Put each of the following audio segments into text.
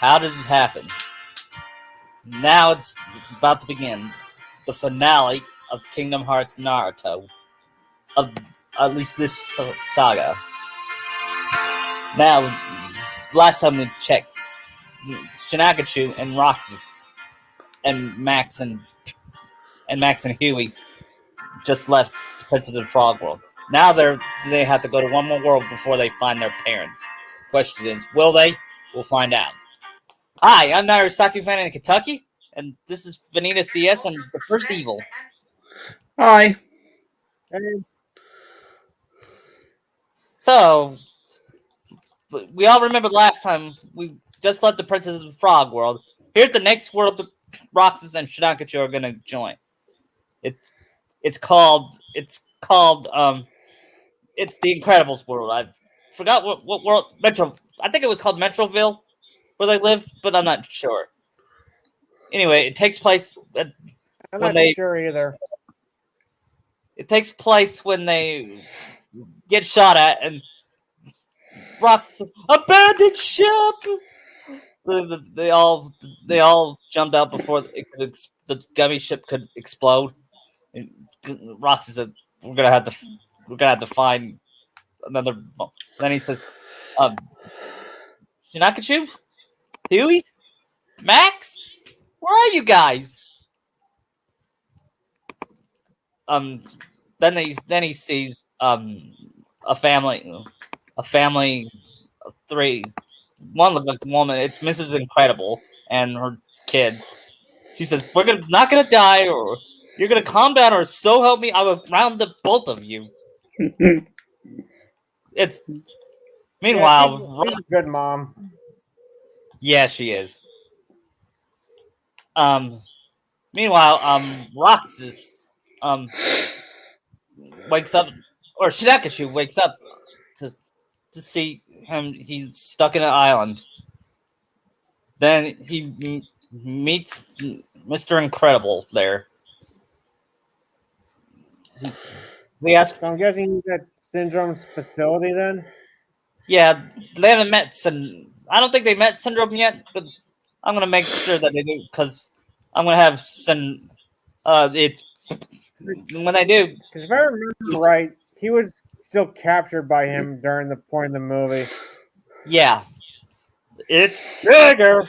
How did it happen? Now it's about to begin the finale of Kingdom Hearts Naruto, of at least this saga. Now, last time we checked, Shinakachu and Roxas and Max and Huey just left the Princess of the Frog World. Now they have to go to one more world before they find their parents. Question is, will they? We'll find out. Hi, I'm Naruto fan in Kentucky, and this is Vanitas DS and the First Evil. Hi. So, we all remember last time we just left the Princess of the Frog World. Here's the next world that Roxas and Shinakachu are gonna join. It's called it's the Incredibles world. I forgot what world Metro. I think it was called Metroville, where they lived, but I'm not sure. Anyway, it takes place I'm not sure either. It takes place when they get shot at and Roxas abandoned ship. They all jumped out before the gummy ship could explode. And Roxas said, "We're gonna have to find another." Then he says, "Shinakachu, Huey, Max, where are you guys?" Then he sees a family of three. One looked like a woman. It's Mrs. Incredible and her kids. She says, "We're not gonna die, or you're gonna calm down, or so help me, I will ground the both of you." It's meanwhile, she's a good mom. Yeah, she is. Meanwhile, Roxas wakes up, or Shinakachu wakes up to see him. He's stuck in an island. Then he meets Mr. Incredible there. We ask. So I'm guessing he's at Syndrome's facility then? Yeah, they haven't met I don't think they met Syndrome yet, but I'm gonna make sure that they do because I'm gonna have it when I do. Because if I remember right, he was still captured by him during the point of the movie. Yeah, it's bigger.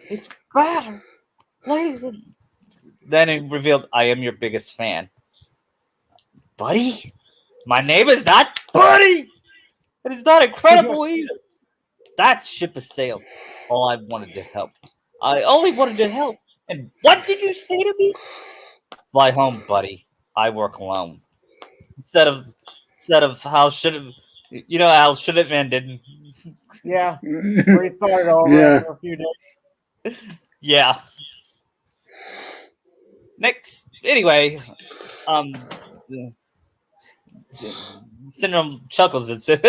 It's better, ladies. Then he revealed, "I am your biggest fan, buddy. My name is not Buddy, and it's not Incredible either. That ship has sailed. All I wanted to help. I only wanted to help. And what did you say to me? Fly home, buddy. I work alone." Instead of how should have, how should have ended. Yeah, where he thought it over after a few days. Yeah. Next, anyway, Syndrome chuckles and says,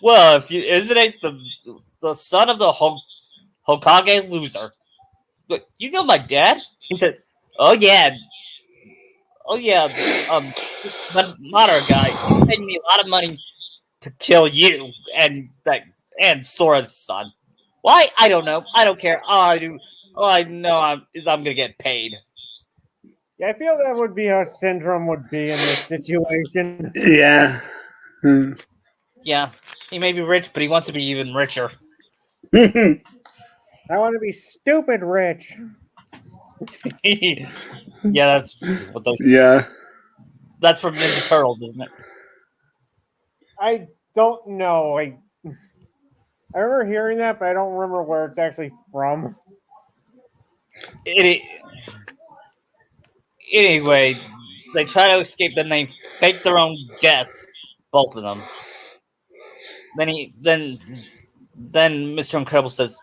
"Well, isn't it the son of the Hokage loser? But you know my dad?" He said, "Oh yeah, this Madara guy, he paid me a lot of money to kill you and Sora's son. Why? I don't know. I don't care. All I know is I'm gonna get paid." Yeah, I feel that would be how Syndrome would be in this situation. Yeah. Yeah, he may be rich, but he wants to be even richer. I want to be stupid rich. Yeah, that's what those. Yeah. That's from Ninja Turtles, isn't it? I don't know. I remember hearing that, but I don't remember where it's actually from. Anyway, they try to escape. Then they fake their own death, both of them. Then Mr. Incredible says,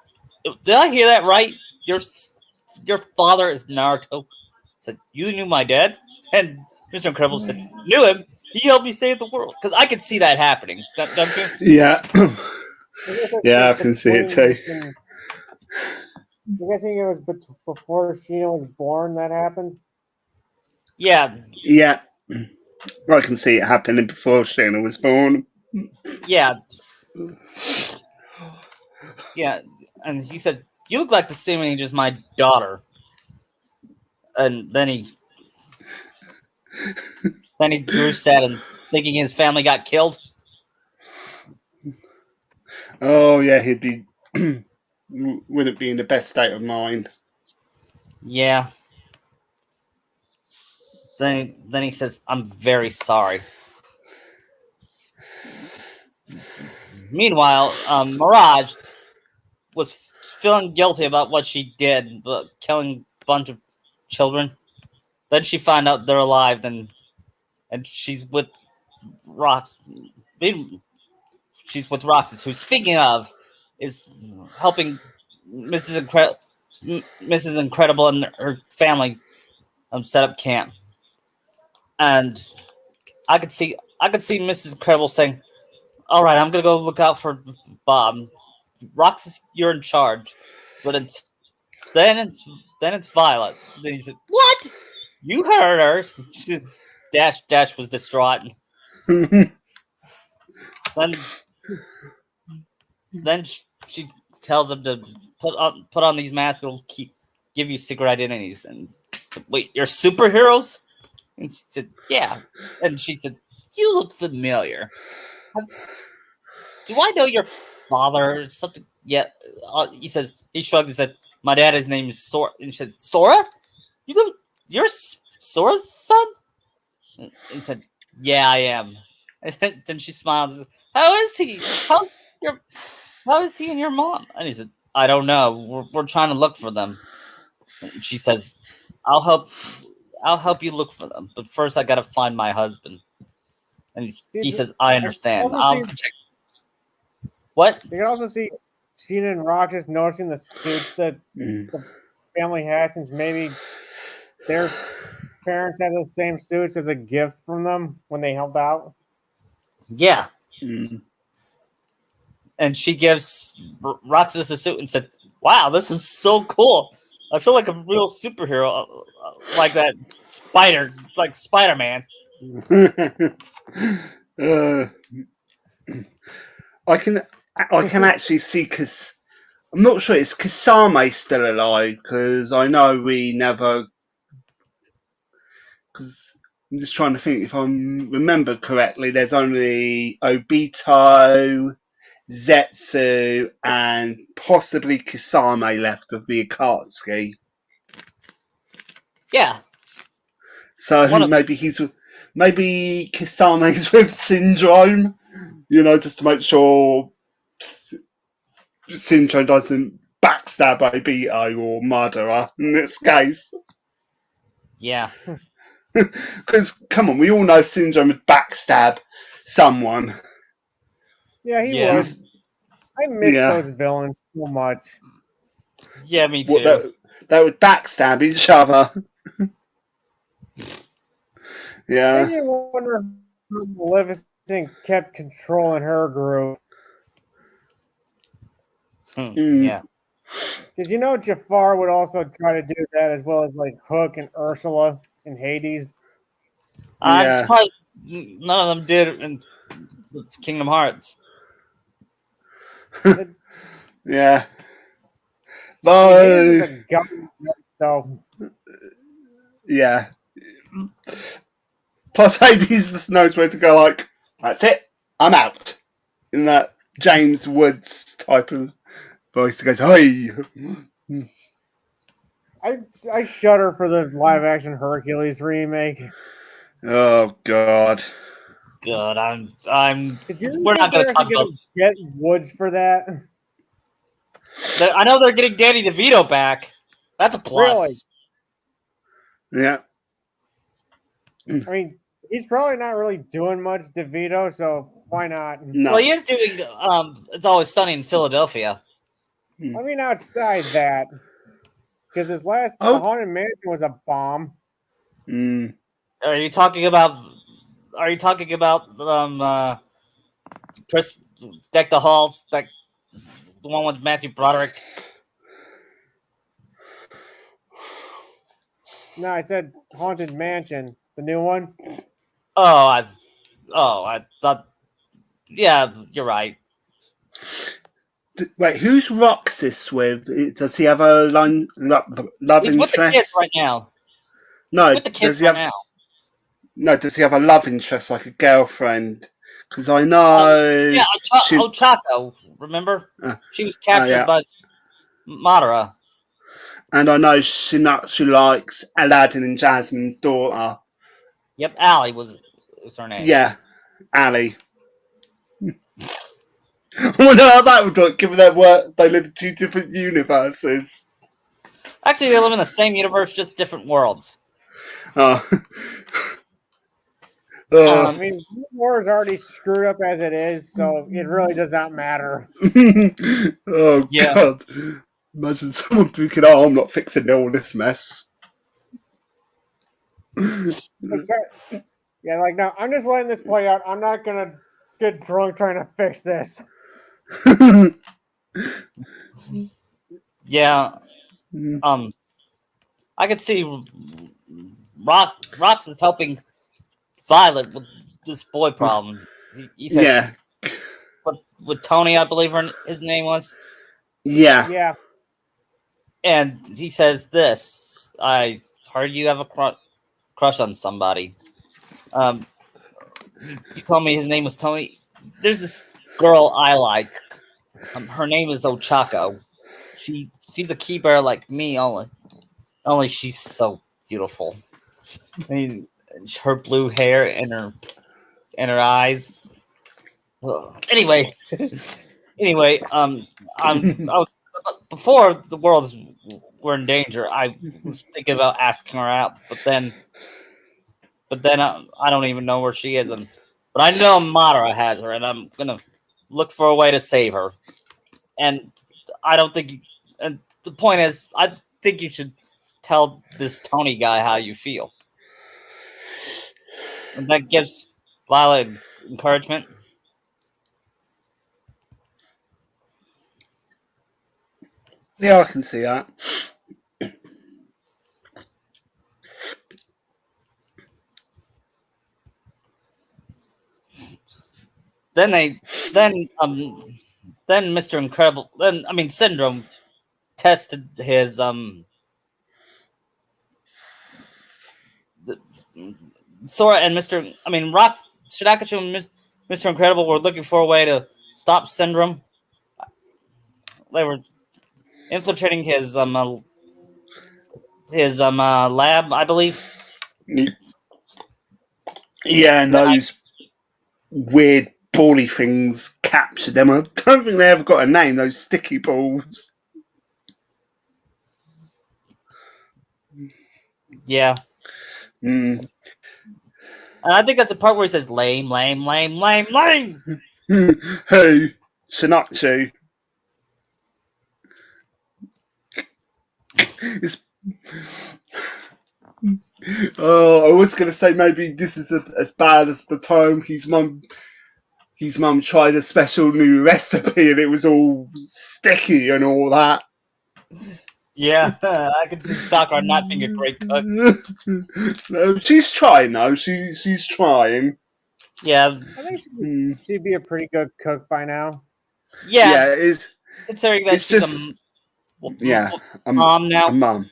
"Did I hear that right? Your father is Naruto." Said, "You knew my dad?" And Mr. Incredible said, "Knew him. He helped me save the world." Because I could see that happening. Don't you? Yeah. Yeah, I can see it too. I'm guessing it was before Sheena was born that happened? Yeah. Yeah. I can see it happening before Sheena was born. Yeah. Yeah. And he said, you look like the same age as my daughter. And then he grew sad and thinking his family got killed. Oh yeah, he'd be wouldn't be in the best state of mind. Yeah. Then he says, "I'm very sorry." Meanwhile, Mirage was feeling guilty about what she did, but killing a bunch of children. Then she found out they're alive, and she's with Rox. She's with Roxas, who, speaking of, is helping Mrs. Incredible and her family set up camp. And I could see Mrs. Incredible saying, "All right, I'm gonna go look out for Bob. Roxas, you're in charge." But then it's Violet. Then he said, "What? You heard her?" Dash was distraught. Then she tells him to put on these masks. It'll give you secret identities. And said, "Wait, you're superheroes?" And she said, "Yeah." And she said, "You look familiar. Do I know your father or something?" Yeah. He says, he shrugged and said, "My dad's name is Sora." And she said, "Sora? You're Sora's son?" And he said, "Yeah, I am." And then she smiled and said, "How is he? How is he and your mom?" And he said, "I don't know. We're trying to look for them." And she said, "I'll help you look for them. But first I gotta find my husband." And he says, "I understand. I'll protect." What? You can also see Sheena and Roxas noticing the suits that the family has, since maybe their parents had those same suits as a gift from them when they helped out. Yeah. And she gives Roxas a suit and said, "Wow, this is so cool. I feel like a real superhero, like that like Spider-Man." I can actually see, because I'm not sure, is Kasame still alive? Because I know we never. Because I'm just trying to think, if I remember correctly, there's only Obito, Zetsu, and possibly Kasame left of the Akatsuki. Yeah. So maybe Kasame's with Syndrome, just to make sure Syndrome doesn't backstab Obito or murder her in this case. Yeah. Because, come on, we all know Syndrome would backstab someone. Yeah, he would. I miss those villains so much. Yeah, me too. They would backstab each other. Yeah. I wonder how Maleficent kept controlling her group. Yeah. Because Jafar would also try to do that, as well as like Hook and Ursula and Hades. I'm surprised none of them did in Kingdom Hearts. Yeah. Hades is a so. Yeah. Plus, Hades just knows where to go. Like, that's it. I'm out. In that James Woods type of voice that goes, "Hey." I shudder for the live action Hercules remake. Oh God. Good. I'm. We're not going to talk about get Woods for that. I know they're getting Danny DeVito back. That's a plus. Really? Yeah. I mean, he's probably not really doing much DeVito, so why not? No. Well, he is doing. It's Always Sunny in Philadelphia. I mean, outside that, because his last The Haunted Mansion was a bomb. Are you talking about? Chris Deck the Halls, the one with Matthew Broderick? No, I said Haunted Mansion, the new one. I thought. Yeah, you're right. Wait, who's Roxas with? Does he have a love He's with the kids interest? right now. No. With the Does kids he right have? now. No. Does he have a love interest, like a girlfriend? Because I Um, yeah, know she. Ochako. Remember, Uh, she was captured yeah, by Madara. and I know she likes Aladdin and Jasmine's daughter. Yep, Allie was her name. Yeah, Ali. I wonder how that would look, given their work. They live in two different universes. Actually, they live in the same universe, just different worlds. Oh. I Oh. mean, war is already screwed up as it is, so it really does not matter. Oh Yeah. God! Imagine someone thinking, "Oh, I'm not fixing all this mess." Yeah, like no, I'm just letting this play out. I'm not gonna get drunk trying to fix this. Yeah. I could see Rox is helping Violet with this boy problem. He says, Yeah, but with Tony, I believe his name was, yeah. Yeah, and he says this. I heard you have a crush on somebody. You told me his name was Tony. There's this girl I like. Her name is Ochako. She's a key bearer like me, only she's so beautiful. I mean, her blue hair and her eyes. Ugh. Anyway, I was, before the worlds were in danger, I was thinking about asking her out, but then I don't even know where she is, but I know Madara has her, and I'm gonna look for a way to save her. And I don't think. And the point is, I think you should tell this Tony guy how you feel, and that gives Violet encouragement. Yeah, I can see that. Then then Mr. Incredible, Syndrome tested his Sora and Rock Shirakachu and Mr. Incredible were looking for a way to stop Syndrome. They were infiltrating his lab, I believe. Yeah, and those weird bally things captured them. I don't think they ever got a name. Those sticky balls. Yeah. Mm. And I think that's the part where he says lame, lame, lame, lame, lame. Who? Shinachu. It's... Oh, I was going to say maybe this is as bad as the time his mum tried a special new recipe and it was all sticky and all that. Yeah, I can see Sakura not being a great cook. No, she's trying though. She's trying. Yeah. I think she'd be a pretty good cook by now. Yeah. It's considering that she's just a mom now. A mum.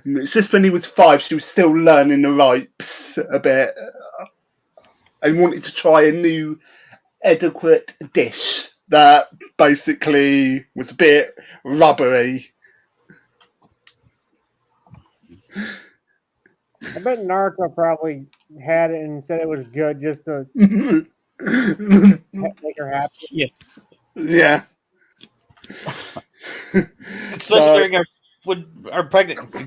It's just when he was 5, she was still learning the ropes a bit. And wanted to try a new adequate dish that basically was a bit rubbery. I bet Naruto probably had it and said it was good just to make her happy. Yeah. Yeah. Especially during her pregnancy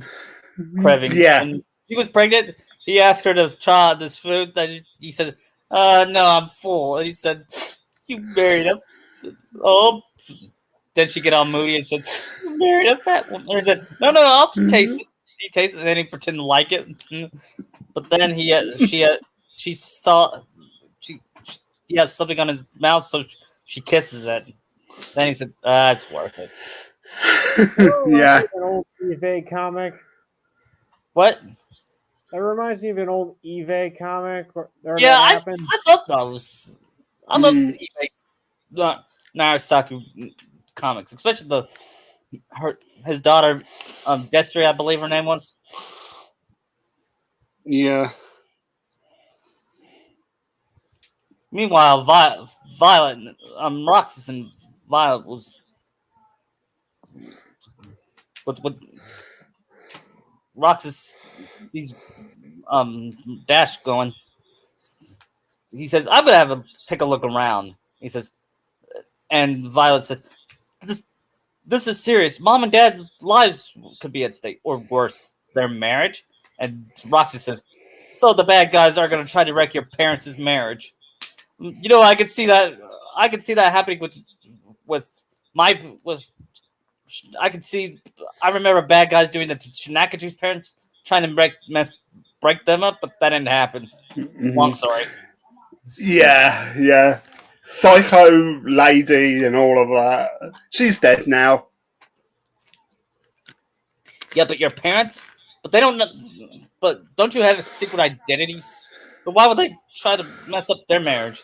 craving. Yeah. When she was pregnant, he asked her to try this food. That he said, "No, I'm full." And he said, "You married him." Oh. Then she get all moody and said, "You married a fat woman." And said, "No, I'll taste it." He tasted it, and then he pretended to like it. But then she saw he has something on his mouth, so she kisses it. Then he said, "It's worth it." Yeah. An old Eve comic. What? That reminds me of an old Eve comic. Yeah, I love those. I love Narusaku comics, especially his daughter, Destry, I believe her name was. Yeah. Meanwhile, Violet, Roxas and Violet was with Roxas sees Dash going. He says, "I'm gonna take a look around." He says, and Violet said, "This this is serious. Mom and Dad's lives could be at stake, or worse, their marriage." And Roxas says, "So the bad guys are gonna try to wreck your parents' marriage." You know, I could see that. I could see that happening with my with. I could see. I remember bad guys doing that to Shinakaju's parents, trying to break them up, but that didn't happen. Long story. Yeah, yeah. Psycho lady and all of that. She's dead now. Yeah, but your parents, but they don't know. But don't you have secret identities? So why would they try to mess up their marriage?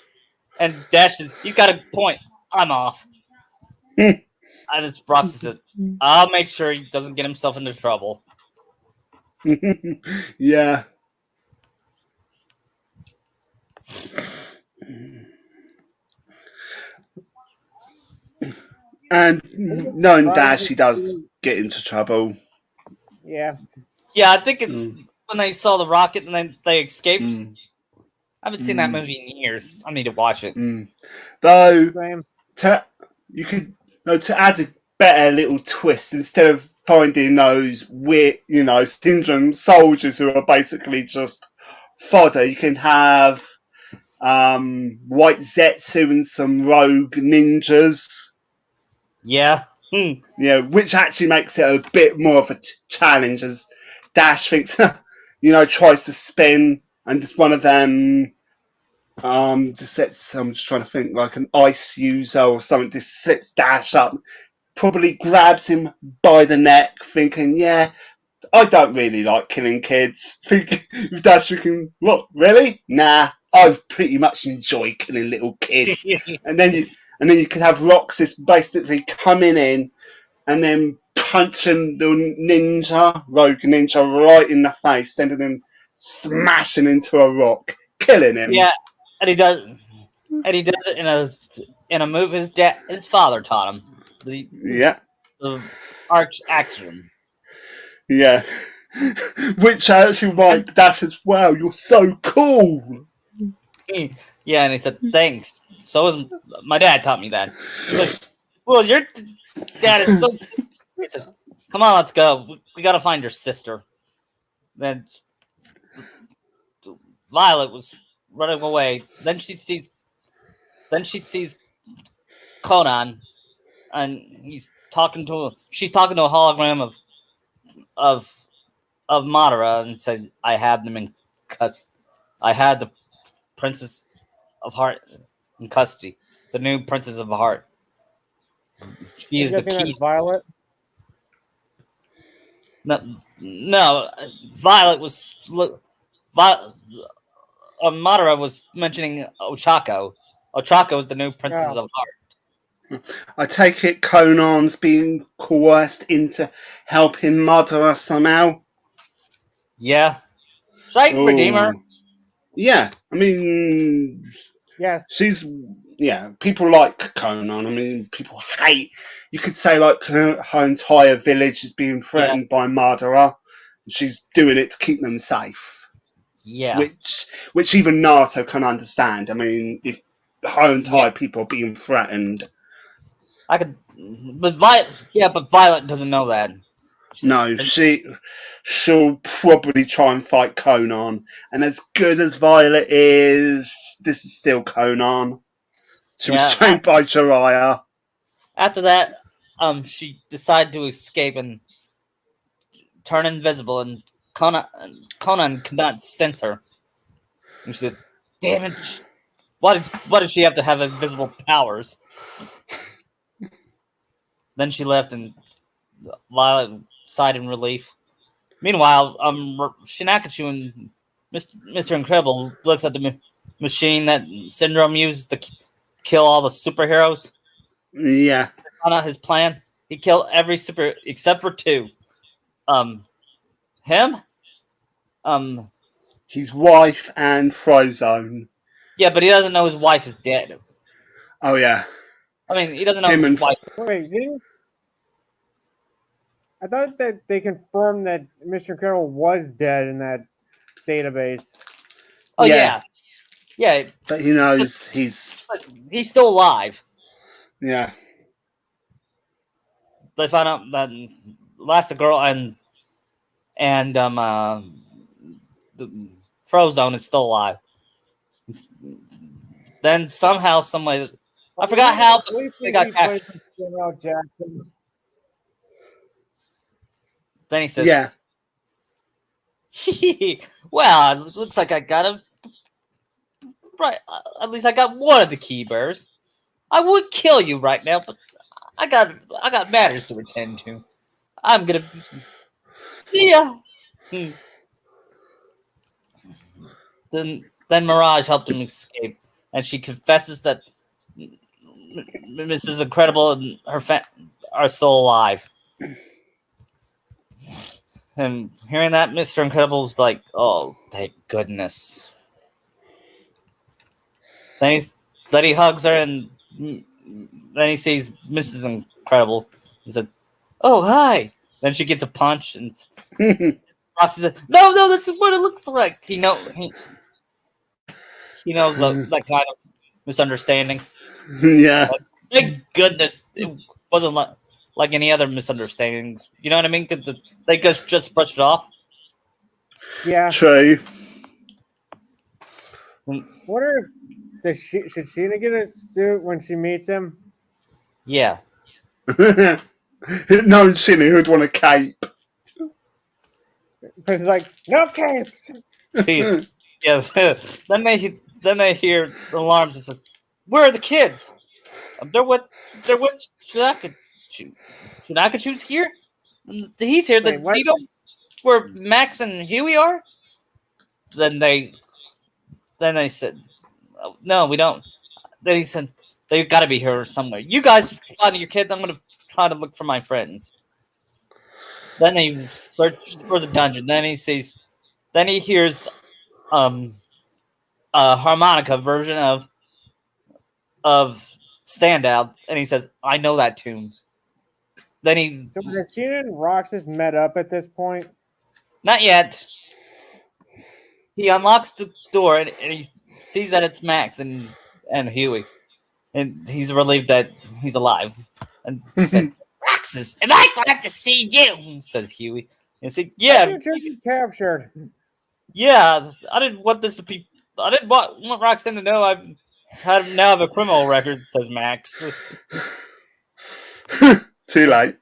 And Dash says, "He's got a point. I'm off." I just Roxy said, "I'll make sure he doesn't get himself into trouble." Yeah. And knowing Dash, he does get into trouble. Yeah. Yeah, I think when they saw the rocket and then they escaped. I haven't seen that movie in years. I need to watch it. Though Same. to add a better little twist, instead of finding those weird, syndrome soldiers who are basically just fodder, you can have White Zetsu and some rogue ninjas. Yeah. Yeah, which actually makes it a bit more of a challenge, as Dash thinks, tries to spin, and just one of them just sets, I'm just trying to think, like an ice user or something, just slips Dash up, probably grabs him by the neck, thinking, yeah, I don't really like killing kids. Dash thinking, what, really? Nah, I pretty much enjoy killing little kids. and then you could have Roxas basically coming in and then punching the rogue ninja right in the face, sending him smashing into a rock, killing him. Yeah, and he does it in a move his father taught him. The arch action. Yeah. Which I actually like Dash as well. You're so cool. Yeah, and he said, "Thanks." So was my dad taught me that. He's like, "Well, your dad is so." He said, "Come on, let's go. We got to find your sister." Then Violet was running away. Then she sees Conan, and she's talking to a hologram of Madara, and said, "I have them in custody. I had the Princess of Heart in custody. The new Princess of Heart. She is the key." Violet. No, Violet was. Madara was mentioning Ochako. Ochako is the new Princess of Heart. I take it Conan's being coerced into helping Madara somehow. Yeah. Should I redeem her? Yeah, I mean, yes, people like Conan. I mean, people hate. You could say like her entire village is being threatened by Madara. She's doing it to keep them safe. Yeah. Which even Naruto can understand. I mean, if the whole entire people are being threatened. I could, but Violet doesn't know that. She'll probably try and fight Conan, and as good as Violet is, this is still Conan. She was trained by Jiraiya. After that, she decided to escape and turn invisible, and Conan could not sense her. And she said, "Damn it! Why did she have to have invisible powers?" Then she left, and Violet sighed in relief. Meanwhile, Shinakachu and Mr. Incredible looks at the machine that Syndrome used to kill all the superheroes. Yeah. found out his plan. He killed every super except for two. Him. His wife and Frozone. Yeah, but he doesn't know his wife is dead. Oh yeah, I mean, he doesn't know him his and wife. Wait, I thought that they confirmed that Mr. Incredible was dead in that database. Oh Yeah. yeah. but he knows he's He's still alive. yeah. They found out that Elastigirl and the Frozone is still alive. Then somehow, somebody, I forgot how, At least they got he played captured. Samuel Jackson. Then he says, Yeah. "Well, it looks like I got a right. At least I got one of the key bears. I would kill you right now, but I got matters to attend to. I'm gonna see ya." Then Mirage helped him escape, and she confesses that Mrs. Incredible and her are still alive. And hearing that, Mr. Incredible's like, "Oh, thank goodness." Then he hugs her, and then he sees Mrs. Incredible. He said, "Oh, hi." Then she gets a punch, and Roxy said, "No, that's what it looks like." He knows that kind of misunderstanding. Yeah. Thank goodness it wasn't like any other misunderstandings. You know what I mean? Because they just brushed it off. Yeah. True. Wonder if should Sheena get a suit when she meets him? Yeah. No Shinny who'd want a cape. Because like no capes. See, yeah. then they hear the alarms. It's like, "Where are the kids? They're with Shinakachu. Shinakachu's here. He's here. Wait, Do what? you know where Max and Huey are?" Then they said, "Oh, no, we don't." Then he said, "They've got to be here somewhere. You guys find your kids. I'm gonna try to look for my friends." Then he searches for the dungeon. Then he hears a harmonica version of Standout, and he says, "I know that tune." Then So have Sheena and Roxas met up at this point? not yet. He unlocks the door, and he sees that it's Max and Huey, and he's relieved that he's alive. And he said, "Roxas, and I'm glad to see you," says Huey. And he said, How'd "Yeah, you just get captured? yeah. I didn't want this to be. I didn't want Roxanne to know I now have a criminal record," says Max. Too late.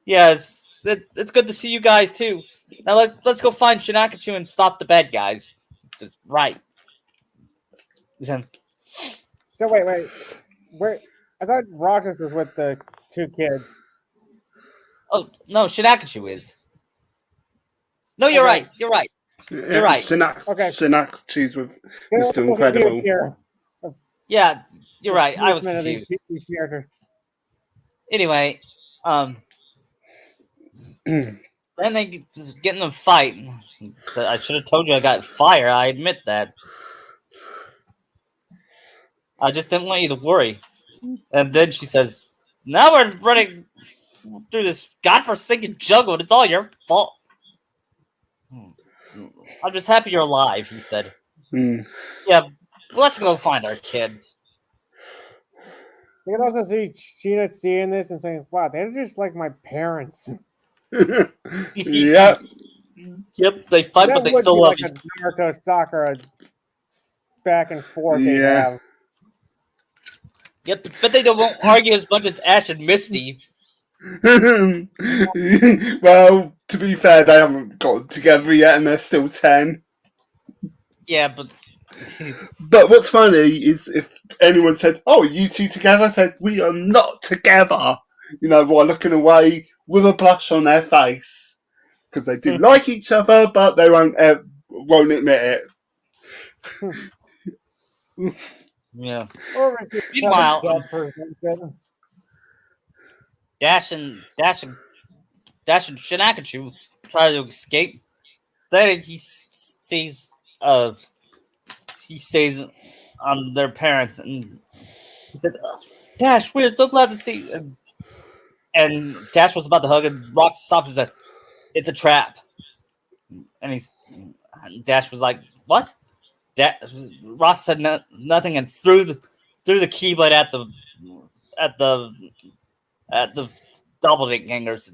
Yeah. It's good to see you guys too. Now let's go find Shinakachu and stop the bad guys. He says, "Right." He said, So wait. Where I thought Roxas was with the two kids. "Oh no, Shinakachu is." No, you're Okay. right. You're right. You're right. Okay. Shinakachu's with Mr. Incredible. Here. Yeah, you're right. I was Movement of confused. these characters. Anyway, then they get in a fight. I should have told you I got fire. I admit that. I just didn't want you to worry. And then she says, "Now we're running through this godforsaken jungle, and it's all your fault." "I'm just happy you're alive," he said. Mm. "Yeah, let's go find our kids." You can also see Sheena seeing this and saying, "Wow, they're just like my parents." Yep. Yep, they fight, That but they would still be love like you. a Naruto Sakura back and forth they'd Yeah. have. Yep, but they won't argue as much as Ash and Misty. Well, to be fair, they haven't got together yet, and they're still 10. Yeah, but But what's funny is if anyone said, "Oh, are you two together?" I said, "We are not together." While looking away with a blush on their face because they do like each other, but they won't admit it. yeah. Or is it Meanwhile, dub person? Dash and Shinakachu try to escape. Then he sees their parents, and he said, "Dash, we're so glad to see you." And Dash was about to hug, and Rock stops and said, "It's a trap." And Dash was like, "What?" Rock said nothing and threw the keyblade at the doppelgangers.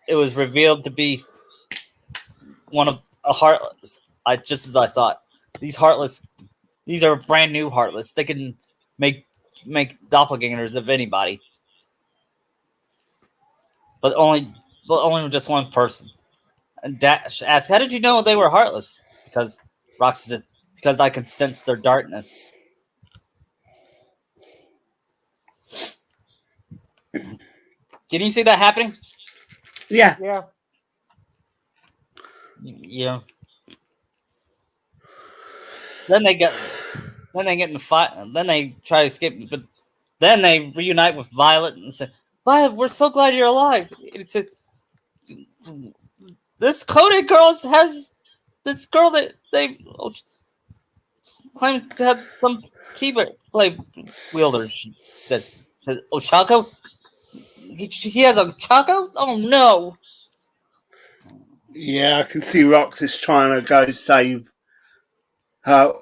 It was revealed to be one of a heartless. Just as I thought, these are brand new heartless. They can make doppelgangers of anybody, but only with just one person. And Dash asked, "How did you know they were heartless?" Because Rock said, "Because I can sense their darkness." Can you see that happening? Yeah. Yeah. Yeah. Then they get in the fight. Then they try to escape, but then they reunite with Violet and say, "Violet, we're so glad you're alive." This Kodak girl has this girl that they claim to have some keyboard play wielder. She said, "Oshako, he has a Chaco. Oh no!" Yeah, I can see Roxas trying to go save her,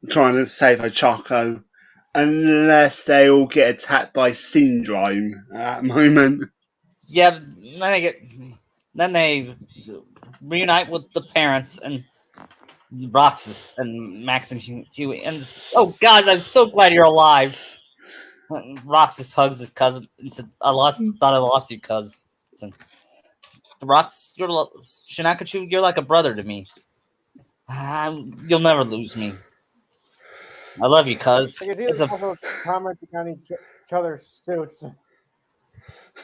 trying to save her Choco, unless they all get attacked by Syndrome at the moment. Yeah, then they reunite with the parents and Roxas and Max and Huey. And oh, guys, I'm so glad you're alive. Roxas hugs his cousin and said, thought I lost you, cuz." Rox, Shinakachu, you're like a brother to me. You'll never lose me. I love you, cuz. I can see It's them a also commenting on each other's suits.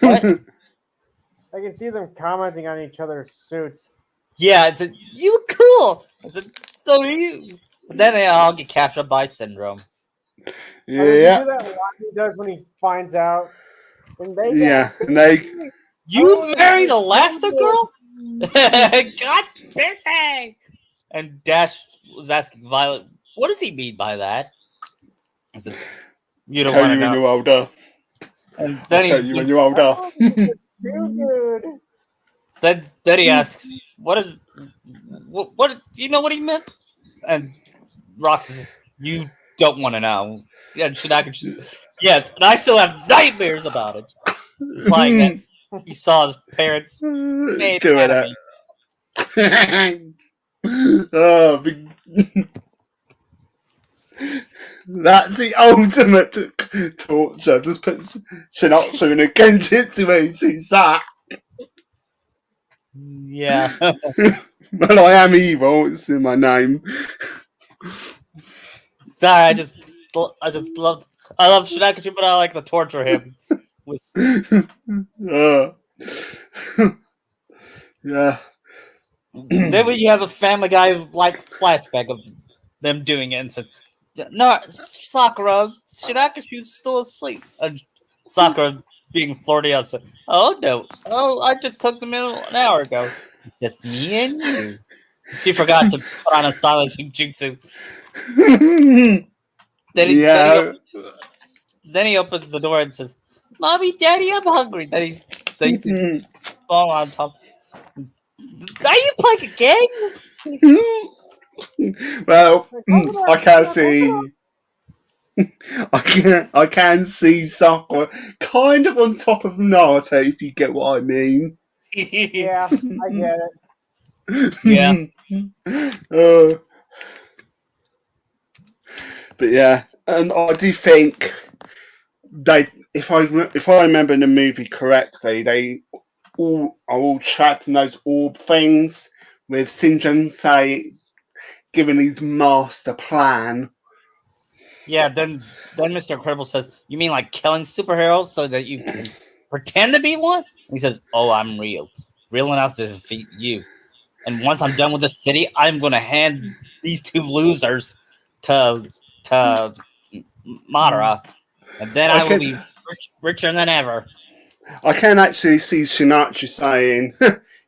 what? I can see them commenting on each other's suits. Yeah, it's a you look cool. I said, so do you. But then they all get captured by Syndrome. Or did you Yeah, do that line he does when he finds out? And they yeah, got and they, busy. You Oh, married it's Alaska girl? good. Got busy. And Dash was asking Violet, what does he mean by that? I said, you don't tell want to you when know. you're older. And I'll then tell you when he you're older. Oh, it's too good. then he asks, what do you know what he meant? And Rox says, you don't want to know. Yeah, and Shinaka says, yes, and I still have nightmares about it. Implying that he saw his parents made Doing it. anime. Oh, that's the ultimate torture. Just put Shinatsu in a Genjutsu when he sees that. Yeah. Well, I am evil. It's in my name. Sorry, I just love Shinakachu, but I like to torture him with. Uh, yeah. Then when you have a Family Guy like flashback of them doing it and said, "No, Sakura, Shinakachu's still asleep." And Sakura, being flirty, I said, "Oh no, oh I just took them in an hour ago, just me and you." She forgot to put on a silencing jutsu. Then he, then he Yeah. Then he opens the door and says, "Mommy, Daddy, I'm hungry." Then he sees Ball on top. Are you playing a game? Well, Crocodile, I can crocodile. see. I can see Sakura kind of on top of Naruto, if you get what I mean. Yeah, I get it. Yeah. Uh, but yeah, and I do think they, if I remember in the movie correctly, they all are all trapped in those orb things with Shinjan say giving his master plan. Yeah, then Mr. Incredible says, "You mean like killing superheroes so that you can pretend to be one?" And he says, "Oh, I'm real enough to defeat you. And once I'm done with the city, I'm going to hand these two losers to Madara, and then I I will can be richer than ever." I can actually see Shinachi saying,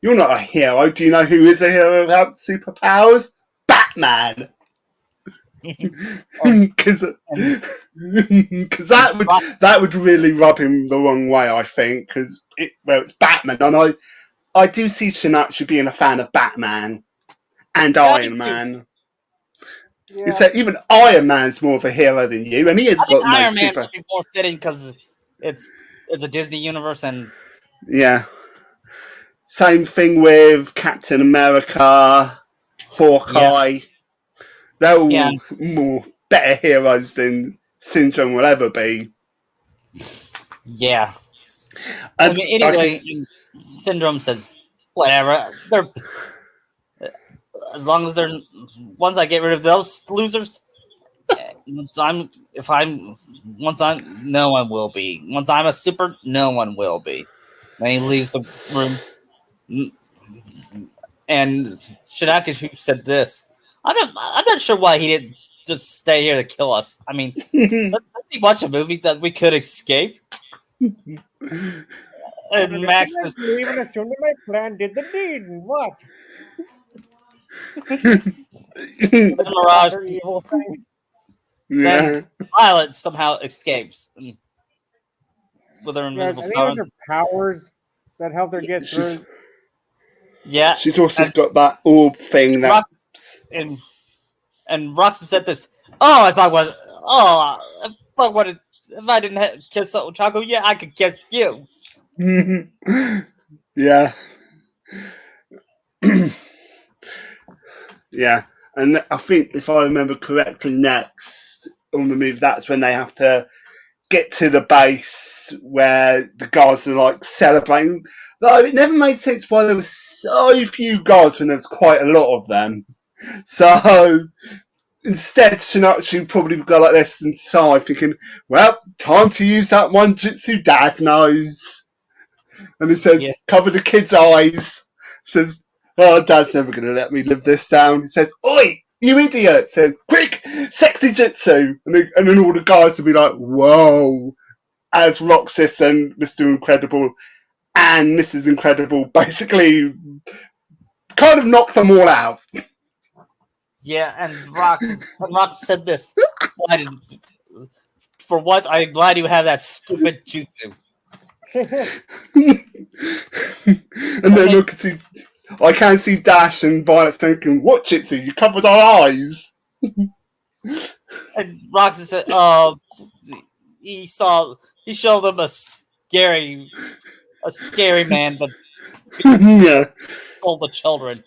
"You're not a hero. Do you know who is a hero without superpowers? Batman." and, Because and that would really rub him the wrong way, I think. Because it's Batman, and I do see Shinachi being a fan of Batman and yeah, Iron Man. It's Yeah. that even Iron Man's more of a hero than you, and he has I think got no Iron Man super. would be more fitting because it's a Disney universe, and Yeah. Same thing with Captain America, yeah, Hawkeye. They're yeah, all more better heroes than Syndrome will ever be. yeah. I And mean, I can, anyway, Syndrome says whatever. They're as long as they're once I get rid of those losers. Once I'm no one will be. Once I'm a super, no one will be. Then he leaves the room, and Shinakashi said this. I'm not sure why he didn't just stay here to kill us. I mean, let's watch a movie that we could escape. And Max is Believe and assume that my plan did the deed. And what? the Mirage. Other evil thing. Then yeah. Violet somehow escapes with her Yeah, I invisible think it was powers. her powers that helped her get through. Yeah, She's also and got that orb thing that. Rock and Roxy said this. Oh, if I was, if I didn't kiss Chaco, yeah, I could kiss you. yeah. Yeah. And I think if I remember correctly, next on the move, that's when they have to get to the base where the guards are like celebrating. Though it never made sense why there were so few guards when there was quite a lot of them. So instead, Shinachi probably would go like this inside, thinking, "Well, time to use that one jutsu Dad knows." And he says, Yeah, "Cover the kid's eyes." Says, "Oh, Dad's never going to let me live this down." He says, "Oi, you idiot!" Says, "Quick, sexy jutsu!" And then all the guys will be like, "Whoa!" As Roxas and Mr. Incredible and Mrs. Incredible basically kind of knock them all out. yeah, and Rox said this. For what? I'm glad you have that stupid jutsu. And then look, I can see Dash and Violet thinking, "What, Jitsu? You covered our eyes." And Roxy said, he showed them a scary man that yeah. sold the children.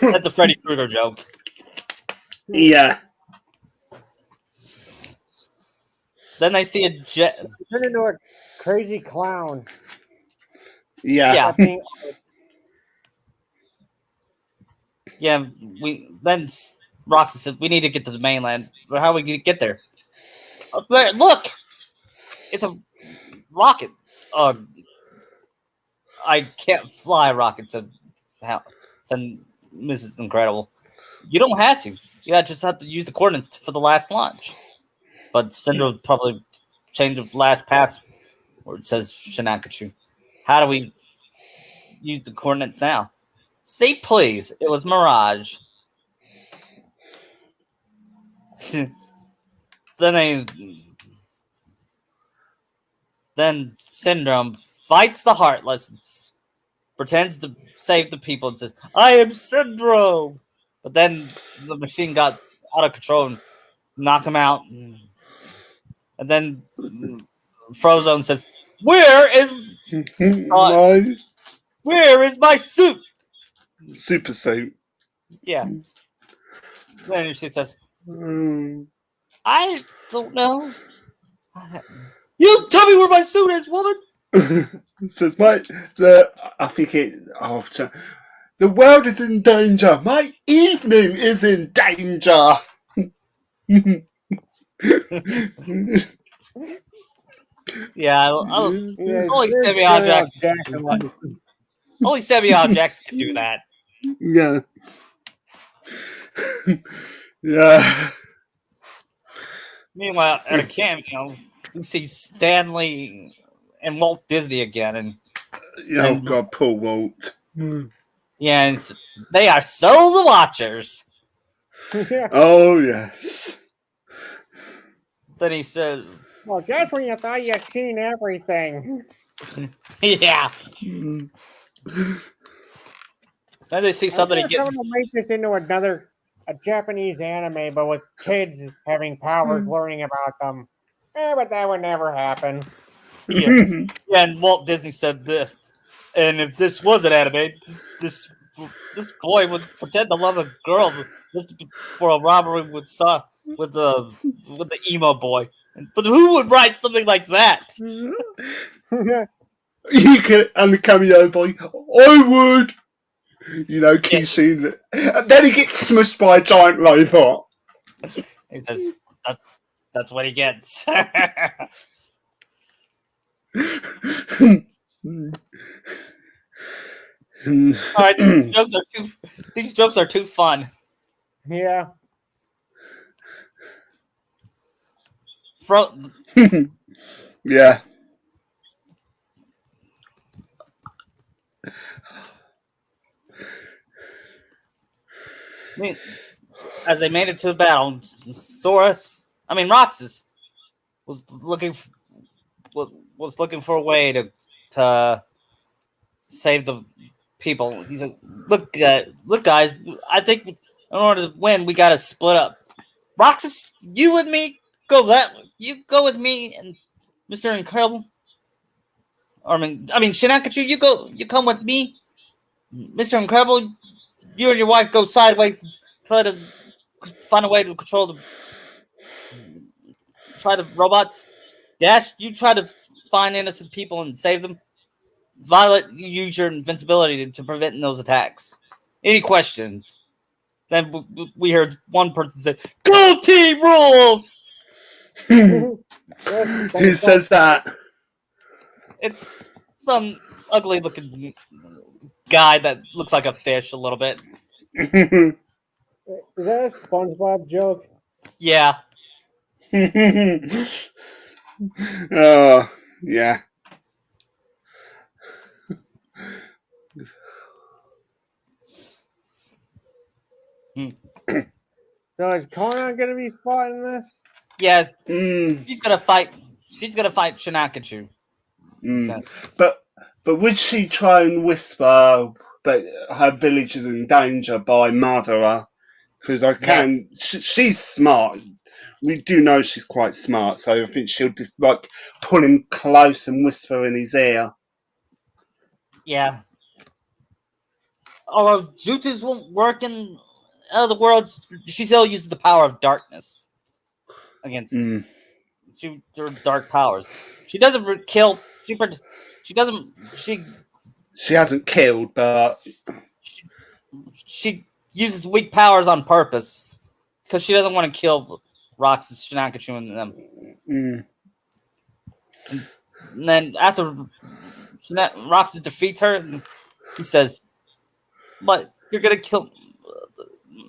That's a Freddy Krueger joke. Yeah. Then I see a jet. Turned into a crazy clown. Yeah. Yeah, Being yeah. Then Roxy said we need to get to the mainland. But how are we gonna get there? There, look, it's a rocket. I can't fly rockets. Said Mrs. Incredible. You don't have to. You just have to use the coordinates for the last launch. But Cinder would probably change the last pass where it says Shinakachu. How do we use the coordinates now? Say please. It was Mirage. then then Syndrome fights the Heartless, pretends to save the people, and says, "I am Syndrome." But then the machine got out of control and knocked him out. And then Frozone says, My where is my suit?" super suit. Yeah. Then she says, Mm. "I don't know. You tell me where my suit is, woman." Says, "Mate, I think it. Oh, the world is in danger. My evening is in danger." Yeah, only Samuel Jackson. Only Samuel Jackson can do that. Yeah. Yeah. Meanwhile, at a camp, we see Stanley and Walt Disney again, and Oh God, poor Walt. yeah, and they are so the Watchers. Yeah. Oh yes. Then he says, Well, just when you thought you'd seen everything. "Yeah." Mm. Then they see I somebody guess get. I'm gonna make this into a Japanese anime, but with kids having powers, learning about them. But that would never happen. Yeah, yeah, and Walt Disney said this. And if this was an anime, this this boy would pretend to love a girl just for a robbery with the emo boy. But who would write something like that? You can and the cameo boy. I would. You know, Yeah. Kishin. And then he gets smushed by a giant robot. He says that's what he gets. All right, these jokes are too fun. Yeah. From Yeah. as they made it to the battle, Roxas was looking was looking for a way to save the people. He's like, look, guys. I think in order to win, we got to split up. Roxas, you and me go that way. You go with me and Mr. Incredible. Shinakachu, you come with me, Mr. Incredible. You and your wife go sideways. Try to find a way to try the robots. Dash, you try to find innocent people and save them. Violet, you use your invincibility to prevent those attacks. Any questions? Then we heard one person say, "Go team rules!" Who says that? It's some ugly looking guy that looks like a fish a little bit. Is that a SpongeBob joke? Yeah. Oh, yeah. So is Conan gonna be fought in this? Yeah, Mm, she's gonna fight Shinakachu. mm. But would she try and whisper that her village is in danger by Madara? Because Yes. she's smart. We do know she's quite smart, so I think she'll just like pull him close and whisper in his ear. Yeah. Although jutsus won't work in other worlds, she still uses the power of darkness against Mm. her dark powers. She doesn't kill. She doesn't. She hasn't killed, but She uses weak powers on purpose because she doesn't want to kill Roxas, Shinakachu, and them. mm, And then after Roxas defeats her, he says, "But you're gonna kill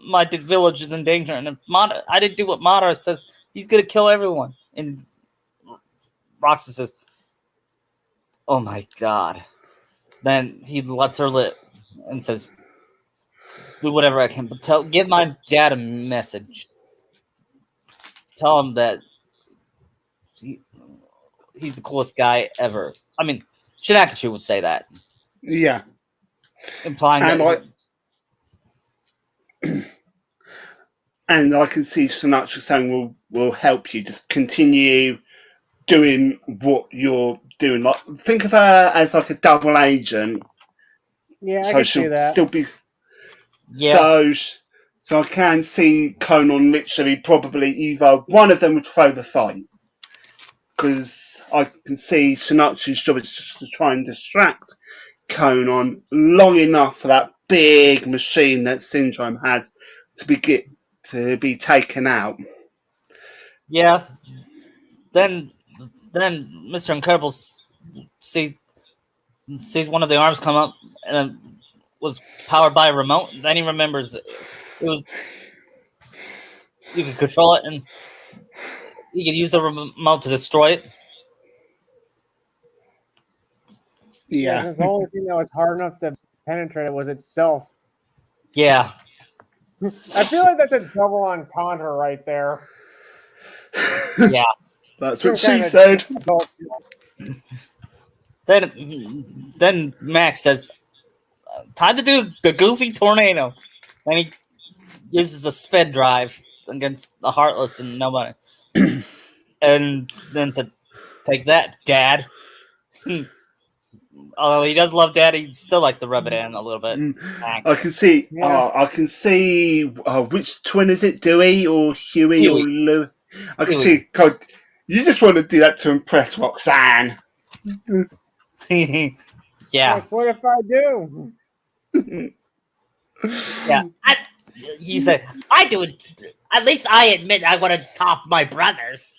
my village is in danger." And if I didn't do what Madara says. He's gonna kill everyone. And Roxas says, "Oh my god." Then he lets her live and says, "Do whatever I can, but give my dad a message. Tell him that he's the coolest guy ever." Shinakachu would say that, yeah. implying And that. And I can see Sinatra saying, "Will help you. Just continue doing what you're doing. Like think of her as like a double agent, Yeah, I so can see she'll that. still be Yeah, so I can see Conan literally probably either one of them would throw the fight because I can see Sinatra's job is just to try and distract Conan long enough for that big machine that Syndrome has to be taken out. yeah. Then Mr. Incredible sees one of the arms come up and it was powered by a remote. Then he remembers it was you could control it and you could use the remote to destroy it. Yeah, Yeah. since the only thing that was hard enough to penetrate it was itself. Yeah. I feel like that's a double entendre right there. Yeah. That's Some what she kind of said. adult- Then Max says, "Time to do the goofy tornado." Then he uses a spin drive against the Heartless and nobody, and then said, "Take that, Dad." Although he does love Dad, he still likes to rub it in a little bit. I Max. can see. Yeah. I can see. Which twin is it? Dewey or Huey or Huey. Lou? I can Huey. see. God, you just want to do that to impress Roxanne. Yeah. Like, what if I do? Yeah. You said, I do it. At least I admit I want to top my brothers.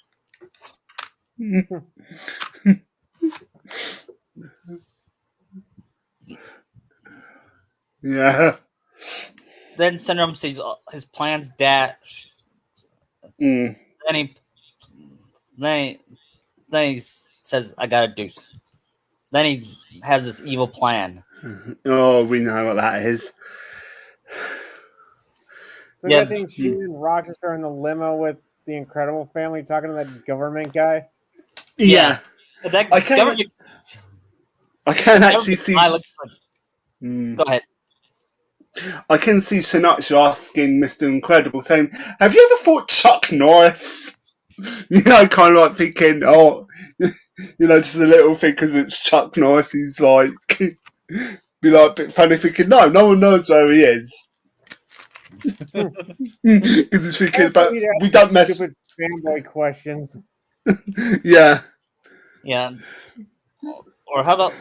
Yeah. Then Syndrome sees his plans dash. Mm. Then he says, I got a deuce. Then he has this evil plan. Oh, we know what that is. So I'm Yeah. guessing she and Roxas are in the limo with the Incredible family talking to that government guy. Yeah. That I can. government, I can actually government see. guy looks like, Mm. go ahead. I can see Sinatra asking Mr. Incredible, saying, "Have you ever fought Chuck Norris?" You know, kind of like thinking, "Oh, just a little thing because it's Chuck Norris." He's like, be like a bit funny, thinking, "No, no one knows where he is," because he's thinking, "But He'd ask we don't mess." stupid fanboy questions. Yeah. Yeah. Or how about,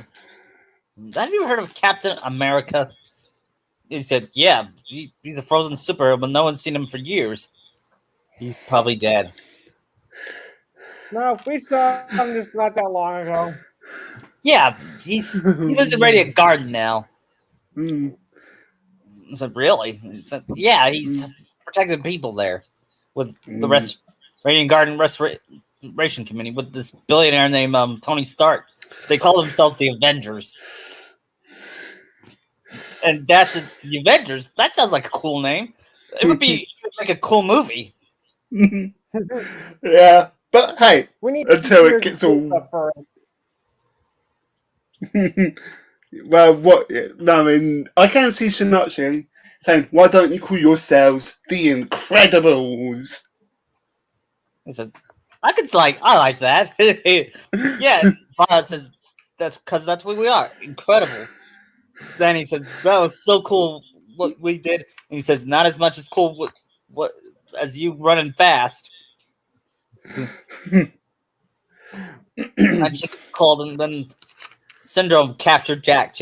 have you heard of Captain America? He said, yeah, he's a frozen superhero, but no one's seen him for years. He's probably dead. No, we saw him just not that long ago. Yeah, he lives in Radiant Garden now. Mm. I said, really? He said, yeah, he's protecting people there with the Radiant Garden Restoration Committee with this billionaire named Tony Stark. They call themselves the Avengers. And that's the Avengers. That sounds like a cool name. It would be like a cool movie. Yeah, but hey, We need until to it gets all. up for Well, what? No, I mean, I can see Sinatra saying, "Why don't you call yourselves the Incredibles?" He said, I like that. Yeah, Violet says, that's because that's what we are. Incredible. Then he says, that was so cool what we did. And he says, not as much as cool what as you running fast. And she called, and then Syndrome captured Jack.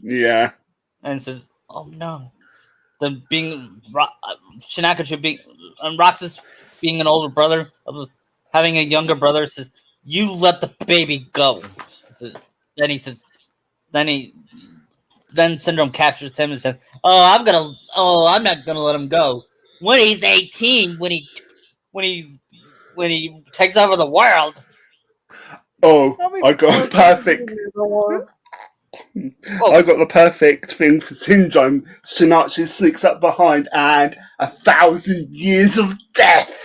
Yeah. And says, oh no. Then being Shinakachu being and Roxas being an older brother, having a younger brother, says, you let the baby go. Then he says, then Syndrome captures him and says, I'm not gonna let him go. When he's 18, when he takes over the world. Oh, I got a perfect. I got the perfect thing for Syndrome. Sinatra sneaks up behind and 1,000 years of death.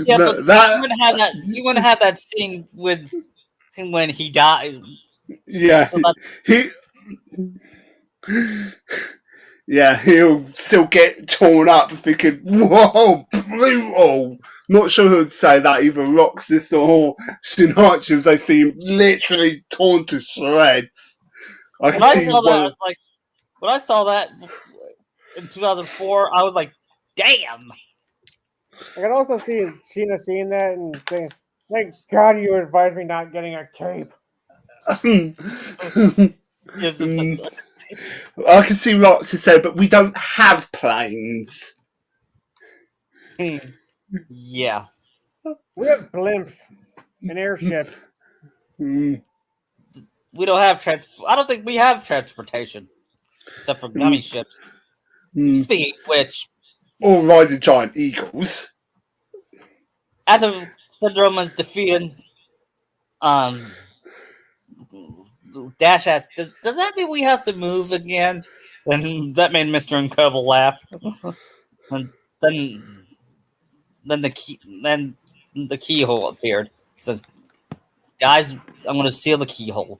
Yeah, but that. You wouldn't have that scene with him when he dies. Yeah, So he. Yeah, he'll still get torn up thinking, whoa, brutal. Not sure who would say that, either Roxas or Sinatra, as they see him literally torn to shreds. I when can I see saw that, I one. was like, when I saw that in 2004, I was like, damn. I can also see Sheena seeing that and saying, thank God you advised me not getting a cape. I can see Roxas say, but we don't have planes. Yeah. We have blimps and airships. Mm. We don't have I don't think we have transportation except for gummy ships. Speaking of which, Or riding giant eagles. as of Syndrome is defeated. Um, Dash asks, "Does that mean we have to move again?" And that made Mr. Incredible laugh. And then, then the keyhole appeared. It says, "Guys, I'm going to seal the keyhole."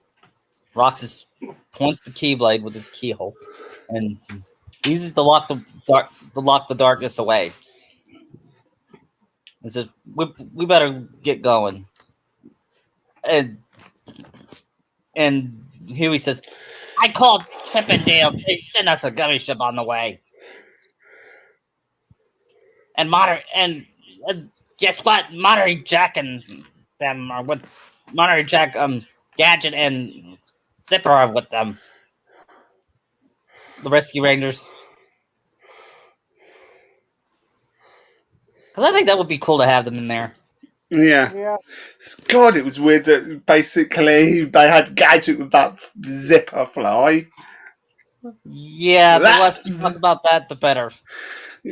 Roxas points the keyblade with his keyhole, and uses to lock the darkness away. He says, "We better get going." And Huey says, "I called Chip and Dale. They sent us a gummy ship on the way." And guess what? Monterey Jack and them are with Monterey Jack, Gadget and Zipper are with them. The Rescue Rangers. Because I think that would be cool to have them in there. Yeah. Yeah. God, it was weird that basically they had Gadget with that zipper fly. Yeah, the less we talk about that, the better.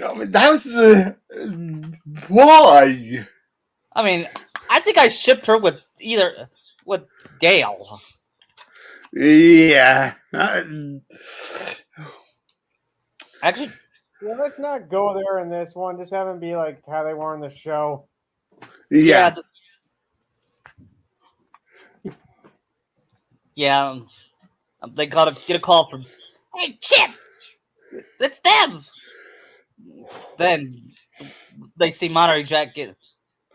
I mean, that was why. I mean, I think I shipped her with Dale. Yeah. Actually, Yeah, let's not go there in this one. Just have them be like how they were in the show. Yeah. Yeah. They gotta get a call from, "Hey, Chip! It's them!" Then they see Monterey Jack get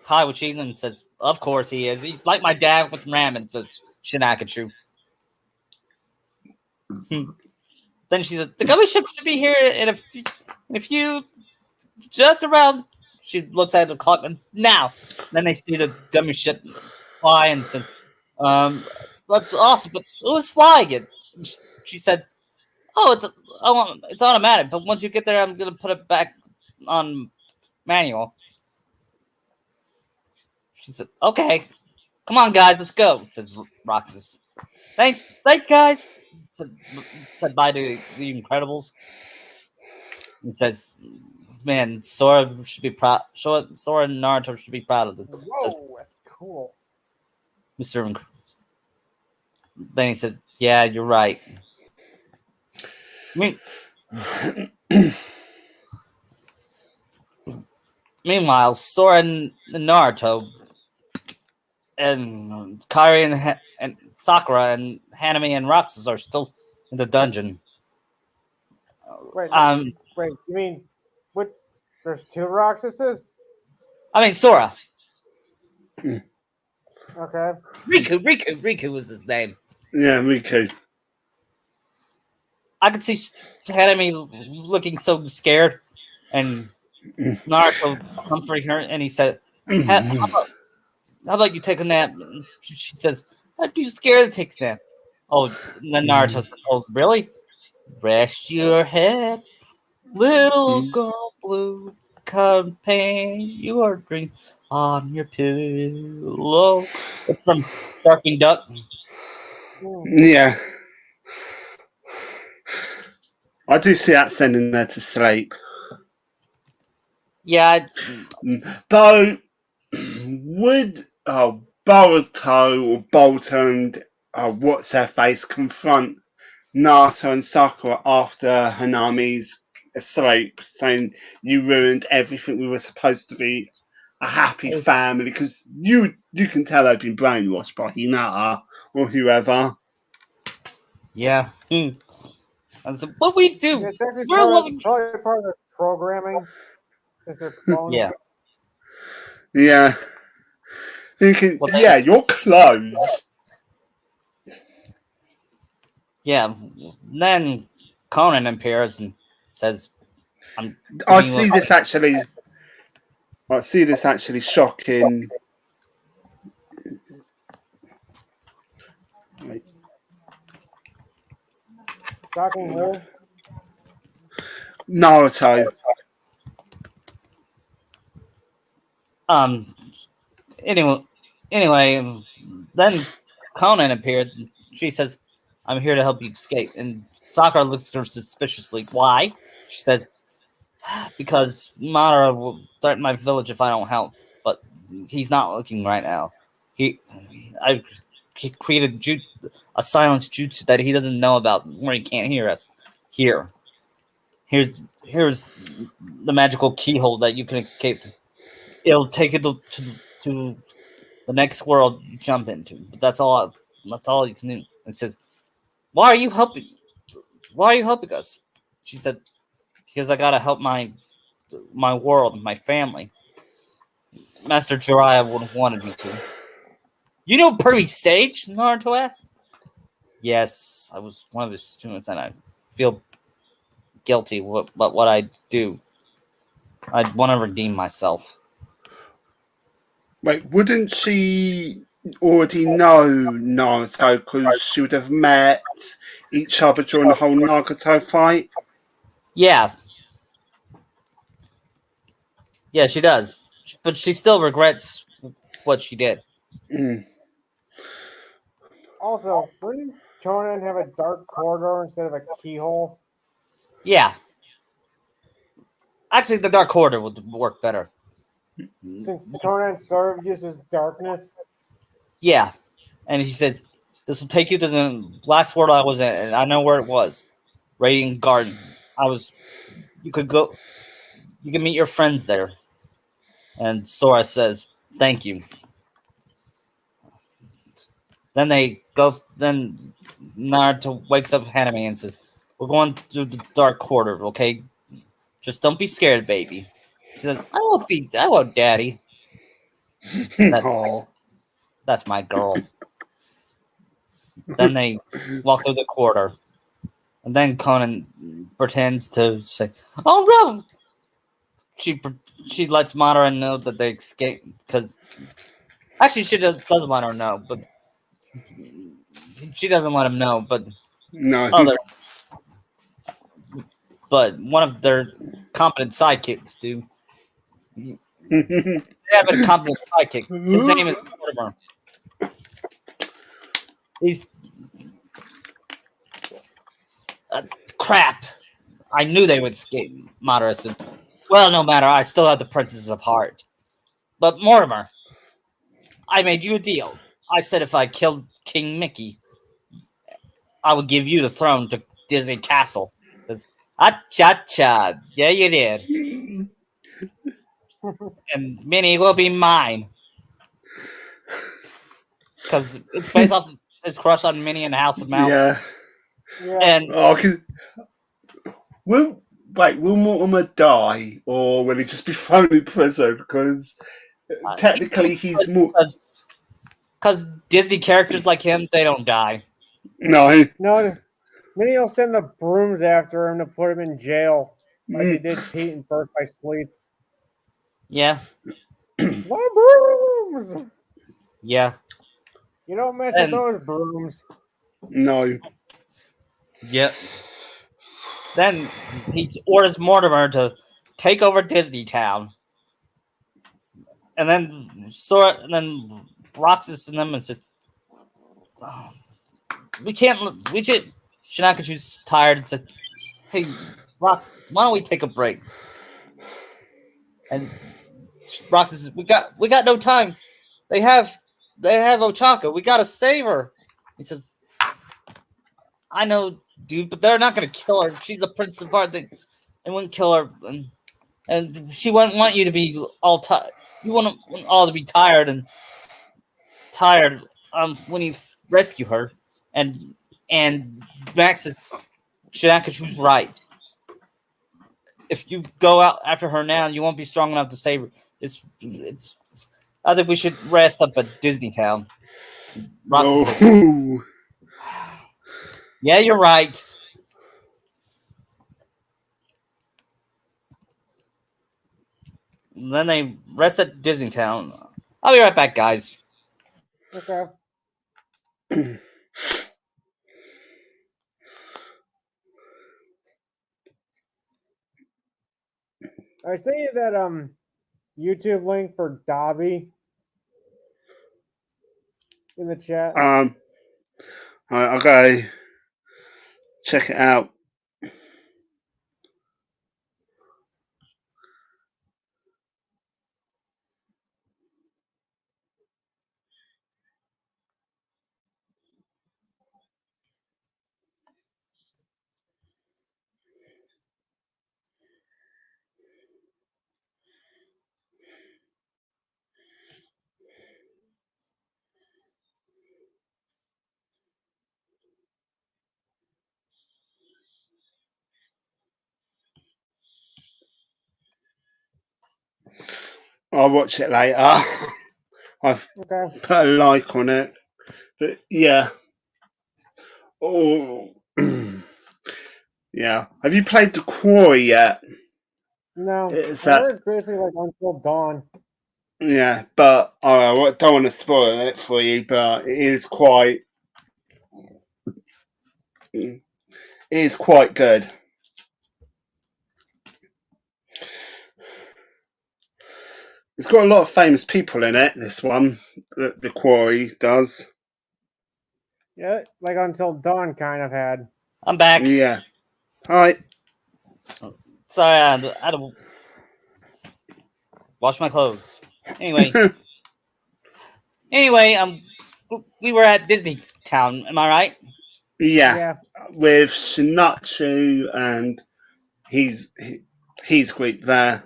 high with cheese and says, "Of course he is. He's like my dad with ramen," says Shinakachu. Then she said, "The gummy ship should be here in a few, just around." She looks at the clock and says, "Now." Then they see the gummy ship fly and says, "That's awesome, but who's flying it?" She said, "Oh, it's automatic, but once you get there, I'm gonna put it back on manual." She said, "Okay, come on, guys, let's go," says Roxas. Thanks, guys," said bye to the Incredibles. And says, "Man, Sora should be proud. Sora and Naruto should be proud of them." Says Whoa, that's cool. Mr. Then he says, "Yeah, you're right." Meanwhile, Sora and Naruto and Kairi and Sakura and Hanami and Roxas are still in the dungeon. Wait, Um, wait. You mean what? There's two Roxases? I mean Sora. Okay. Riku was his name. Yeah, me too. I could see Hanami looking so scared, and Naruto comforting her, and he said, "How about you take a nap?" She says, "I'd be scared to take a nap." Oh, and then Naruto said, "Oh, really? Rest your head, little girl blue. Campaign your dream on your pillow." It's from Darkwing Duck. Yeah. I do see that sending her to sleep. Yeah, Though, would Boruto or Bolton, what's her face, confront Naruto and Sakura after Hanami's escape, saying you ruined everything, we were supposed to be a happy family? Because you can tell they've been brainwashed by Hinata or whoever. yeah. And so, what we do? It's actually We're loving. probably part of their programming. Is their clones? Yeah. Yeah. Thinking, Well, yeah, your clothes. Yeah. Then Conan appears and says, I see this actually shocking. Shocking who? Naruto. Anyway, then Conan appeared. And she says, "I'm here to help you escape." And Sakura looks at her suspiciously. "Why?" She says, "Because Madara will threaten my village if I don't help." But he's not looking right now. I created a silence jutsu that he doesn't know about, where he can't hear us. Here's the magical keyhole that you can escape. It'll take you to the next world you jump into. But that's all. That's all you can do. It says, "Why are you helping? Why are you helping us?" She said, "Because I gotta help my world, my family." Master Jiraiya would have wanted me to. You know Pervy Sage? Naruto asked. Yes, I was one of his students, and I feel guilty about what I do. I'd want to redeem myself. Wait, wouldn't she already know Naruto because she would have met each other during the whole Naruto fight? Yeah, yeah, she does, but she still regrets what she did. Mm. Also, wouldn't Conan have a dark corridor instead of a keyhole? Yeah, actually, the Dark Corridor would work better. Since Conan's sword uses darkness. Yeah, and he says, "This will take you to the last world I was in, and I know where it was, Radiant Garden. I was. You could go. You can meet your friends there." And Sora says, "Thank you." Then they go. Then Naruto wakes up Hanami and says, "We're going through the Dark Corridor, okay? Just don't be scared, baby." She says, "I won't be. I won't, Daddy. That, Oh. that's my girl." Then they walk through the corridor, and then Conan pretends to say, "Oh no!" She she lets Madara know that they escape because actually she doesn't let her know, but she doesn't let him know. But No. other, but one of their competent sidekicks do. They have a competent sidekick. His name is Mortimer. He's uh, crap. I knew they would escape. Madara said, "Well, no matter. I still have the Princess of Heart." But Mortimer, I made you a deal. I said if I killed King Mickey, I would give you the throne to Disney Castle. Says, ah, cha cha. Yeah, you did. And Minnie will be mine. Because it's based off his crush on Minnie and the House of Mouse. Yeah. Yeah. And Oh, will Mortimer die, or will he just be thrown in prison? Because technically he's more. because Disney characters like him, they don't die. No. No, Minnie will send the brooms after him to put him in jail, like they Mm. did Pete in Birth by Sleep. Yeah, The brooms! yeah. You don't mess with And those brooms. No. yeah. Then he orders Mortimer to take over Disney Town. And then Roxas and them and says, oh, we should Shinakachu's tired and said, "Hey, Rox, why don't we take a break?" And Roxas says, we got no time. They have Ochaka. We gotta save her." He said, "I know, dude, but they're not gonna kill her. She's the Princess of Heart. They wouldn't kill her, and she wouldn't want you to be all tired. You want all to be tired and tired when you rescue her." And Max says, "Shinakachu's right. If you go out after her now, you won't be strong enough to save her. It's. I think we should rest up at Disney Town." Roxas says, Oh. "Yeah, you're right." And then they rest at Disney Town. I'll be right back, guys. Okay. I sent you that YouTube link for Dobby in the chat. Okay. Check it out. I'll watch it later. I've Okay. put a like on it. But yeah. Oh. Yeah. Have you played The Quarry yet? No, It's I that. heard it's basically like Until Dawn. Yeah, but I don't want to spoil it for you, but it is quite. It is quite good. It's got a lot of famous people in it. This one, the Quarry does. Yeah, like Until Dawn kind of had. I'm back. Yeah. Hi. Sorry, I had to wash my clothes. Anyway, we were at Disney Town. Am I right? Yeah, Yeah. with Shinachu and his group there.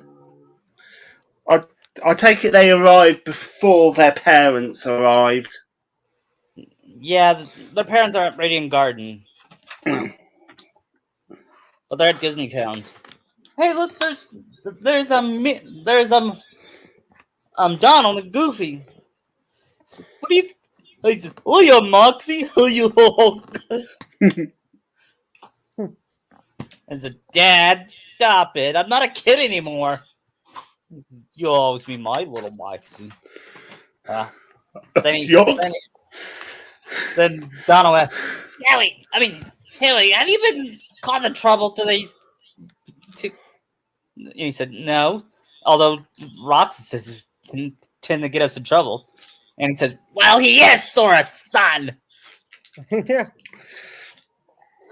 I take it they arrived before their parents arrived. Yeah, their parents are at Radiant Garden, but they're at Disney Town. Hey, look, there's Donald and Goofy. What are you? He said, "Oh, you Moxie, oh you." I said, "Dad, stop it! I'm not a kid anymore. You'll always be my little Moxie." Then he, Yuck. then Donald asked, Haley, have you been causing trouble to these? And he said, "No." Although Roxas tend to get us in trouble. And he said, "Well, he is Sora's son." Yeah.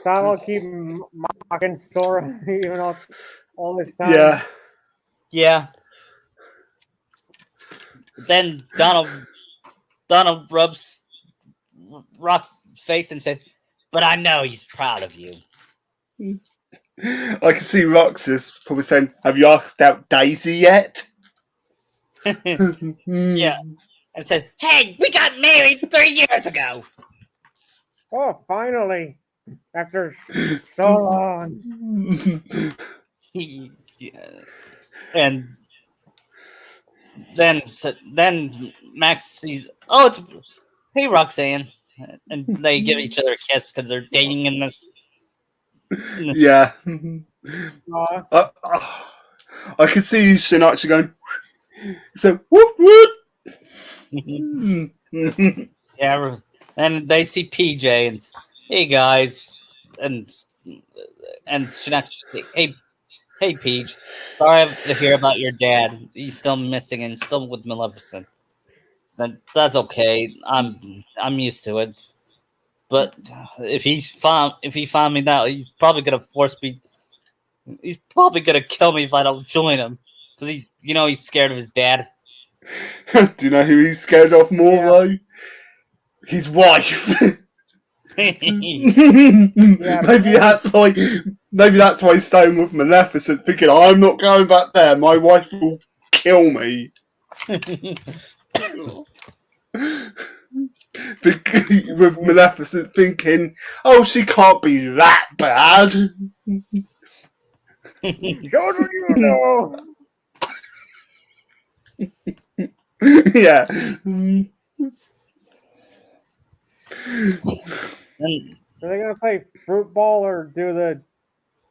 Donald keep mocking Sora even all this time. Yeah. Yeah. Then Donald rubs Rox's face and said, "But I know he's proud of you." I can see Roxas probably saying, "Have you asked out Daisy yet?" Yeah. And said, "Hey, we got married 3 years ago." Oh, finally. After so long. And then Max sees, "Oh, it's hey Roxanne," and they give each other a kiss because they're dating in this. Yeah. Aw. I can see Shinachi going. So whoop whoop. Yeah, and they see PJ and hey guys, and Shinachi, hey Peach, sorry to hear about your dad. He's still missing and still with Maleficent. That's okay. I'm used to it. But if he found me now, he's probably gonna force me. He's probably gonna kill me if I don't join him because he's scared of his dad. Do you know who he's scared of more Yeah. though? His wife. Maybe that's why. Maybe that's why he's staying with Maleficent, thinking I'm not going back there. My wife will kill me. With Maleficent thinking, oh, she can't be that bad. Show what you know. Yeah. Are they gonna play fruit ball or do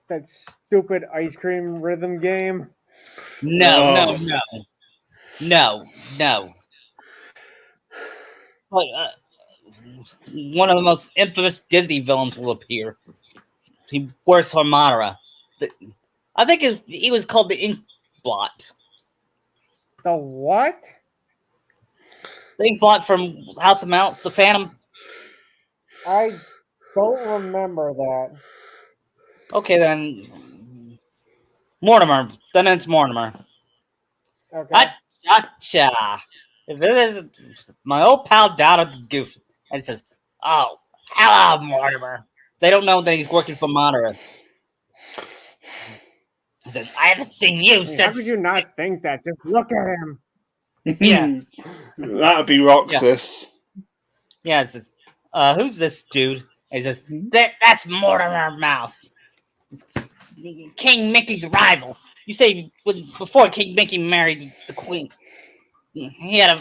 that stupid ice cream rhythm game? No. But one of the most infamous Disney villains will appear. He wears Harmoniera. I think he was called the Ink Blot. The what? The Ink Blot from House of Mounts, the Phantom. I don't remember that. Okay, then Mortimer. Then it's Mortimer. Okay. Gotcha. If it is my old pal Donald Goof, and says, "Oh, hello, Mortimer." They don't know that he's working for Monterey. He says, "I haven't seen you I mean, how since." could you not think that? Just look at him. Yeah. That'd be Roxas. Yeah, it says, "Who's this dude?" And he says, "That's Mortimer Mouse, King Mickey's rival." You say before King Mickey married the Queen, he had an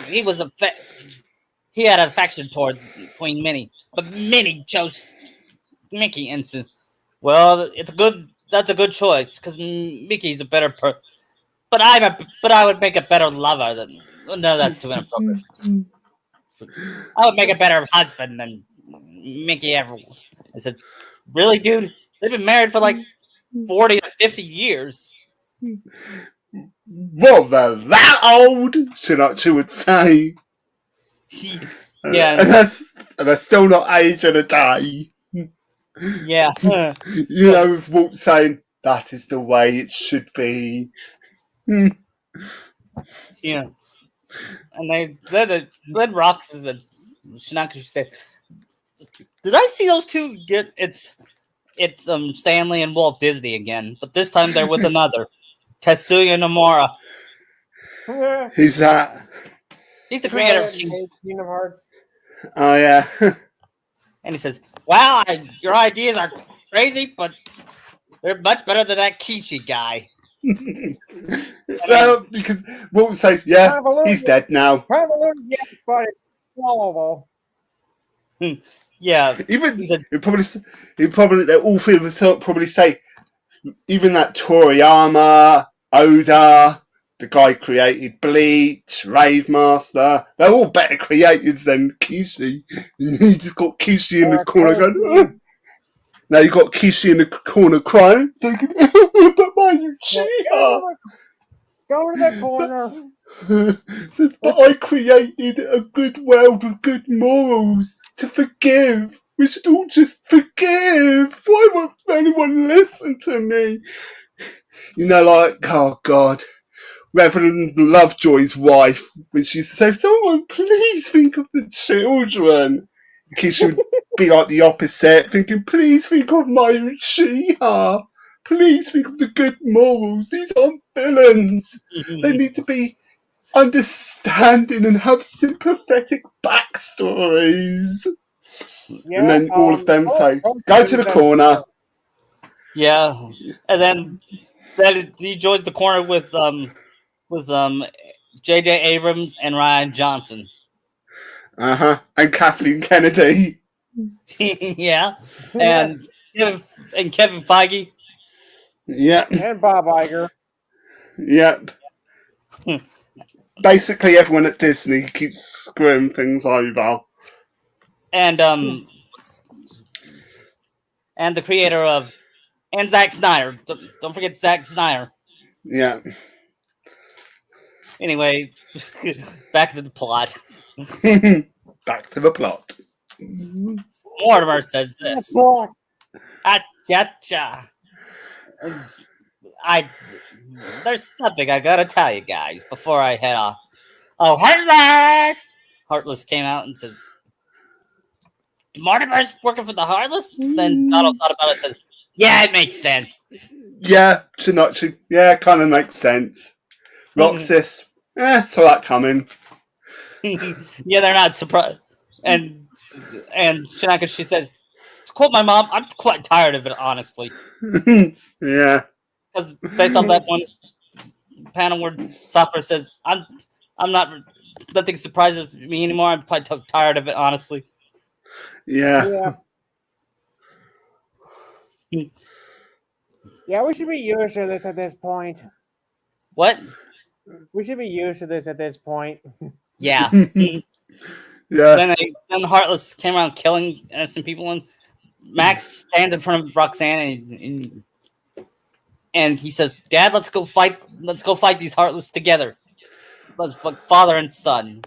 affection towards Queen Minnie, but Minnie chose Mickey and said, "Well, that's a good choice because Mickey's a better but I would make a better lover than no, that's too inappropriate. I would make a better husband than Mickey ever." I said, "Really, dude? They've been married for like 40 to 50 years." Well, they're that old, Shinachi would say. Yeah, And they're still not aged in a day. yeah. You know, with Walt saying, that is the way it should be. Yeah. And then Roxas and Shinakashi said, "Did I see those two get it's Stanley and Walt Disney again, but this time they're with another Tetsuya Nomura. Who's that? He's the creator of Kingdom Hearts. Oh, yeah. And he says, "Wow, your ideas are crazy, but they're much better than that Kishi guy." Well, because Walt would say, yeah, he's dead now. Convoluted, yes, but it's swallowable. Yeah, Even he said, all three of us probably say, even that Toriyama, Oda, the guy created Bleach, Rave Master, they're all better creators than Kishi. And he just got Kishi in the corner going, oh. Now you got Kishi in the corner crying, thinking, but my Uchiha. Go to the corner. Says, but I created a good world with good morals to forgive. We should all just forgive. Why won't anyone listen to me? You know, like, oh God. Reverend Lovejoy's wife, when she used to say, someone please think of the children. Because she would be like the opposite, thinking, please think of my Uchiha. Please think of the good morals. These aren't villains. They need to be understanding and have sympathetic backstories. Yeah, And then all of them say, go to the corner. yeah, and then he joins the corner with J.J. Abrams and Ryan Johnson. And Kathleen Kennedy. Yeah, and Kevin Feige. Yep. And Bob Iger. Yep. Basically, everyone at Disney keeps screwing things over. And the creator of Zack Snyder. Don't forget Zack Snyder. Yeah. Anyway, back to the plot. Back to the plot. Mortimer says this. Gotcha. There's something I gotta tell you guys before I head off. Oh, Heartless! Heartless came out and says, "Mortimer's working for the Heartless?" Then Donald thought about it and said, "Yeah, it makes sense." Yeah, Shinachi. Yeah, kind of makes sense. Roxas. Saw that coming. Yeah, they're not surprised. And Shinaka, she says, to quote my mom, "I'm quite tired of it, honestly." Yeah. Because based on that one panel where Sakura says, I'm not, nothing surprises me anymore. I'm quite tired of it, honestly." Yeah. Yeah, we should be used to this at this point. What? We should be used to this at this point. Yeah. Yeah. Then Heartless came around killing innocent people, and Max stands in front of Roxanne, and he says, "Dad, let's go fight these Heartless together. Let's fuck father and son.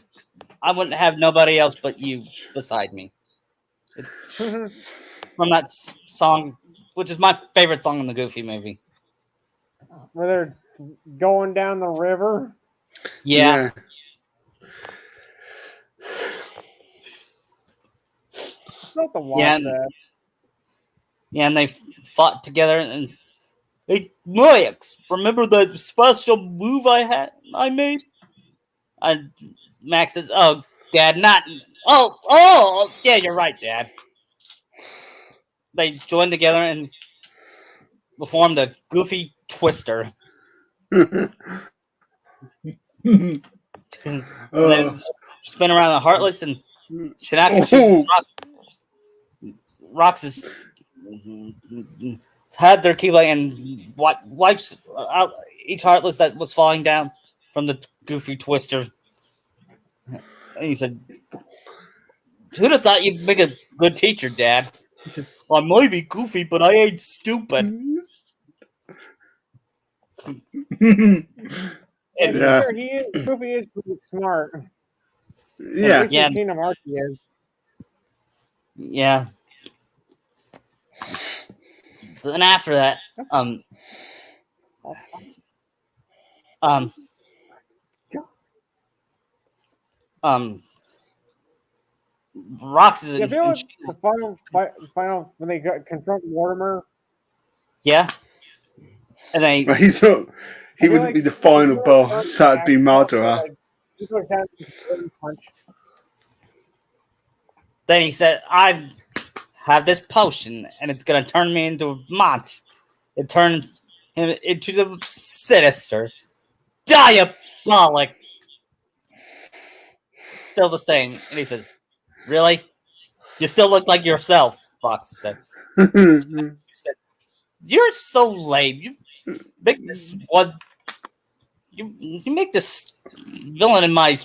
I wouldn't have nobody else but you beside me." From that song, which is my favorite song in the Goofy movie. Where they're going down the river. Yeah. Not the watch that. Yeah, and they fought together, and hey, Max, remember that special move I made? And Max says, "Oh, Dad, not yeah, you're right, Dad." They joined together and formed a Goofy Twister. And then spin around the Heartless, and Oh. Roxas had their Keyblade and wipes out each Heartless that was falling down from the Goofy Twister. And he said, "Who'd have thought you'd make a good teacher, Dad?" He says, "I might be goofy, but I ain't stupid." Yeah, And Yeah. Goofy is pretty smart. At Yeah. least Yeah. in Kingdom Hearts he is. yeah. Then after that, um, Roxas Yeah, and, feel and like the final when they confront Mortimer. yeah, and they Well, he's not. I He feel wouldn't like be the it's final really fun boss. That'd be action stuff, but, Madara. like, people are kind of just one punch. then he said, "I have this potion, and it's gonna turn me into a monster. It turns him into the sinister, diabolic." Still the same, and he says, "Really? You still look like yourself." Fox said. She said, "You're so lame. You make this one. You make this villain in my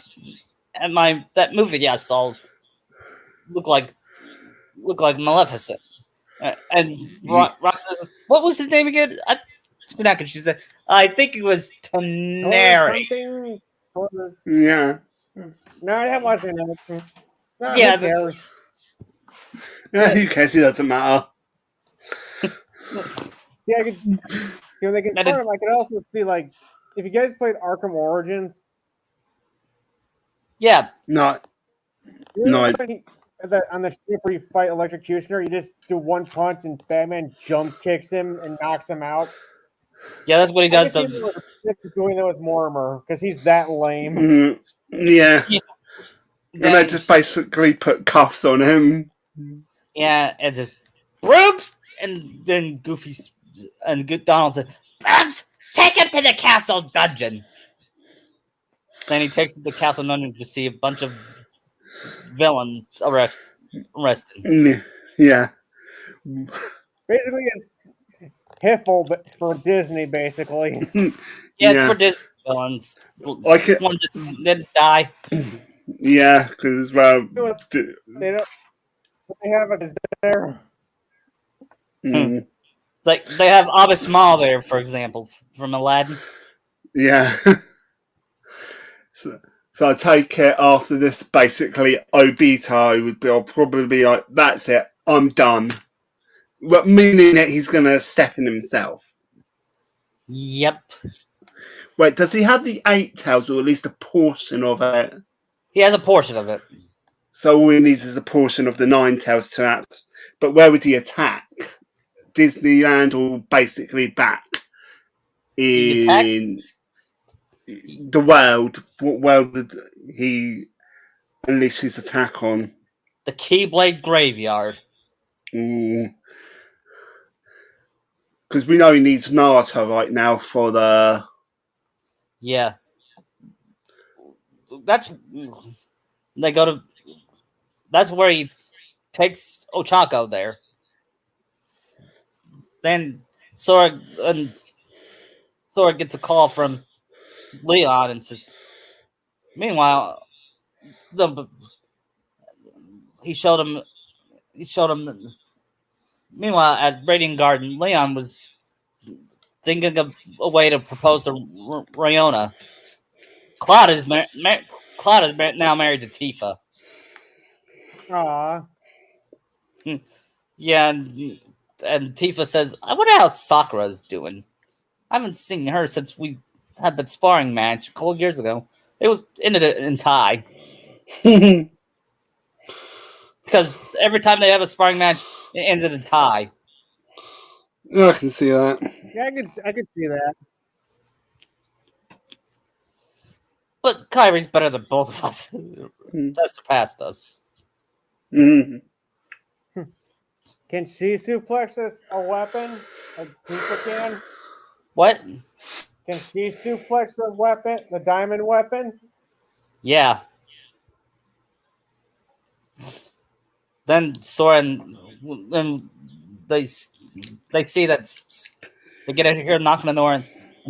that movie I saw look like Maleficent." And Rock says, "What was his name again?" She said, "I think it was Or Toneri." something. Or, Yeah. no, that wasn't it. No, Yeah, who cares? Yeah. Who cares? It doesn't matter. Yeah, I could, they and confront him. I could also see, like, if you guys played Arkham Origins, yeah, No. you know No. when on the ship where you fight Electrocutioner, you just do one punch and Batman jump kicks him and knocks him out. that's what he I does. could see him doing that with Mortimer because he's that lame. Yeah. Yeah, And they just basically put cuffs on him. yeah, and just Brooms, and then Goofy's and Donald said, "Brooms, take him to the castle dungeon." Then he takes him to the castle dungeon to see a bunch of villains arrested. Yeah. Basically, it's Hiffle but for Disney, basically. Yeah, it's for Yeah. Disney villains. I can. Ones that didn't die. Yeah, because well. They don't. What they have is there. Mm, Like they have Abbas Mal there, for example, from Aladdin. yeah. So I take it after this, basically, Obito would be, I'll probably be like, that's it, I'm done. But meaning that he's going to step in himself. Yep, Wait, does he have the 8 tails, or at least a portion of it? he has a portion of it. So all he needs is a portion of the 9 tails to act. But where would he attack? Disneyland, or basically back He attack in the world? What world would he unleash his attack on? the Keyblade Graveyard. Because we know he needs Naruto right now for the. Yeah, that's they go to. That's where he takes Ochako there. Then Sora gets a call from Leon and says, "Meanwhile, the he showed him. He showed him. Meanwhile, at Radiant Garden, Leon was thinking of a way to propose to Rayona. Cloud is now married to Tifa. Aw. Yeah, and Tifa says, "I wonder how Sakura's doing. I haven't seen her since we had that sparring match a couple years ago. It was ended in tie because every time they have a sparring match, it ends in a tie." I can see that. Yeah, I could see that. But Kyrie's better than both of us. That's surpassed us. Mm. Can she suplex a weapon like Tifa can? What? Can she suplex the weapon, the diamond weapon? Yeah. Then Soren, then they see that they get out here knocking on the door, and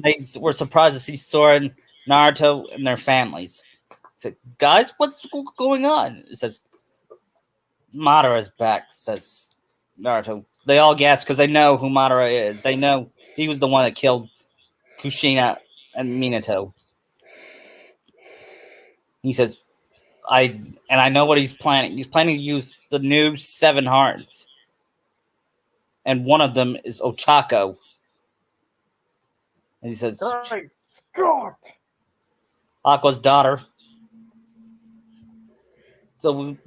they were surprised to see Soren, Naruto, and their families. Said, guys, what's going on? It says, Madara is back, says Naruto. They all gasp because they know who Madara is. They know he was the one that killed Kushina and Minato. He says, I know what he's planning. He's planning to use the new 7 hearts. And one of them is Ochako. And he says, Great Scott! Aqua's daughter. So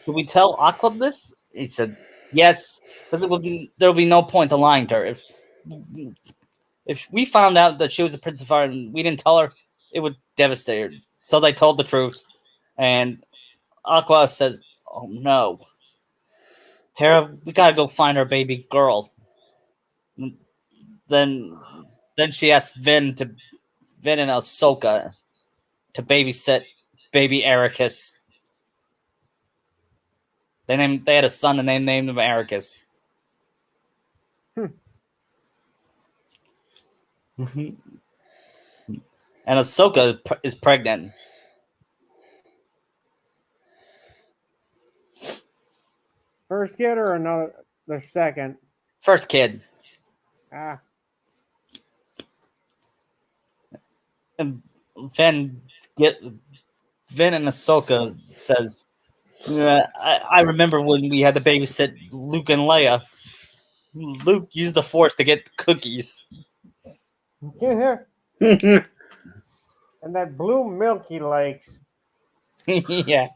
should we tell Aqua this? He said, yes, because there will be no point to lying to her. If we found out that she was a Prince of Fire and we didn't tell her, it would devastate her. So they told the truth. And Aqua says, oh no. Tara, we gotta go find our baby girl. Then she asked Vin and Ahsoka to babysit baby Ericus. They had a son and they named him Ericus. And Ahsoka is pregnant. First kid or the second? First kid. Ah. And Vin and Ahsoka says, yeah, I remember when we had to babysit Luke and Leia. Luke used the Force to get cookies. And that blue milk he likes. Yeah.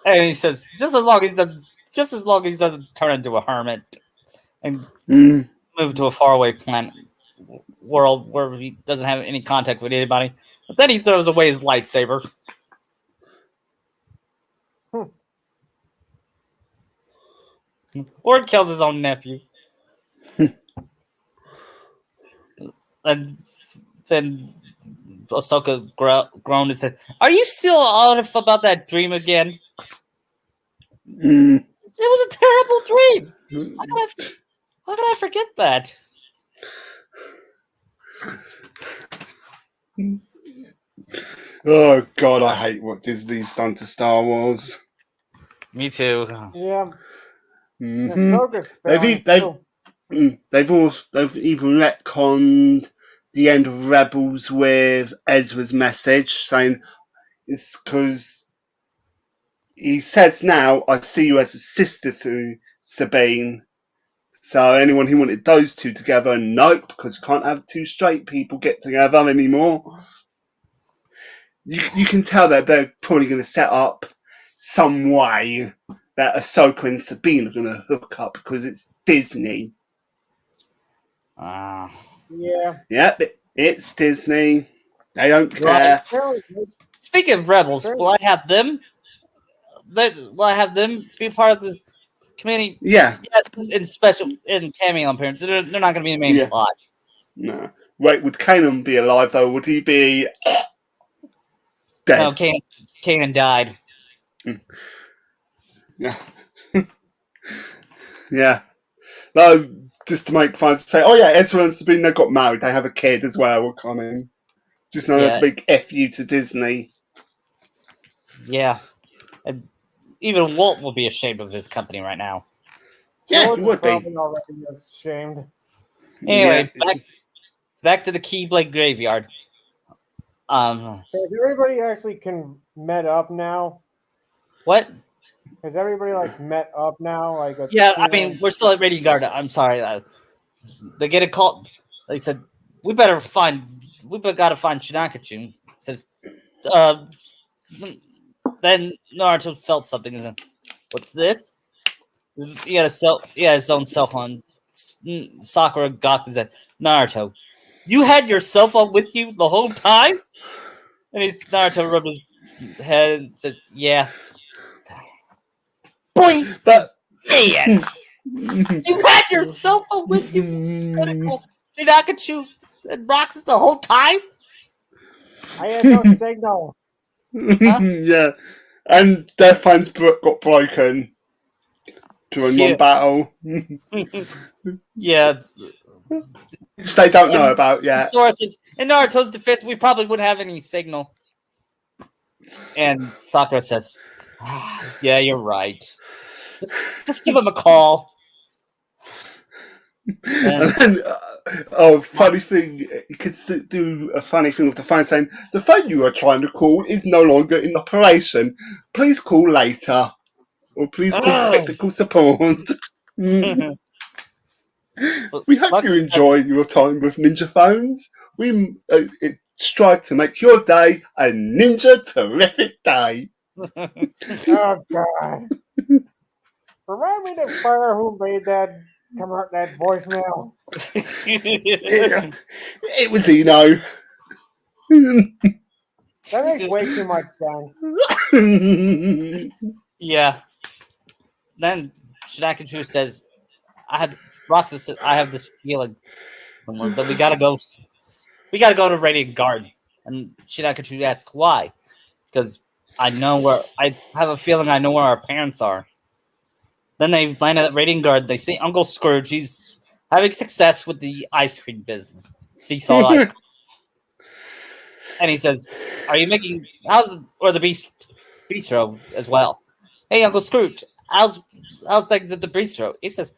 And he says, just as long as he doesn't turn into a hermit and move to a faraway planet world where he doesn't have any contact with anybody. But then he throws away his lightsaber. Or kills his own nephew. And then Ahsoka groaned and said, are you still on about that dream again? It was a terrible dream. How could I forget that? Oh God, I hate what Disney's done to Star Wars. Me too. Yeah. They've even retconned the end of Rebels with Ezra's message saying it's because he says now, I see you as a sister to Sabine. So anyone who wanted those two together, nope, because you can't have 2 straight people get together anymore. You can tell that they're probably going to set up some way that Ahsoka and Sabine are going to hook up because it's Disney. Yeah. Yep, it's Disney. They don't care. Speaking of Rebels, will I have them be part of the community? Yeah. Yes, in cameo appearance. They're not going to be the main plot. No. Wait, would Kanan be alive though? Would he be dead? No, Kanan died. Yeah. Yeah. No, just to make fun to say, oh yeah, Ezra and Sabine, they got married. They have a kid as well coming. Just known as a big F-U to Disney. Yeah. And even Walt will be ashamed of his company right now. Yeah, he would be. Already ashamed. Anyway, back to the Keyblade Graveyard. So is everybody actually met up now? What? Has everybody met up now? I mean, we're still at Radiant Garden. I'm sorry. They get a call. They said we gotta find Shinakachu. Says, then Naruto felt something and said, what's this? He had his own cell phone. Sakura got and said, Naruto, you had your cell phone with you the whole time? And Naruto rubbed his head and says, yeah. Boy, but you had your cell phone with you. Critical. Shinakachu and Roxas the whole time? I had no signal. Yeah, and their phones got broken during one Yeah. battle, Yeah. which they don't know And about the yet. sources in Naruto's defense, we probably wouldn't have any signal. And Sakura says, "Yeah, you're right. Just give him a call." And And then, funny thing, you could do a funny thing with the phone saying, "The phone you are trying to call is no longer in operation. Please call later, or please call technical support." We hope you luckily, enjoy your time with Ninja Phones. We strive to make your day a ninja terrific day. Oh God! Remind me to fire who made that that voicemail. It was Eno. That makes way too much sense. yeah. Then Shinakachu says, Roxas says, I have this feeling that we gotta go. We gotta go to Radiant Garden." And Shinakachu asks why, because I have a feeling I know where our parents are. Then they land at Radiant Garden. They see Uncle Scrooge. He's having success with the ice cream business, sea salt ice cream. And he says, "Are you making the bistro as well?" "Hey, Uncle Scrooge, how's things at the bistro?" He says,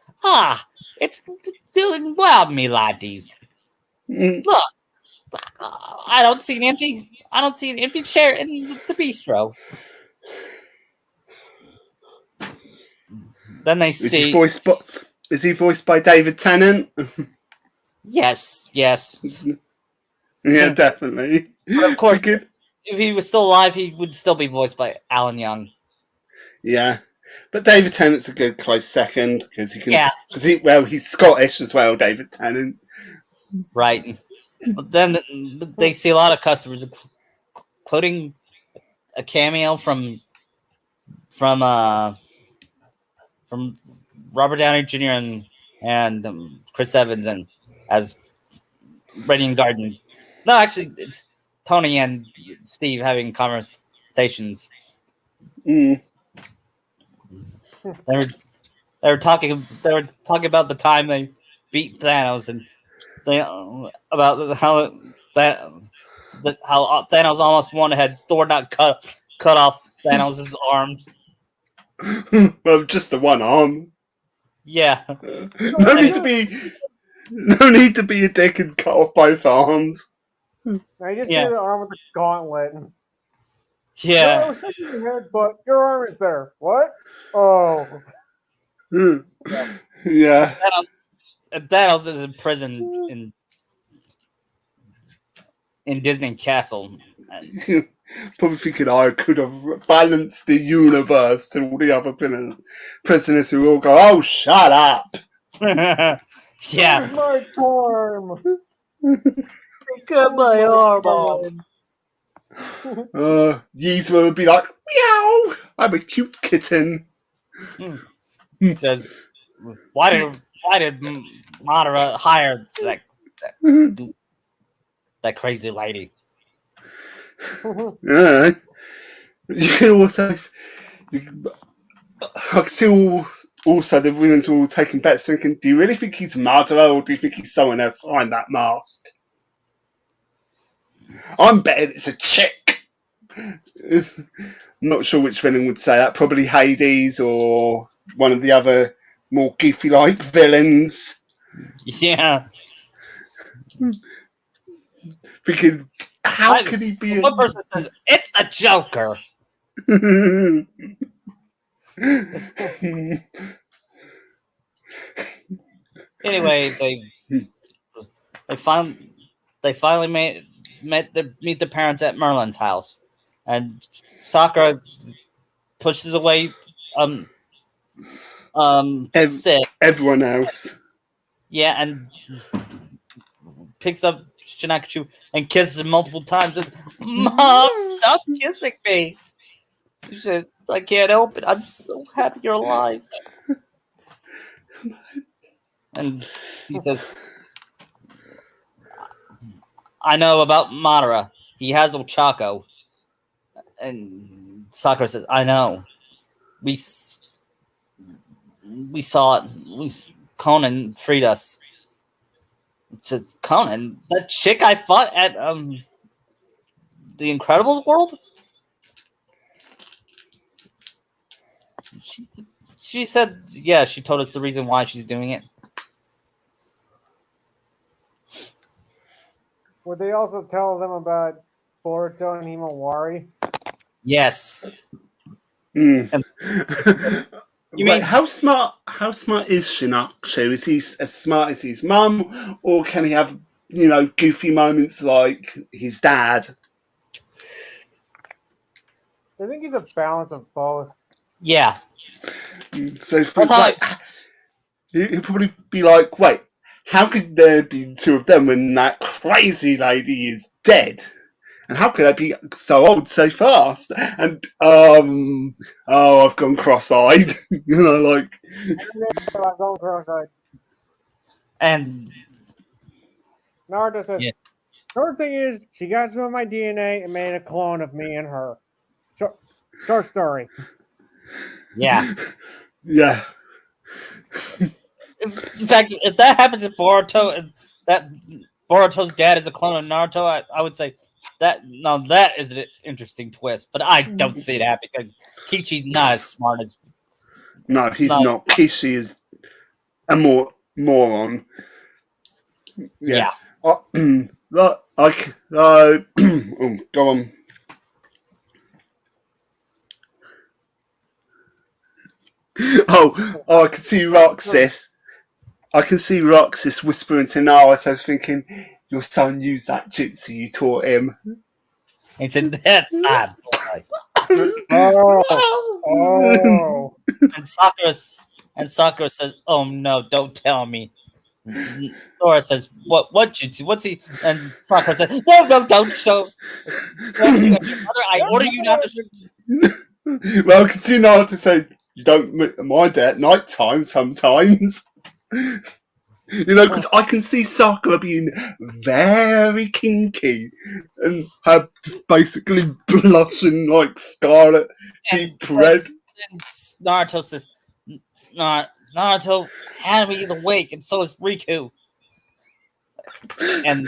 "It's doing well, me laddies. Look, I don't see an empty chair in the bistro." Then they Is he see, voiced by David Tennant? yes, Yeah, definitely. but of course, Because, if he was still alive, he would still be voiced by Alan Young. yeah, but David Tennant's a good close second because Yeah, he's Scottish as well. David Tennant. right. But then they see a lot of customers, including a cameo from uh from Robert Downey Jr. and Chris Evans and as Radiant Garden. No, actually, it's Tony and Steve having conversations. Mm. They were they were talking about the time they beat Thanos and they about how Thanos almost won had Thor not cut off Thanos' arms. Well, just the one arm. Yeah. No need to be. No need to be a dick and cut off both arms. I just see Yeah. the arm with the gauntlet. No, I Yeah. was thinking your head, but your arm is better. What? Oh. Yeah. Thanos is in prison in Disney Castle. And Probably thinking I could have balanced the universe to all the other prisoners who all go, "Oh, shut up!" yeah. Where's my arm? Cut my arm off. Yzma would be like, "Meow! I'm a cute kitten." He says, why did Madara hire that crazy lady?" Yeah. You can also, I can see also the villains were all taking bets, thinking, "Do you really think he's Madara, or do you think he's someone else behind that mask?" I'm betting it's a chick. I'm not sure which villain would say that. Probably Hades or one of the other more goofy-like villains. Yeah. Thinking, how could he be? One person says it's the Joker. Anyway, they finally meet the parents at Merlin's house, and Sakura pushes away Sid. Everyone else. Yeah, and picks up Shinakachu and kisses him multiple times. And, "Mom, stop kissing me." She says, "I can't help it. I'm so happy you're alive." And he says, I know about Madara. He has no Chaco. And Sakura says, I know. We we saw it. Conan freed us. It says, Conan? That chick I fought at the Incredibles world? She, she said, yeah, she told us the reason why she's doing it. Would they also tell them about Boruto and Himawari? Yes. Mm. You Wait, mean how smart is Shinakshu? Is he as smart as his mum, or can he have goofy moments like his dad? I think he's a balance of both. yeah? So That's how wait, he'll probably be like, wait, how could there be two of them when that crazy lady is dead? And how could they be so old so fast? And I've gone cross-eyed. Like I'm going cross-eyed. And Naruto says, Yeah. Short thing is, she got some of my DNA and made a clone of me and her. Short story. yeah. yeah. In fact, if that happens to Boruto, and that Boruto's dad is a clone of Naruto, I would say that is an interesting twist. But I don't see it happening because Kichi's not as smart as. No, he's No. not. Kishi is a moron. Yeah. Go on. I can see Roxas. I can see Roxas whispering to Naruto, thinking, "Your son used that jutsu you taught him." He said that boy. Oh. And Sakura says, "Oh no, don't tell me." Sora says, "What jutsu? What's he?" And Sakura says, "No, don't show." I order you not to. Well, I can see Naruto say, "You don't mind at night time sometimes." Because I can see Sakura being very kinky and her just basically blushing like scarlet, deep red. And Naruto says, Naruto, Hanami is awake, and so is Riku. And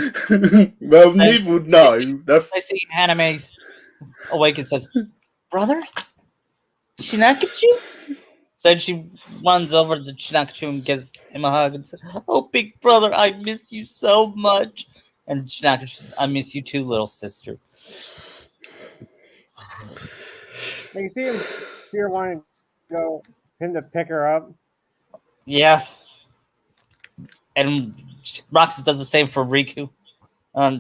well, neither would know. I see Haname's awake and says, "Brother, Shinakachu?" Then she runs over to Shinakachu and gives him a hug and says, "Oh, big brother, I miss you so much." And Shinakachu says, "I miss you too, little sister." You see him here wanting him to pick her up. Yeah. And Roxas does the same for Riku.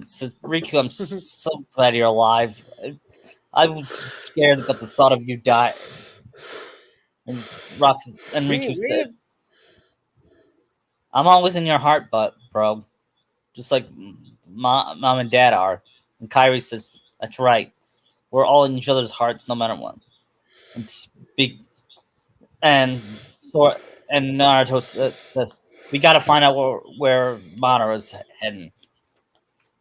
Says, "Riku, I'm so glad you're alive. I was scared about the thought of you dying." And Riku says, "I'm always in your heart, bro. Just like mom and dad are." And Kairi says, "That's right. We're all in each other's hearts, no matter what." And Naruto says, "We gotta find out where Madara's heading."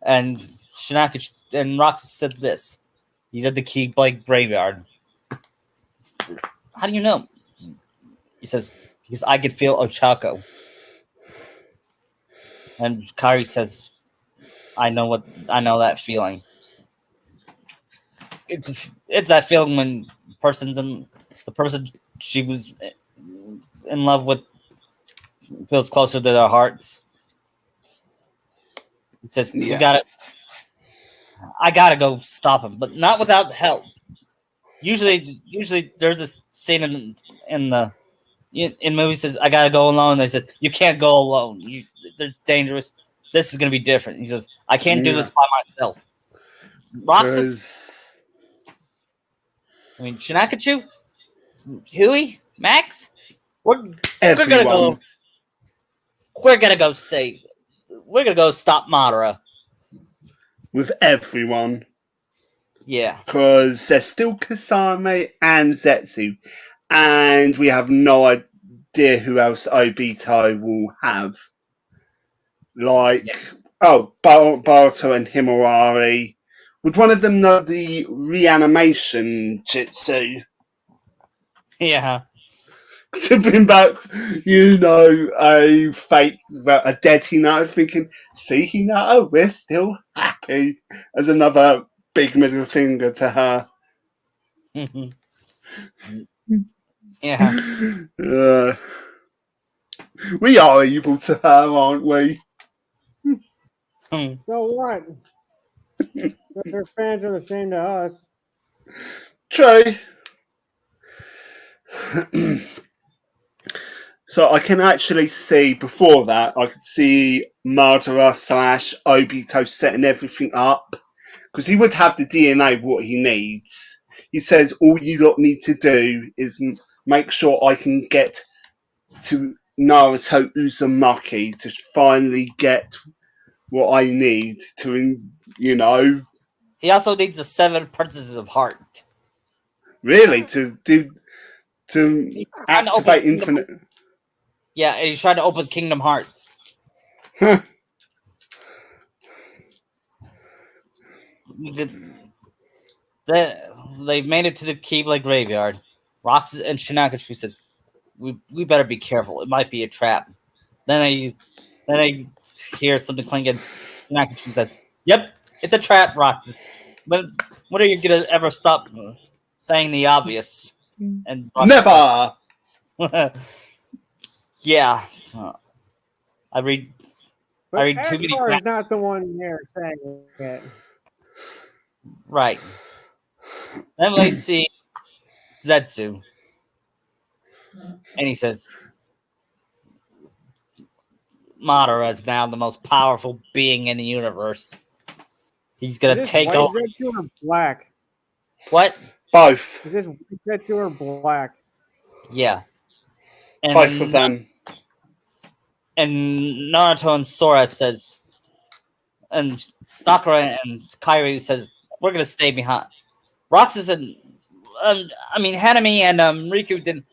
And Shinaka and Roxas said this: "He's at the Keyblade graveyard." "How do you know?" He says, "Because I could feel Ochako." And Kairi says, I know that feeling. It's that feeling when the person she was in love with feels closer to their hearts." He says, Yeah. I gotta go stop him, but not without help. Usually there's this scene in movies says, "I gotta go alone." They said, "You can't go alone. They're dangerous. This is gonna be different." He says, "I can't do this by myself." Roxas, I mean Shinakachu, Huey, Max, we're gonna go. We're gonna go save. We're gonna go stop Madara. With everyone. Yeah. Because there's still Kasame and Zetsu. And we have no idea who else Obito will have. Like, Oh, Baruto and Himawari. Would one of them know the reanimation jutsu Yeah. to bring back, a dead Hinata, thinking, see, Hinata, we're still happy, as another big middle finger to her. Yeah. We are evil to her, aren't we? So what? Their fans are the same to us. True. So I can actually see, before that, I could see Madara / Obito setting everything up. Because he would have the DNA what he needs. He says, all you lot need to do is make sure I can get to Naruto Uzumaki to finally get what I need to, He also needs the 7 Princesses of Heart. really, to He's trying to open activate Kingdom. infinite. Yeah, and he's trying to open Kingdom Hearts. They made it to the Keyblade graveyard. Roxas and Shinakachu says, "We better be careful. It might be a trap." Then I hear something clink and Shinakachu says, "Yep, it's a trap, Roxas. But when are you gonna ever stop saying the obvious?" And Roxas Never! says, "Yeah, I read But too many Akbar is not the one there saying it. right." Then we see Zetsu, and he says, Madara is now the most powerful being in the universe. He's gonna Is this take white over. Zetsu or black? What? Both. Is this white Zetsu or black? Yeah. And Both of them. And Naruto and Sora says, and Sakura and Kairi says, we're gonna stay behind. Roxas and Hanami and Riku didn't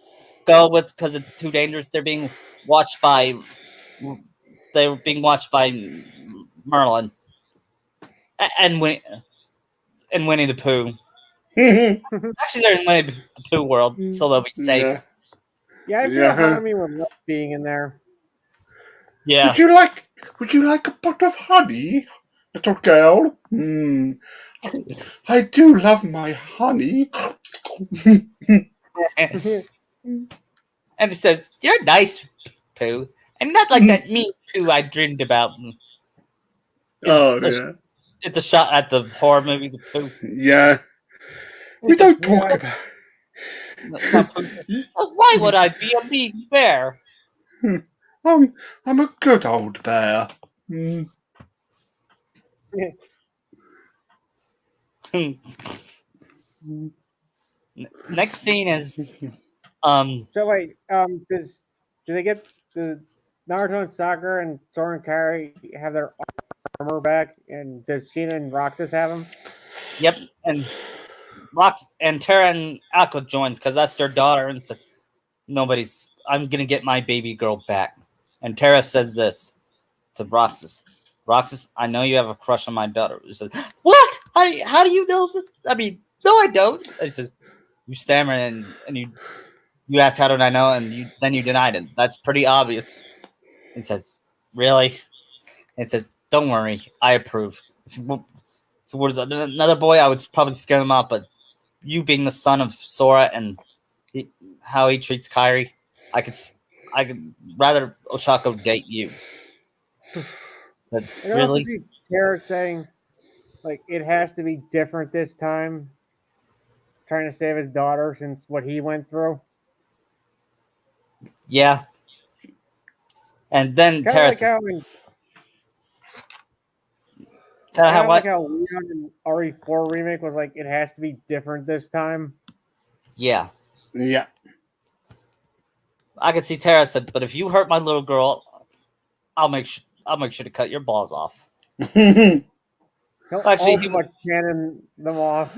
go with because it's too dangerous. They're being watched by Merlin and Winnie the Pooh. Actually, they're in Winnie the Pooh world, so they'll be safe. Yeah, I feel Hanami would love being in there. Yeah. Would you like a pot of honey, little girl? I do love my honey. And he says, "You're nice, Pooh, and not like that mean Pooh I dreamed about." It's a shot at the horror movie, The Pooh. Yeah. We don't talk about. Why would I be a mean bear? I'm a good old bear. Next scene is So wait, do they get the Naruto and Sakura and Sora and Kairi have their armor back, and does Sheena and Roxas have them? Yep, and Terra and Aqua joins because that's their daughter, and so I'm gonna get my baby girl back. And Terra says this to Roxas. Roxas, I know you have a crush on my daughter. He says, what? How do you know that? I mean, no, I don't. He says, you stammer and you ask how did I know, and then you denied it. That's pretty obvious. He says, really? And says, don't worry, I approve. If it was another boy, I would probably scare them off, but you being the son of Sora and how he treats Kairi, I could rather Oshako date you. But I can also see Terra saying, like, it has to be different this time, trying to save his daughter since what he went through. Yeah. And then Terra like how Leon and RE4 remake was like, it has to be different this time. Yeah. Yeah. I could see Terra said, but if you hurt my little girl, I'll make sure to cut your balls off. Actually, he would cannon them off.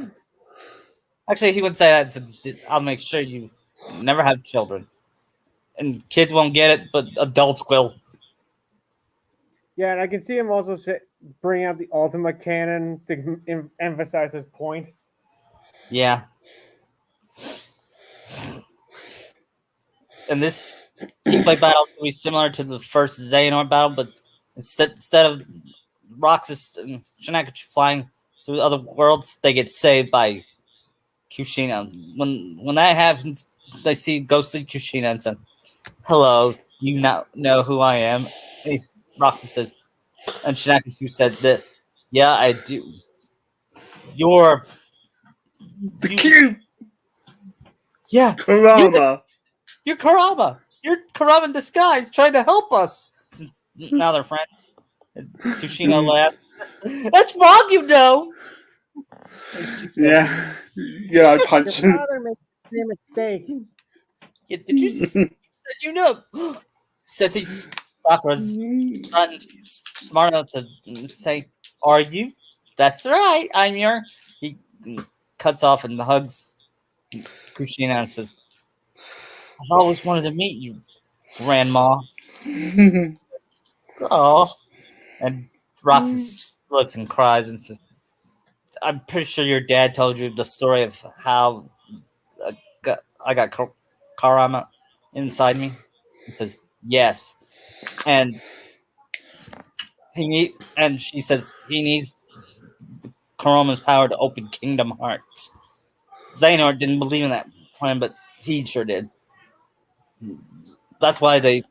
Actually, he would say that since I'll make sure you never have children, and kids won't get it, but adults will. Yeah, and I can see him also bring out the ultimate cannon to emphasize his point. Yeah. And this Keyblade battle will be similar to the first Xehanort battle, but instead of Roxas and Shinakachu flying through other worlds, they get saved by Kushina. When that happens, they see ghostly Kushina and say, "Hello, you now know who I am?" And Roxas says, and Shinakachu said this, "Yeah, I do. You're The you. cube Yeah, Karama. you're Karama. You're Karama in disguise, trying to help us." Now they're friends. And Kushina laughs. That's wrong, you know. Yeah. Yeah, I Your punch him. father made a mistake. Yeah, did you said you know? Since he's Sakura's son, he's smart enough to say, "Are you?" That's right. I'm your. He cuts off and hugs Kushina and says, "I've always wanted to meet you, Grandma." Oh, and Roxas looks and cries and says, "I'm pretty sure your dad told you the story of how I got Karama inside me." He says, "Yes," and and she says he needs Karama's power to open Kingdom Hearts. Xehanort didn't believe in that plan, but he sure did. That's why they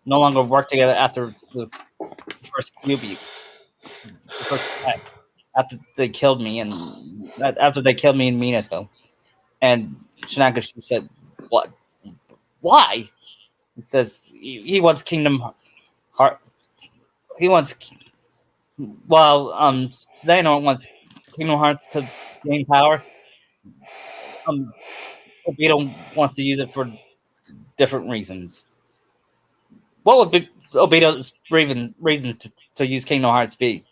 no longer work together after the first QB, the first attack. After they killed me and Minato. And Shinakashi said, "What? Why?" He says he wants Kingdom Heart. He wants Xehanort wants Kingdom Hearts to gain power. Um, Obito wants to use it for different reasons. What would be Obito's reasons to use Kingdom Hearts be?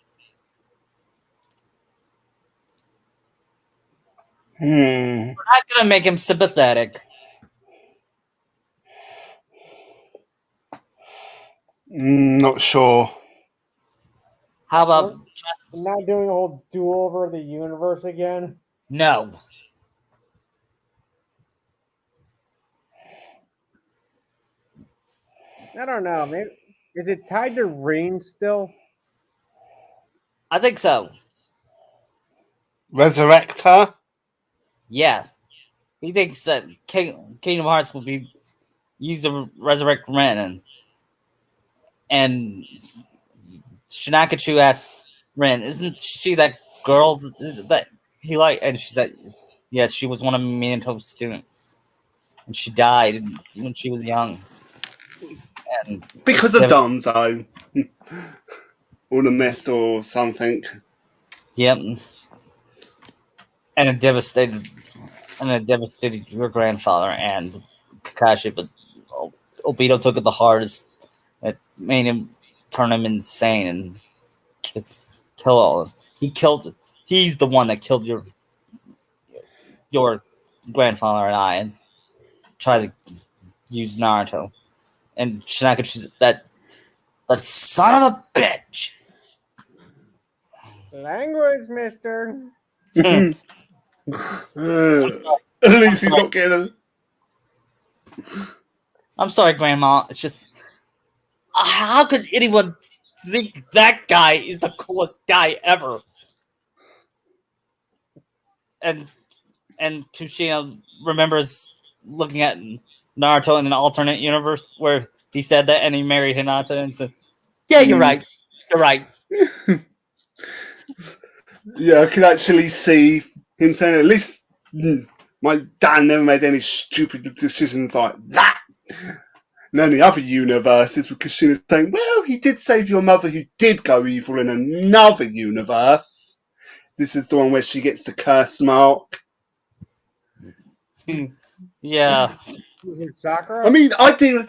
Hmm. We're not gonna make him sympathetic. Not sure. How about We're not doing a whole do-over of the universe again. no? I don't know. Maybe is it tied to Rain still? I think so. Resurrect her? Yeah, he thinks that Kingdom Hearts will be used to resurrect Ren, and Shinakachu asks Ren, "Isn't she that girl that he liked?" And she said, "Yes, she was one of Minato's students, and she died when she was young." And Because of Danzo. Or the mist or something. yep, and it devastated your grandfather and Kakashi, but Obito took it the hardest. It made him turn him insane and kill all of us. He's the one that killed your grandfather and I, and tried to use Naruto. And Shinakachu's that son of a bitch. Language, mister. I'm At least he's sorry. not getting I'm sorry, Grandma. It's just how could anyone think that guy is the coolest guy ever? And Kushina remembers looking at Naruto in an alternate universe where he said that and he married Hinata and said, "Yeah, you're right. You're right." Yeah, I can actually see him saying, at least my dad never made any stupid decisions like that. In any other universes, with Kushina saying, well, he did save your mother who did go evil in another universe. This is the one where she gets the curse mark. Yeah. Sakura? I mean, I do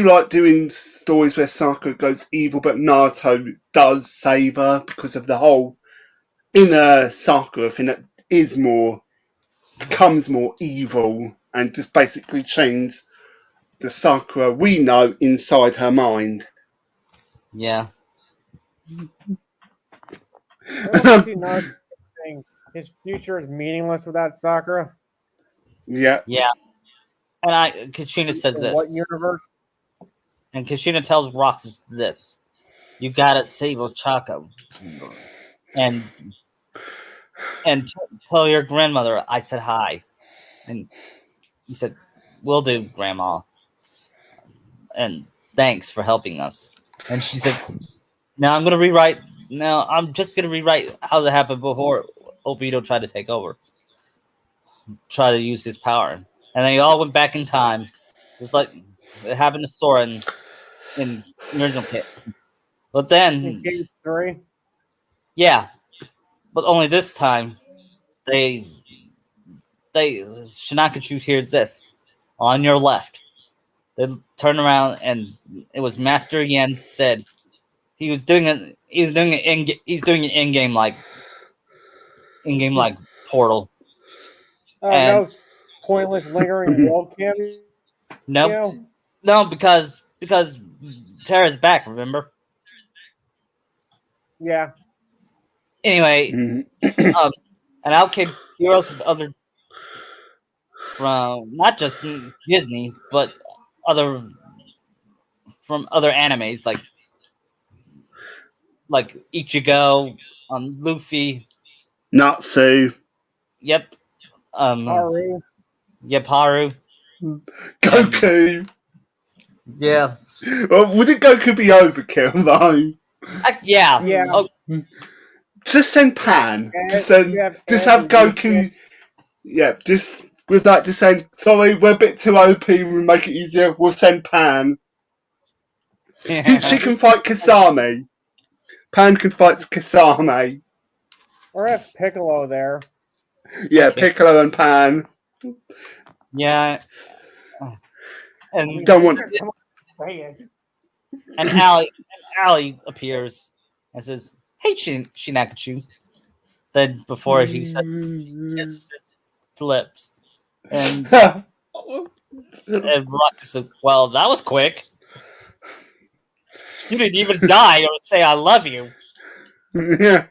like doing stories where Sakura goes evil, but Naruto does save her because of the whole inner Sakura thing that becomes more evil and just basically changes the Sakura we know inside her mind. Yeah. I don't know if you know thing. His future is meaningless without Sakura. Yeah. Yeah. And Kashina says In what this. universe? And Kashina tells Roxas this. You gotta save Ochako. And tell your grandmother I said hi. And he said, will do, Grandma. And thanks for helping us. And she said, now I'm just gonna rewrite how that happened before Obito tried to take over. Try to use his power. And they all went back in time. Just like it happened to Sora in the original kit. But In then Cage 3? yeah. But only this time they Shinakachu hears this on your left. They turn around and it was Master Yen said he's doing it in game like portal. Oh, And no pointless lingering world nope, cameo? no, because Terra's back, remember? Yeah. Anyway, Mm. and out came heroes from not just Disney, but other from other animes like Ichigo, Luffy. Natsu. Yep. Haru. Yep. Haru. And Goku. yeah. Well, wouldn't Goku be overkill though? Yeah. Yeah. Oh, Just send Pan. And Just send. you have Just Ed have and Yusuke. Goku. Yeah. Just with that. Just saying. Sorry, we're a bit too OP. We'll make it easier. We'll send Pan. She can fight Kasami. Pan can fight Kasami. Or have Piccolo there. Yeah, okay. Piccolo and Pan. Yeah. I And Don't want. come on, say it. and Ali appears and says, "Hey, Shinakachu." Then before he says his lips, and Roxy said, "Well, that was quick. You didn't even die or say I love you." Yeah.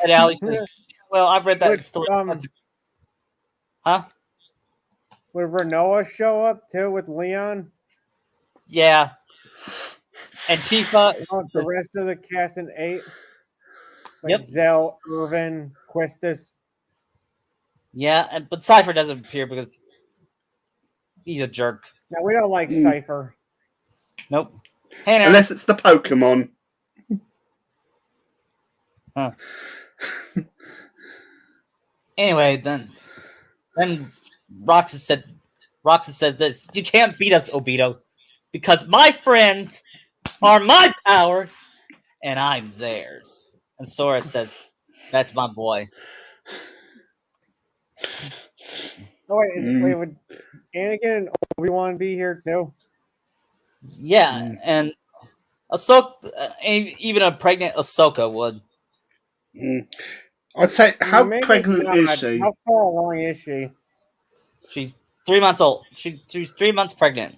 And Ali says, "Well, I've read that Would story." um Huh? would Renoa show up too with Leon? Yeah. And Tifa The says, rest of the cast in 8? Like "Yep, Zell, Irvin, Quistis. yeah." But Cipher doesn't appear because he's a jerk. Now we don't like Mm. Cypher. Nope. Hey, now. Unless it's the Pokemon. Huh. Anyway, then Roxas said this: "You can't beat us, Obito, because my friends are my power and I'm theirs." And Sora says, "That's my boy." Oh wait, Mm. would Anakin and Obi-Wan be here too? Yeah, Mm. and Ahsoka, even a pregnant Ahsoka would. Mm. I'd say, how Maybe pregnant is not. she? How far along is she? She's 3 months old. She's 3 months pregnant.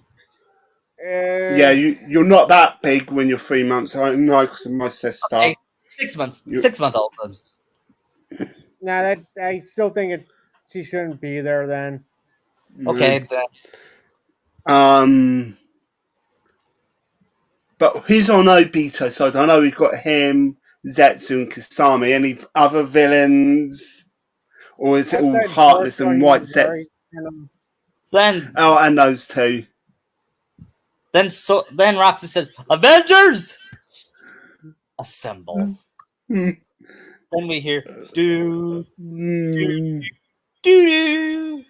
Yeah, Uh, you're not that big when you're 3 months. I know because of my sister. Okay, 6 months. You, 6 months old. Then. nah, that I still think she shouldn't be there then. Okay, then. Um, but he's on Obito side. I know we've got him, Zetsu, and Kasami. Any other villains, or is it all Outside Heartless Torso, and he White was very Zets? Then Oh, and those two. then Roxy says, "Avengers, assemble." Mm. Then we hear do do Mm. do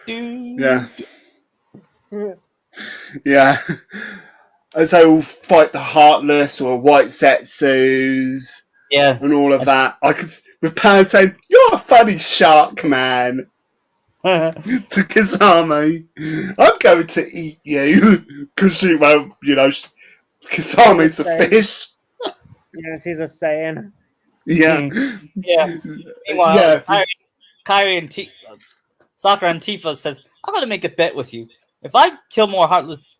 do. Yeah, yeah. As they all fight the Heartless or White Zetsus Yeah. and all of that. I could, with Pan saying, "You're a funny shark, man," to Kasami. "I'm going to eat you." Because, well, Kasami's a fish. Yeah, she's a Saiyan. Yeah. Yeah. Meanwhile, Yeah. Kyrie and Sakura and Tifa says, "I'm going to make a bet with you. If I kill more Heartless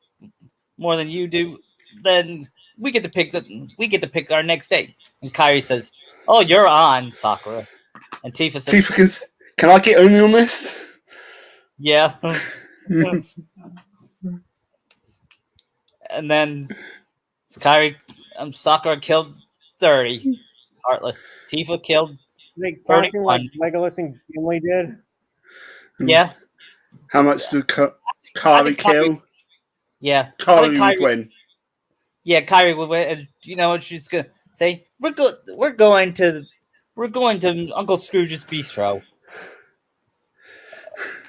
more than you do, then we get to pick our next date. And Kyrie says, "Oh, you're on, Sakura." And Tifa says, Tifa, can I get only on this? "Yeah." And then Sakura killed 30 Heartless. Tifa killed They counting like 31. Legolas and Gimli did. Yeah, How much did I Kari think kill? yeah. I think Kari would win. Yeah, Kyrie would win. And you know what she's gonna say? We're going to Uncle Scrooge's bistro.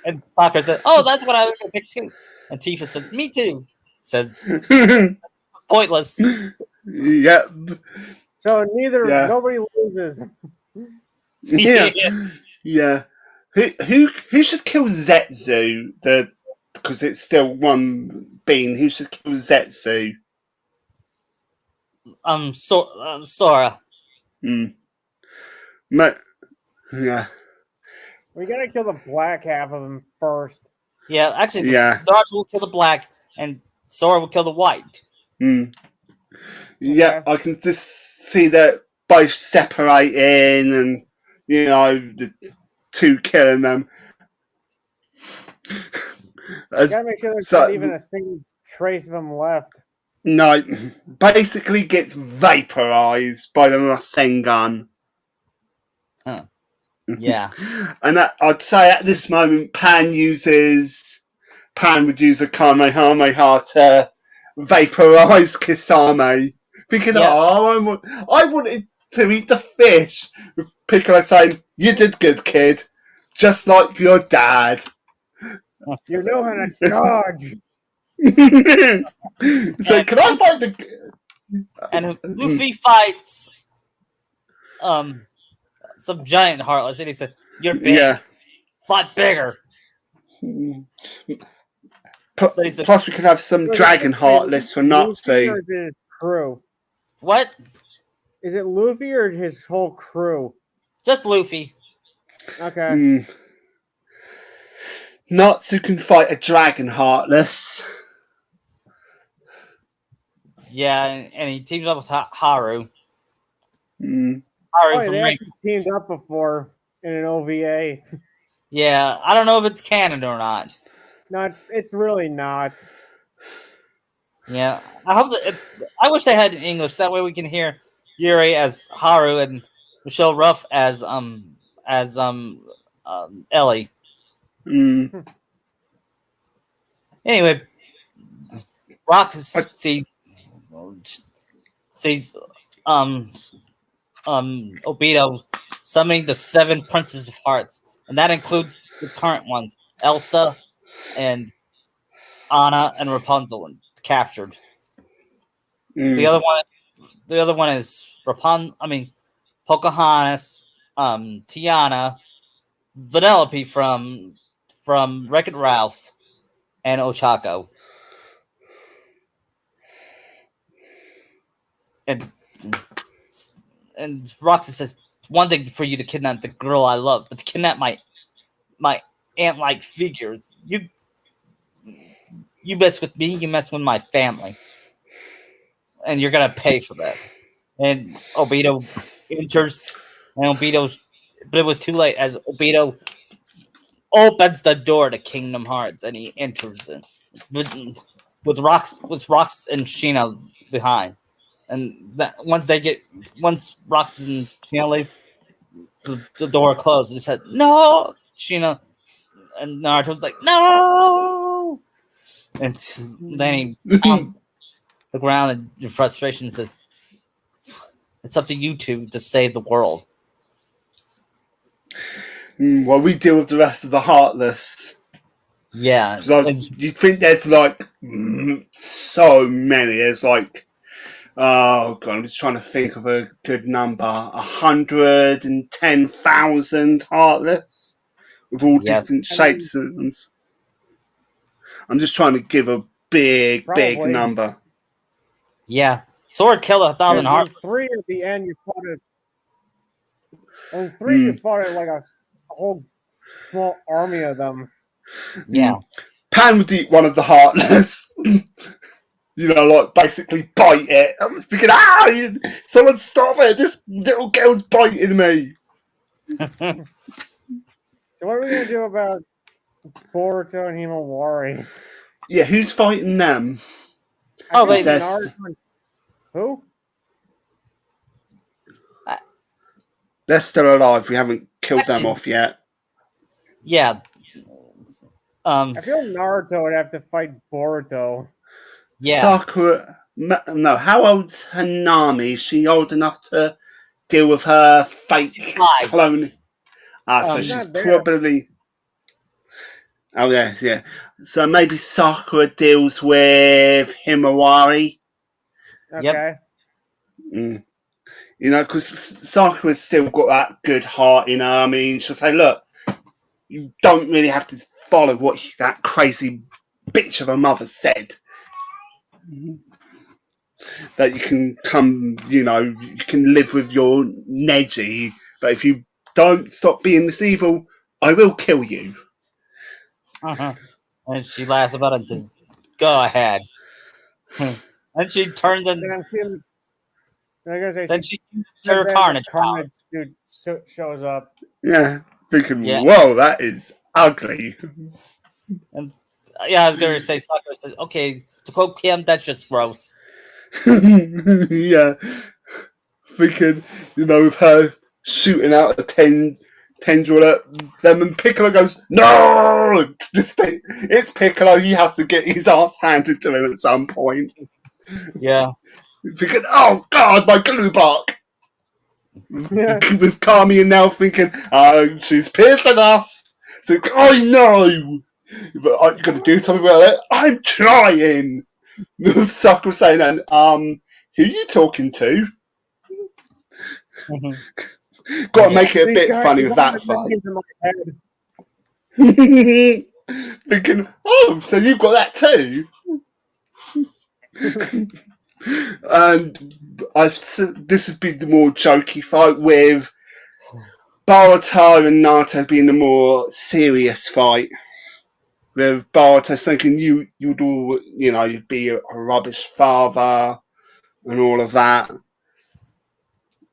And Sakura said, "Oh, that's what I was gonna pick too." And Tifa says, "Me too." Says pointless. Yep. So Yeah. nobody loses. Yeah. Yeah. Who should kill Zetsu? Because it's still one being. Who should kill Zetsu? Sora. Yeah. We gotta kill the black half of them first. Yeah, actually, Yeah. Naruto will kill the black, and Sora will kill the white. Yeah, I can just see that both separating, and the two killing them. Gotta make sure there's not even a single trace of them left. No, basically gets vaporized by the Rasengan. Huh. Yeah. And I'd say at this moment, Pan would use a Kamehameha to vaporize Kisame. Thinking, I wanted to eat the fish. Piccolo saying, "You did good, kid. Just like your dad." You know how to dodge. So can I find the... And Luffy fights some giant Heartless, and he said, "You're big. Yeah. Fight bigger." Plus, we could have some Dragon Heartless for Natsu. Or is it his crew? What? Is it Luffy or his whole crew? Just Luffy. Okay. Natsu can fight a Dragon Heartless. Yeah, and he teams up with Haru. Mm. Haru They actually teamed up before in an OVA. Yeah, I don't know if it's canon or not. No, it's really not. Yeah, I hope I wish they had English. That way we can hear Yuri as Haru and Michelle Ruff as Ellie. Anyway, Roxas sees Obito summoning the 7 Princes of Hearts, and that includes the current ones: Elsa and Anna and Rapunzel captured. The other one is Pocahontas, Tiana, Vanellope from Wreck-It Ralph, and Ochako. And Roxy says, "One thing for you to kidnap the girl I love, but to kidnap my ant-like figures, you mess with me, you mess with my family, and you're gonna pay for that." And Obito enters, but it was too late as Obito opens the door to Kingdom Hearts, and he enters it with Rox and Sheena behind. And once Rox and Sheena leave, the door closed. They said, "No!" Sheena and Naruto's like, "No!" And then he pounds the ground in frustration and says, "It's up to you two to save the world." While we deal with the rest of the Heartless. Yeah. You'd think there's like so many. There's like, oh god, I'm just trying to think of a good number. 110,000 Heartless with all different shapes. I'm just trying to give a big number. Yeah. Sword kill 1,000 Heartless. 3 at the end, you fought it. On 3, you fought it like a whole small army of them. Yeah. Pan would eat one of the Heartless. like basically bite it. I'm thinking, someone stop it! This little girl's biting me. So what are we gonna do about Boruto and Himawari? Yeah, who's fighting them? I feel they- Naruto. Who? They're still alive. We haven't killed them Actually- off yet. Yeah. I feel Naruto would have to fight Boruto. Yeah. Sakura. No, how old's Hanami? Is she old enough to deal with her fake 5. clone? So She's she's not there. probably. Oh yeah. So maybe Sakura deals with Himawari. Okay. Mm. Because Sakura's still got that good heart in her. I mean, she'll say, "Look, you don't really have to follow what that crazy bitch of a mother said. That you can come, you can live with your Neji, but if you don't stop being this evil, I will kill you." And she laughs about it and says, "Go ahead." And she turns and Then I'm seeing. I gotta say, then she uses then her the carnage power. Carnage dude shows up. Yeah, thinking, Yeah. whoa, that is ugly. And yeah, I was gonna say Sakura says, "Okay, to quote Kim, that's just gross." Yeah, thinking, with her shooting out a tendril at them, and Piccolo goes, "No, it's Piccolo. He has to get his ass handed to him at some point." Yeah. Thinking, "Oh God, my glue bark." Yeah. With Kami and now thinking, she's piercing us. So, I know, but are you gonna do something about it? I'm trying. Sakura saying, "And who you talking to?" Got to make it a bit funny with that fight. Thinking, oh, so you've got that too. And this has been the more jokey fight, with Boruto and Naruto being the more serious fight. With Boruto thinking you'd be a rubbish father and all of that.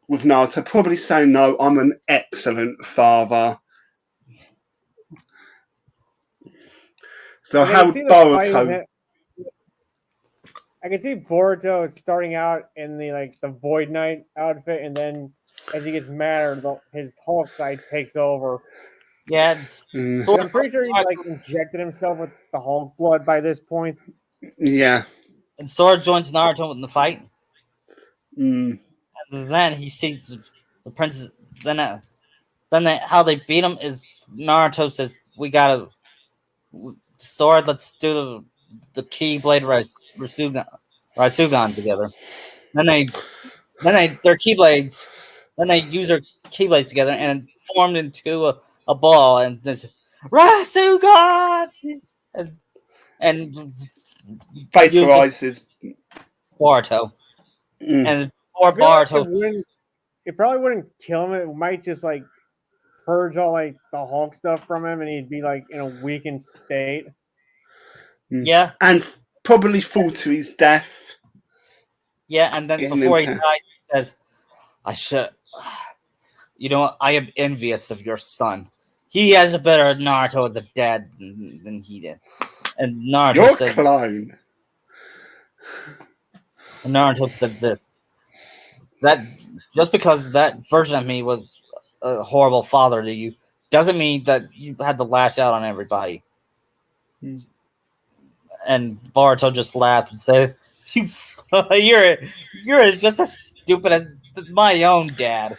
With Naruto probably saying, "No, I'm an excellent father." So I how can would see the fight with Boruto? him. I can see Boruto starting out in the Void Knight outfit, and then as he gets madder, his Hulk side takes over. Yeah. But I'm pretty sure he injected himself with the Hulk blood by this point. Yeah. And Sora joins Naruto in the fight. Mm. And then he sees the princess. Then how they beat him is Naruto says, "We gotta Sora. Let's do the Keyblade Raisugan together." Then their Keyblades. Then they use their Keyblades together and formed into a ball, and this Raisugan and uses Vaporizes. Boruto. Mm. And before I feel like Boruto, it probably wouldn't kill him. It might just purge all the Hulk stuff from him, and he'd be in a weakened state. yeah, And probably fall to his death. yeah, and then Getting before he into- dies, he says, "I should, I am envious of your son. He has a better Naruto as a dad than he did." And Your clone. Naruto says this, that just because that version of me was a horrible father to you doesn't mean that you had to lash out on everybody. And Boruto just laughed and said, "You're just as stupid as my own dad."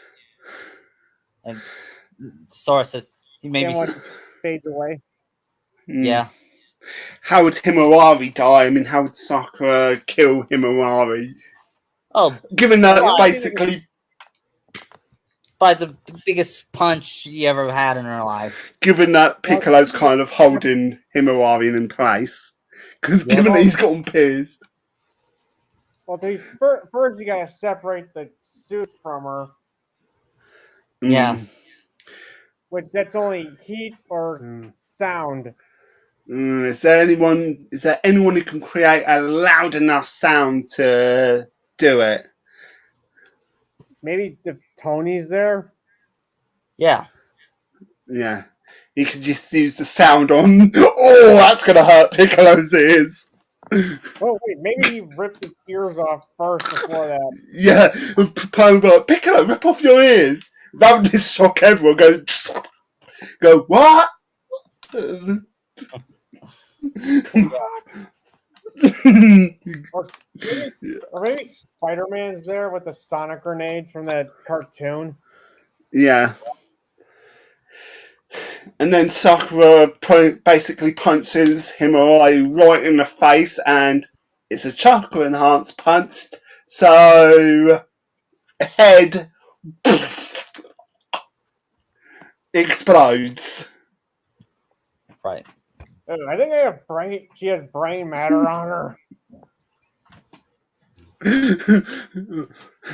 And Sora says, "He made Then me." what fades away. Yeah. How would Himawari die? I mean, how would Sakura kill Himawari? Oh, Given that basically, by the biggest punch she ever had in her life. given that Piccolo's kind of holding Himawari in place, because given that he's gotten pissed. Well, first you gotta separate the suit from her. Yeah. Which that's only heat or sound. Is there anyone? Is there anyone who can create a loud enough sound to do it? Maybe if Tony's there. Yeah. Yeah, you could just use the sound on. Oh, that's gonna hurt Piccolo's ears. Oh wait, maybe he rips his ears off first before that. Yeah, Piccolo, rip off your ears. That would just shock everyone. Go what? Or maybe Spider-Man's there with the sonic grenades from that cartoon. Yeah. And then Sakura basically punches Himawari right in the face, and it's a chakra enhanced punch. So head explodes. Right. I think she has brain matter on her.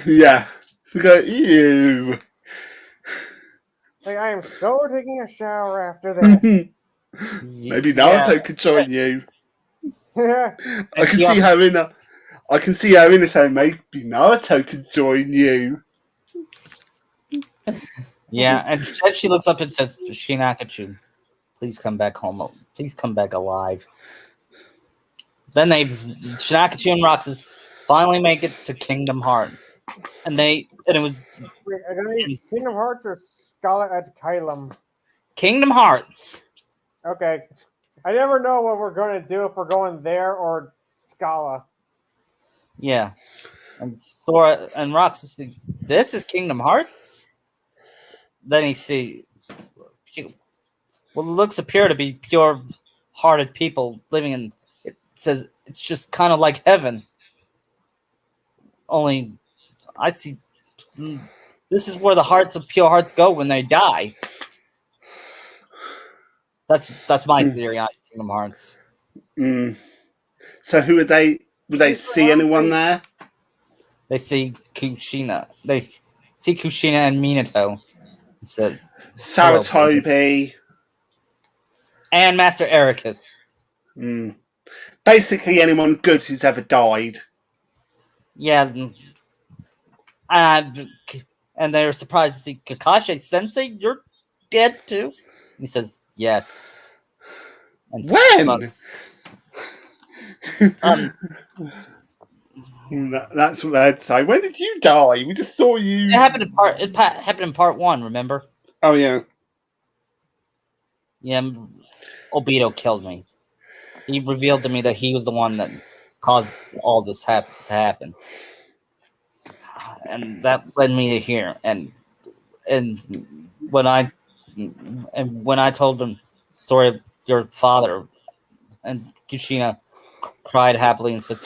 Yeah. So go, ew. Like, I am so taking a shower after this. Maybe Naruto could join you. Yeah. I can see her in saying maybe Naruto could join you. Yeah, and then she looks up and says, Shinakachu, please come back home. Please come back alive. Then Shinakachu and Roxas finally make it to Kingdom Hearts. And it was Wait, Kingdom Hearts or Scarlet at Kylam? Kingdom Hearts. Okay. I never know what we're going to do if we're going there or Scala. Yeah. And Sora and Roxas, this is Kingdom Hearts? Then you see, well, the looks appear to be pure-hearted people living in, it says, it's just kind of like heaven. Only, I see, this is where the hearts of pure hearts go when they die. That's my theory on Kingdom Hearts. So who would they? Would they see anyone there? They see Kushina. They see Kushina and Minato. So, Saratobi. And Master Ericus. Basically anyone good who's ever died. Yeah. And they're surprised to see Kakashi Sensei, you're dead too? He says, yes. And when? That's what they'd say. When did you die? We just saw you. It happened in part 1, remember? Oh yeah. Yeah, Obito killed me. He revealed to me that he was the one that caused all this to happen. And that led me to here. And when I told him the story of your father, and Kushina cried happily and said,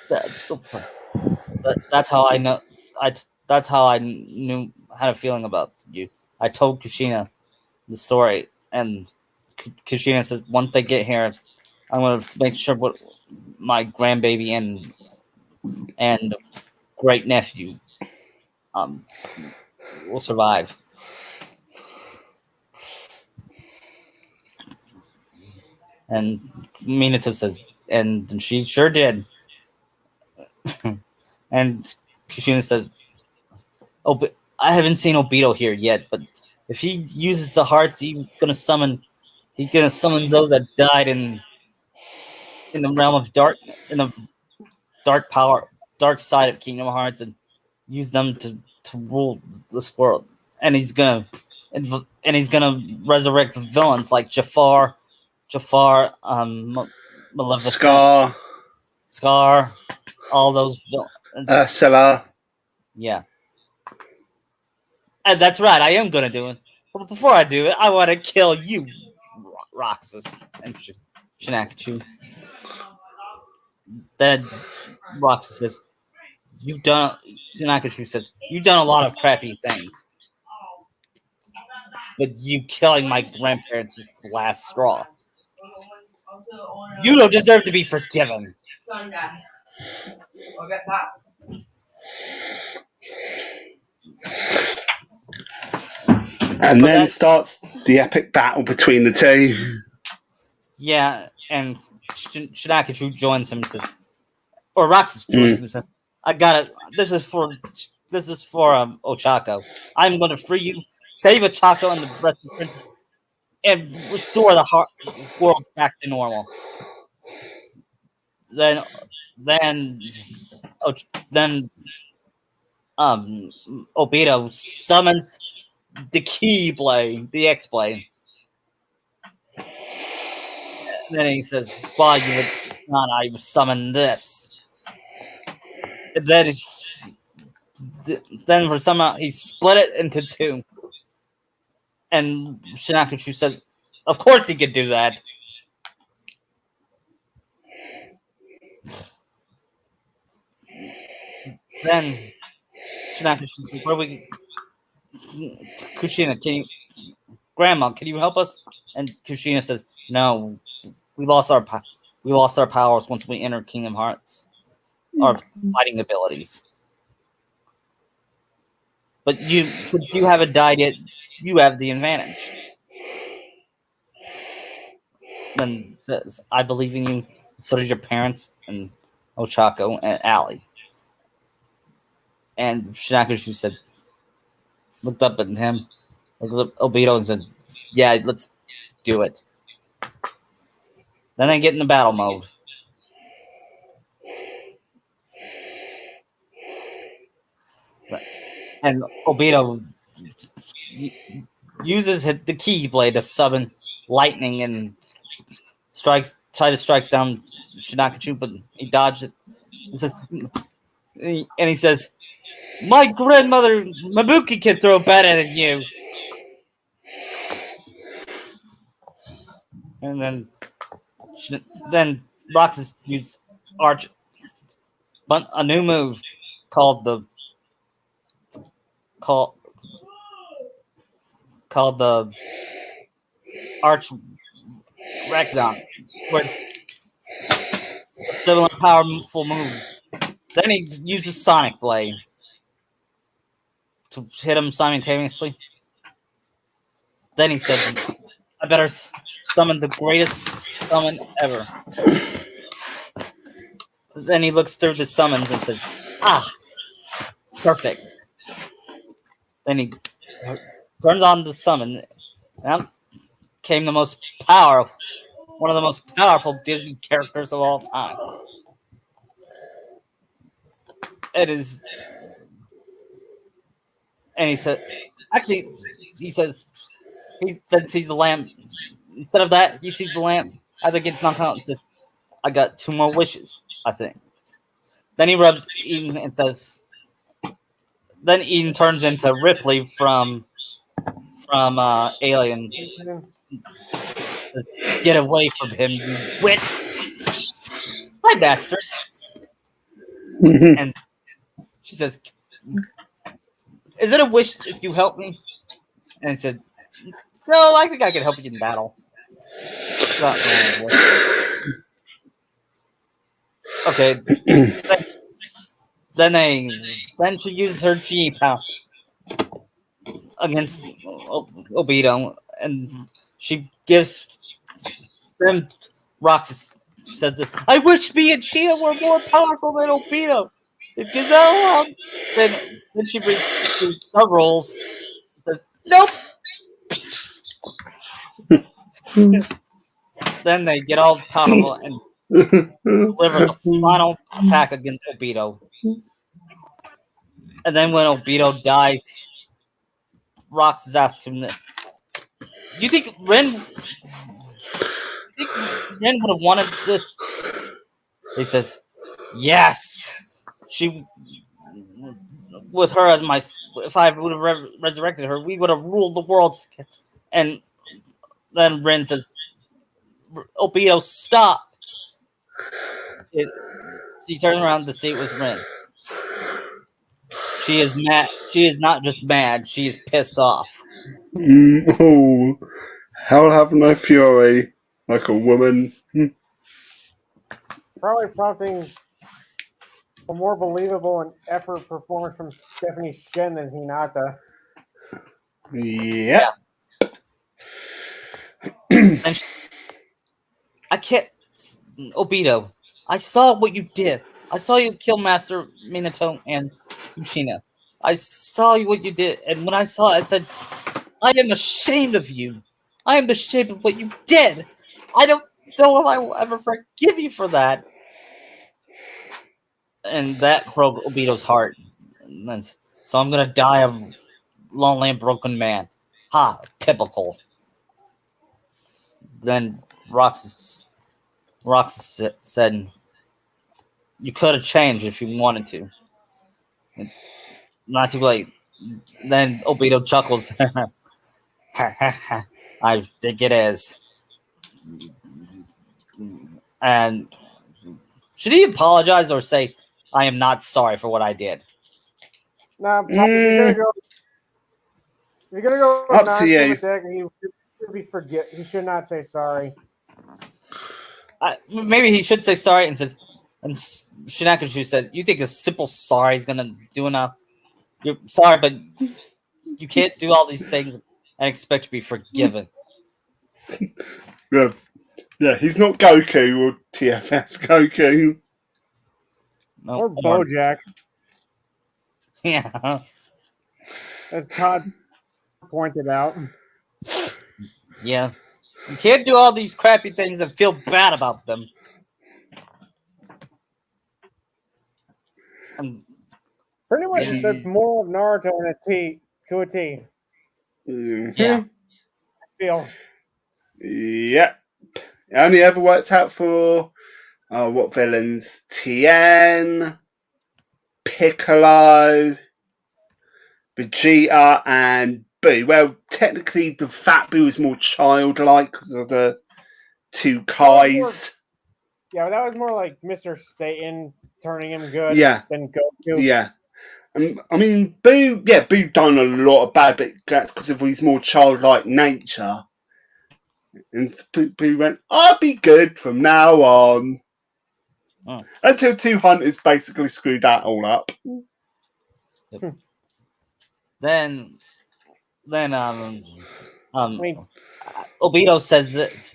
"That's how I know. That's how I knew had a feeling about you." I told Kushina the story, and Kushina said, "Once they get here, I'm gonna make sure what my grandbaby and great nephew will survive." And Minato says, and she sure did. And Kushina says, "Oh, but I haven't seen Obito here yet. But if he uses the hearts, he's gonna summon those that died in the realm of dark, in the dark side of Kingdom Hearts, and use them to rule this world. And he's gonna resurrect villains like Jafar, Maleficent, Scar, all those villains. Ursula. Yeah. And that's right, I am gonna do it. But before I do it, I want to kill you, Roxas and Shinakachu. Then Roxas says, Shinakachu says, "You've done a lot of crappy things. But you killing my grandparents is the last straw. You don't deserve to be forgiven." And then starts the epic battle between the two. Yeah, and Shinakachu joins him, says, or Roxas joins him, and says, "I got it. This is for Ochako. I'm going to free you, save Ochako and the rest of the princess, and restore the world back to normal." Then, then, then, Obito summons the Keyblade, the X-Blade. And then he says, "Why you would not? I summon this." And then for somehow he split it into two. And Shinakachu says, "Of course he could do that." Then Shinakachu says, "Where we, Kushina? Grandma? Can you help us?" And Kushina says, "No, we lost our powers once we entered Kingdom Hearts. Our fighting abilities. But since you haven't died yet, you have the advantage." Then says, "I believe in you. So does your parents and Ochako and Allie." And Shinakachu said, looked up at him, looked at Obito, and said, "Yeah, let's do it." Then they get in the battle mode. And Obito uses the Keyblade to summon lightning and tries to strike down Shinakachu, but he dodged it. And he says, "My grandmother Mabuki can throw better than you." And then Roxas used a new move called called the Arch Recon, where it's a similar powerful move. Then he uses Sonic Blade to hit him simultaneously. Then he said, "I better summon the greatest summon ever." Then he looks through the summons and says, "Ah, perfect." Then he turns on the summon, and out came one of the most powerful Disney characters of all time. It is, and he said, actually, he says he then sees the lamp. Instead of that, he sees the lamp as it gets knocked out and says, "I got 2 more wishes, I think." Then he rubs Eden and says, then Eden turns into Ripley from Alien. Says, "Get away from him, you witch!" "Hi, bastard." And she says, "Is it a wish if you help me?" And he said, "No, I think I can help you in battle." Okay. Then she uses her G power against Obito, and she gives them Roxas says, "I wish me and Cheetah were more powerful than Obito." Because then she brings the rolls. Says, "Nope." Then they get all powerful and deliver the final attack against Obito. And then when Obito dies, Roxas asks him this. You think Ren would have wanted this?" He says, "Yes." She, with her as my, if I would have resurrected her, we would have ruled the world. And then Ren says, "Obito, stop." She turns around to see it was Ren. She is mad. She is not just mad. She is pissed off. Oh, hell have no fury like a woman. Probably prompting a more believable and effort performance from Stephanie Shen than Hinata. Yep. And I can't. Obito, I saw what you did. I saw you kill Master Minato and Kushina. I saw what you did, and when I saw it, I said, I am ashamed of you. I am ashamed of what you did. I don't know if I will ever forgive you for that. And that broke Obito's heart. So I'm gonna die a lonely and broken man. Ha, typical. Then Roxas said, you could have changed if you wanted to. It's not too late. Then Obito chuckles. I think it is. And should he apologize or say, I am not sorry for what I did? Nah, if you're gonna go Up to non-sympathetic, you. he should not say sorry. Maybe he should say sorry and says, and Shinakanshu said, you think a simple sorry is gonna do enough? You're sorry, but you can't do all these things and expect to be forgiven. Yeah, he's not Goku or TFS Goku. No, Or Bojack, yeah. as Todd pointed out. Yeah. You can't do all these crappy things and feel bad about them. And Pretty much the moral of Naruto to a T. yeah. I feel. Yep. It only ever worked out for what villains? Tien, Piccolo, Vegeta, and Boo. Well, technically, the Fat Boo was more childlike because of the two Kais. Yeah, but that was more like Mr. Satan turning him good than Goku. Yeah. I mean, Boo done a lot of bad, but that's because of his more childlike nature. And Boo went, I'll be good from now on. Oh. Until Two Hunters basically screwed that all up. Yep. Then Obito says this.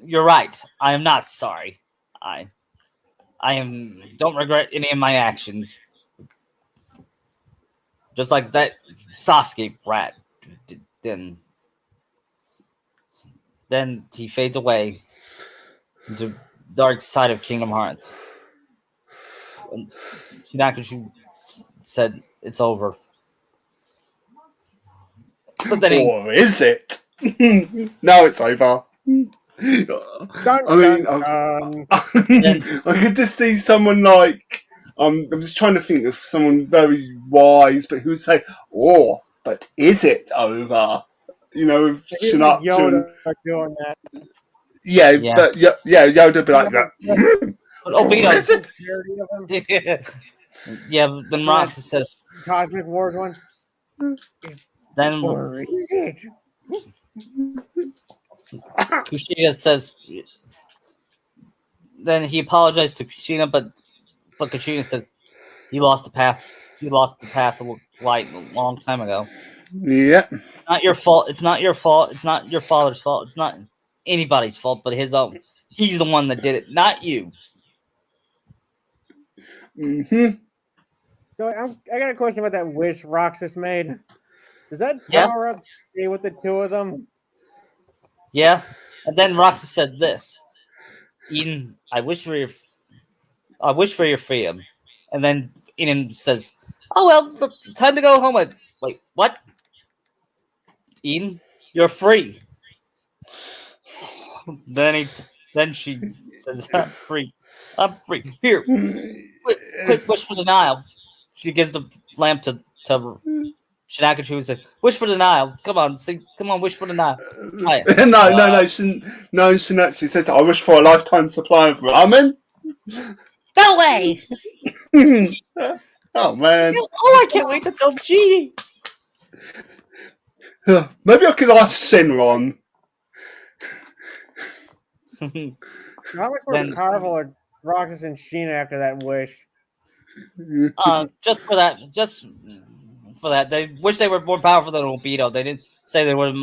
You're right. I am not sorry. I don't regret any of my actions. Just like that Sasuke rat. Then he fades away into dark side of Kingdom Hearts. And Shinakanshu said it's over. But then or is it? No, it's over. I could just see someone like I'm just trying to think of someone very wise, but who would say, "Oh, but is it over?" You know, Like Yoda doing that. Yeah, but Yoda would be like that. But Obito, is it? Yeah, then Roxas says, Cosmic Wars one. Then or is it? Kushina says, then he apologized to Kushina, but Kushina says he lost the path. He lost the path to light a long time ago. Yeah. Not your fault. It's not your fault. It's not your father's fault. It's not anybody's fault but his own. He's the one that did it, not you. Mm-hmm. So I got a question about that wish Roxas made. Does that power up stay with the two of them? Yeah. And then Roxas said this. Eden, I wish for your freedom. And then Eden says, oh well, time to go home. Wait, what? Eden, you're free. Then she says, I'm free. Here, quick wish for denial. She gives the lamp to Shinakanshu and says, wish for denial. Come on, wish for denial. Try it. No, she says, I wish for a lifetime supply of ramen. No way! Oh, man. Oh, I can't wait to tell G. Maybe I could ask Shenron. How much more powerful are Roxas and Sheena after that wish? Just for that, they wish they were more powerful than Obito. They didn't say they were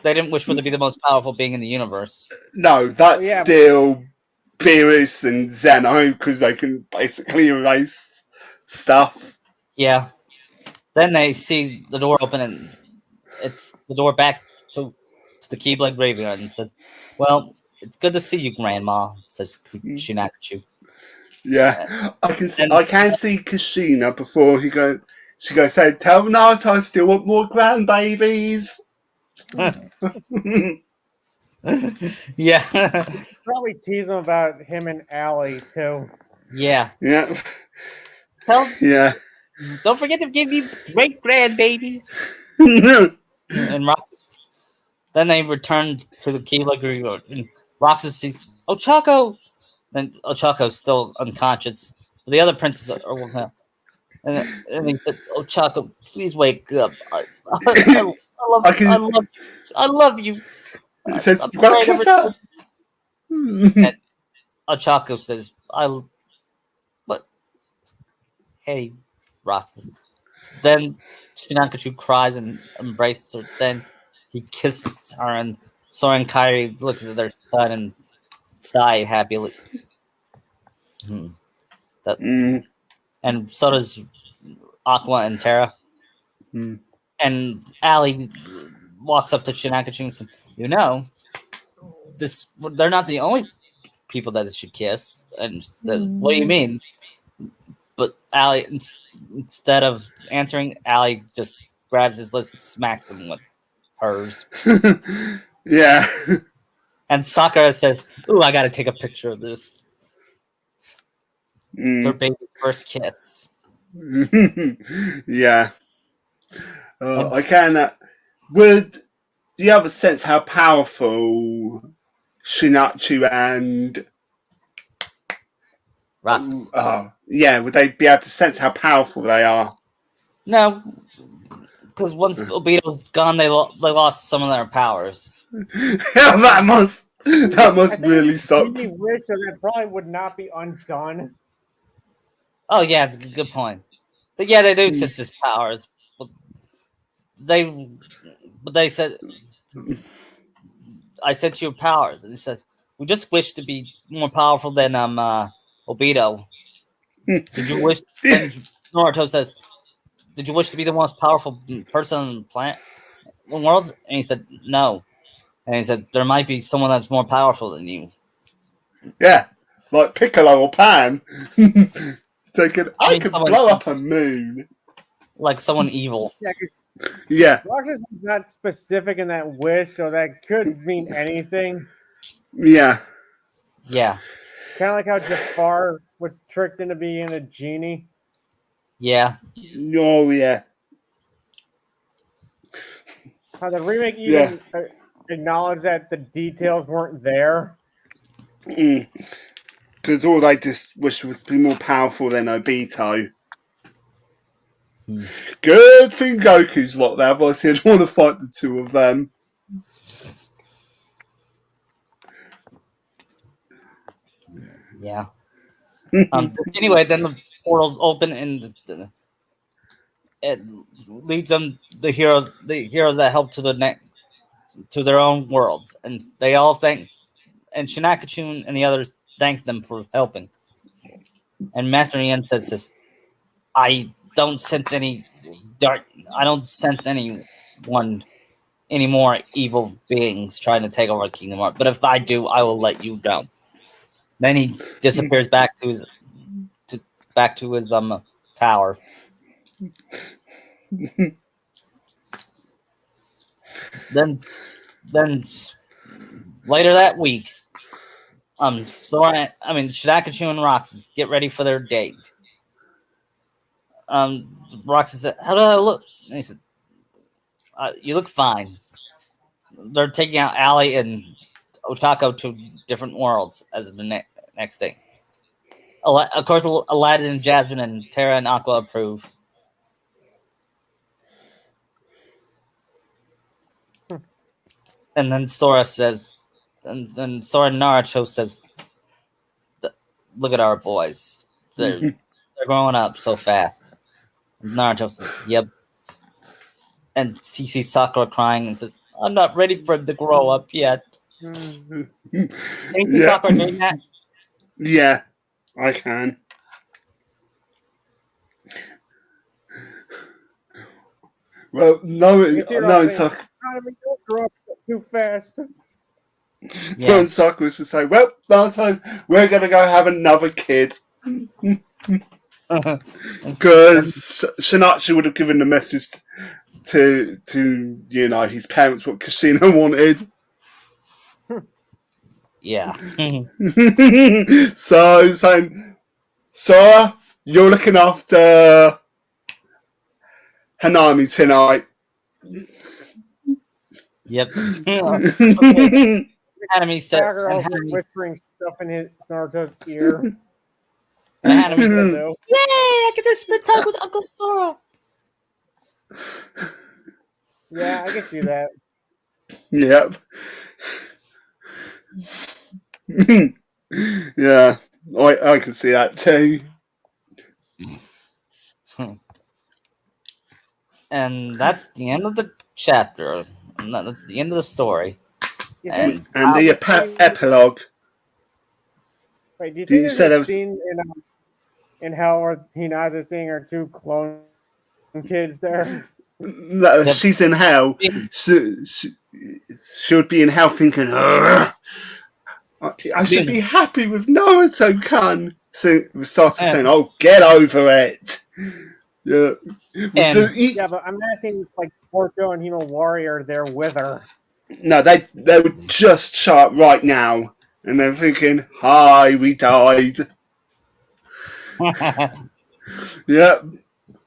They didn't wish for it to be the most powerful being in the universe. No, that's Yeah. still Beerus and Zeno because they can basically erase stuff. Yeah. Then they see the door open, and it's the door back to the Keyblade graveyard, and says, "Well, it's good to see you, Grandma," says Shinakachu. Yeah, And I can see Kushina before she goes, "Say, tell Naruto I still want more grandbabies." yeah, Probably tease him about him and Allie too. yeah. Yeah, Tell, yeah. don't forget to give me great grandbabies. And Roxas. Then they returned to the Keyblade graveyard, and Roxas sees Ochako. Then Ochako's still unconscious. But the other princes are with him. And he said, "Ochako, please wake up. I can. I love you. It says I'm you gotta sorry I kiss never her. told you." And Ochako says, but hey, Roxas." Then Shinakachu cries and embraces her. Then he kisses her, and Sora and Kairi looks at their son and sigh happily. That, and so does Aqua and Terra. And Allie walks up to Shinakachu and says, they're not the only people that it should kiss. And said, "What do you mean?" But Allie, instead of answering, Allie just grabs his lips and smacks him with hers. Yeah. And Sakura said, "Ooh, I gotta take a picture of this. Their baby's first kiss." Yeah. And I can. Do you have a sense how powerful Shinachu and Roxas. yeah, would they be able to sense how powerful they are? No, because once Obito's gone, they lost some of their powers. that must really suck. He wished so that probably would not be undone. Oh yeah, good point. But yeah, they do sense his powers. But they said, "I sent you powers," and he says, "We just wish to be more powerful than Obito." Did you wish? Then Naruto says, "Did you wish to be the most powerful person on the planet, worlds?" And he said, "No." And he said, "There might be someone that's more powerful than you." Yeah, like Piccolo or Pan. Thinking, I could someone blow up a moon. like someone evil. Yeah, because Yeah, Roxas was not specific in that wish, so that could mean anything. yeah, Yeah, Kind of like how Jafar was tricked into being a genie. yeah, oh yeah, How the remake yeah. even acknowledged that the details weren't there. Because all they just wish was to be more powerful than Obito. Good thing Goku's locked there, otherwise he'd want to fight the two of them. yeah. Anyway, then the portals open and it leads them the heroes that help to to their own worlds, and they all thank and Shinakachu and the others thank them for helping. And Master Yen says, "I don't sense any dark. I don't sense any more evil beings trying to take over Kingdom Hearts. But if I do, I will let you know." Then he disappears back to his tower. Then later that week, Shinakachu and Roxas get ready for their date. Roxas said, "How do I look?" And he said, "You look fine." They're taking out Allie and Ochako to different worlds as the next thing. Of course, Aladdin and Jasmine and Terra and Aqua approve. And then Sora says, and then Sora and Naruto says, "Look at our boys. They're growing up so fast." And Naruto says, "Yep." And he sees Sakura crying and says, I'm not ready for him to grow up yet. Mm. Can you see Yeah, Sakura doing that? yeah, I can. Well, no, You see her no, all it's saying, like, don't grow up too fast. Yeah. no, Sakura was to say, well, Naruto, we're gonna go have another kid. Because Shinichi would have given the message to his parents what Kushina wanted. Yeah. So saying, Sora, you're looking after Hanami tonight. Yep. Okay. Hanami said, Tiger and also Hanami, whispering stuff in his Naruto's ear. and As Hanami people said, do. "Yay! I get to spend time with Uncle Sora." Yeah, I can see that. Yep. Yeah, I can see that too. And that's the end of the chapter. And that's the end of the story. You think And And there's the a scene? epilogue. Wait, do you Do think you there's say a there was? scene in Hell where Hinata's seeing her two clone kids there? No, the she's in hell. She would be in hell thinking, "Ugh, I should be happy with Naruto-kun." So Sasuke saying, "Oh, get over it." Yeah, with and Yeah, but I'm asking if, like, Porco and Himo Warrior there with her. no, they would just show up right now, and they're thinking, "Hi, we died." Yeah,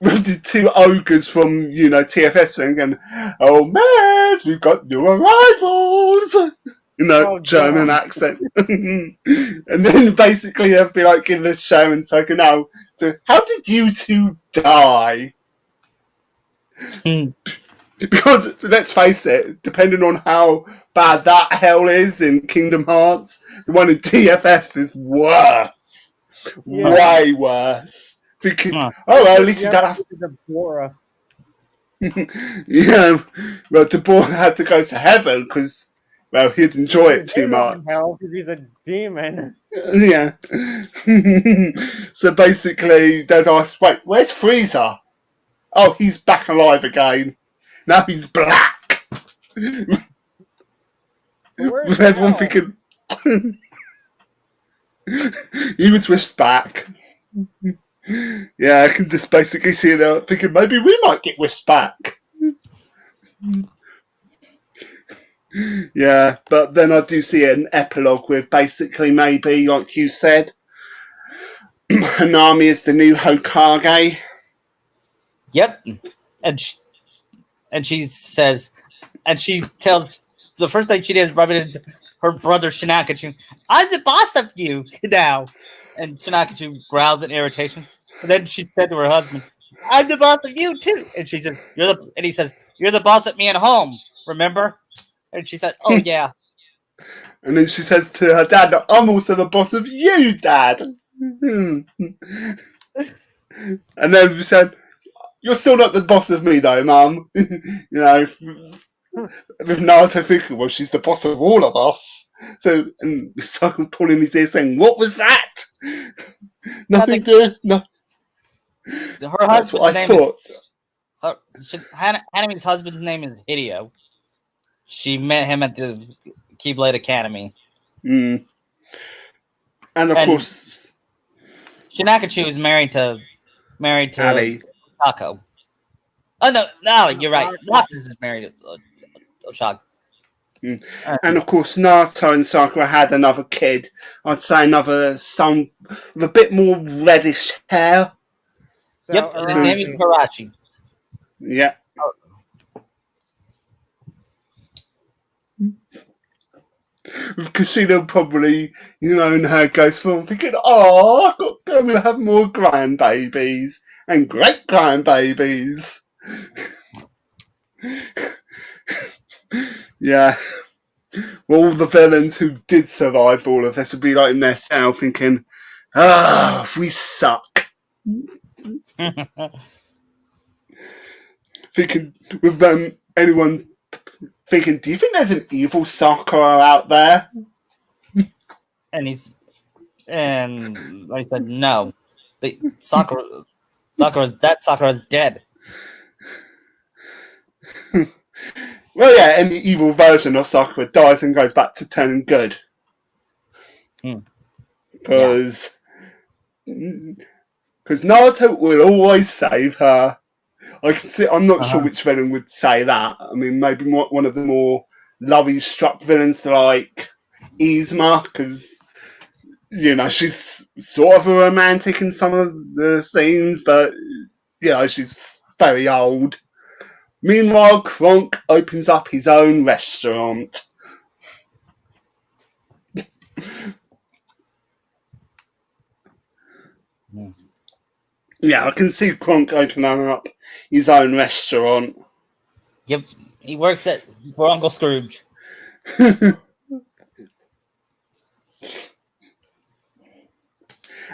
with the two ogres from TFS thing, and oh man, we've got new arrivals. Oh German god. accent, and then basically they'd be like giving a show and so now, so how did you two die? Because let's face it, depending on how bad that hell is in Kingdom Hearts, the one in TFS is worse, Yeah. way worse. Thinking, Huh. oh well, at Just least you the don't have episode of Bora. yeah, well, Deborah had to go to heaven because, well, he'd enjoy it He's too literally much. in hell because he's a demon. Yeah. So basically, they'd ask, wait, where's Freezer? Oh, he's back alive again. Now he's black. Where's With everyone Hell? thinking he was wished back. Yeah, I can just basically see it thinking maybe we might get wished back. Yeah, but then I do see an epilogue with basically maybe, like you said, Hanami is the new Hokage. Yep. And she says, and she tells the first thing she does is rub it into her brother Shinakachu. I'm the boss of you now. And Shinakachu growls in irritation. And then she said to her husband, I'm the boss of you too. And she says, and he says, you're the boss at me at home, remember? And she said, oh yeah. And then she says to her dad, I'm also the boss of you, Dad. And then she said, you're still not the boss of me, though, Mum. With Naruto thinking, well, she's the boss of all of us. So, and Sakura pulling his ear saying, what was that? Nothing to. No, Her that's what husband's I name is thought. Hanami's husband's name is Hideo. She met him at the Keyblade Academy. Mm. And of And course, Shinakachu is married to Ali. Taco. Oh no, you're right. Watson's is married to Oshaka. Mm. And of course, Naruto and Sakura had another kid. I'd say another son with a bit more reddish hair. So Yep, and his name is Arashi. Hirachi. Yeah. Because she'll probably, in her goes from thinking, oh, I'm going to have more grandbabies and great grandbabies. Yeah. All the villains who did survive all of this would be like in their cell thinking, we suck. Thinking with anyone thinking, do you think there's an evil Sakura out there? And I said no. Sakura's dead. Well, yeah, any evil version of Sakura dies and goes back to turning good. Because Naruto will always save her. I'm not sure which villain would say that. I mean, maybe one of the more lovey-struck villains like Izuma, because, she's sort of a romantic in some of the scenes, but, she's very old. Meanwhile, Kronk opens up his own restaurant. Yeah, I can see Kronk opening up his own restaurant. Yep, he works for Uncle Scrooge. And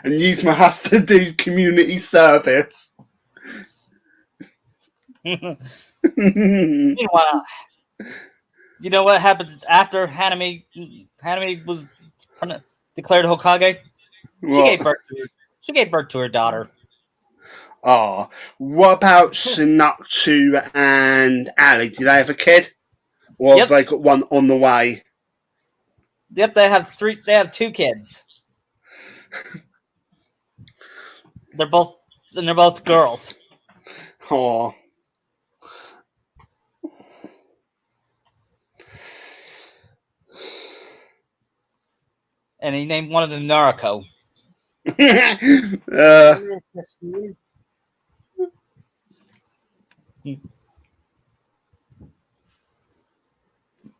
Yzma has to do community service. Meanwhile, you know what happened after Hanami was declared Hokage? She gave birth to her daughter. Oh, what about Shinatsu and Ali? Do they have a kid? Or have they got one on the way? Yep, they have 2 kids. They're both girls. Oh. And he named one of them Naruto.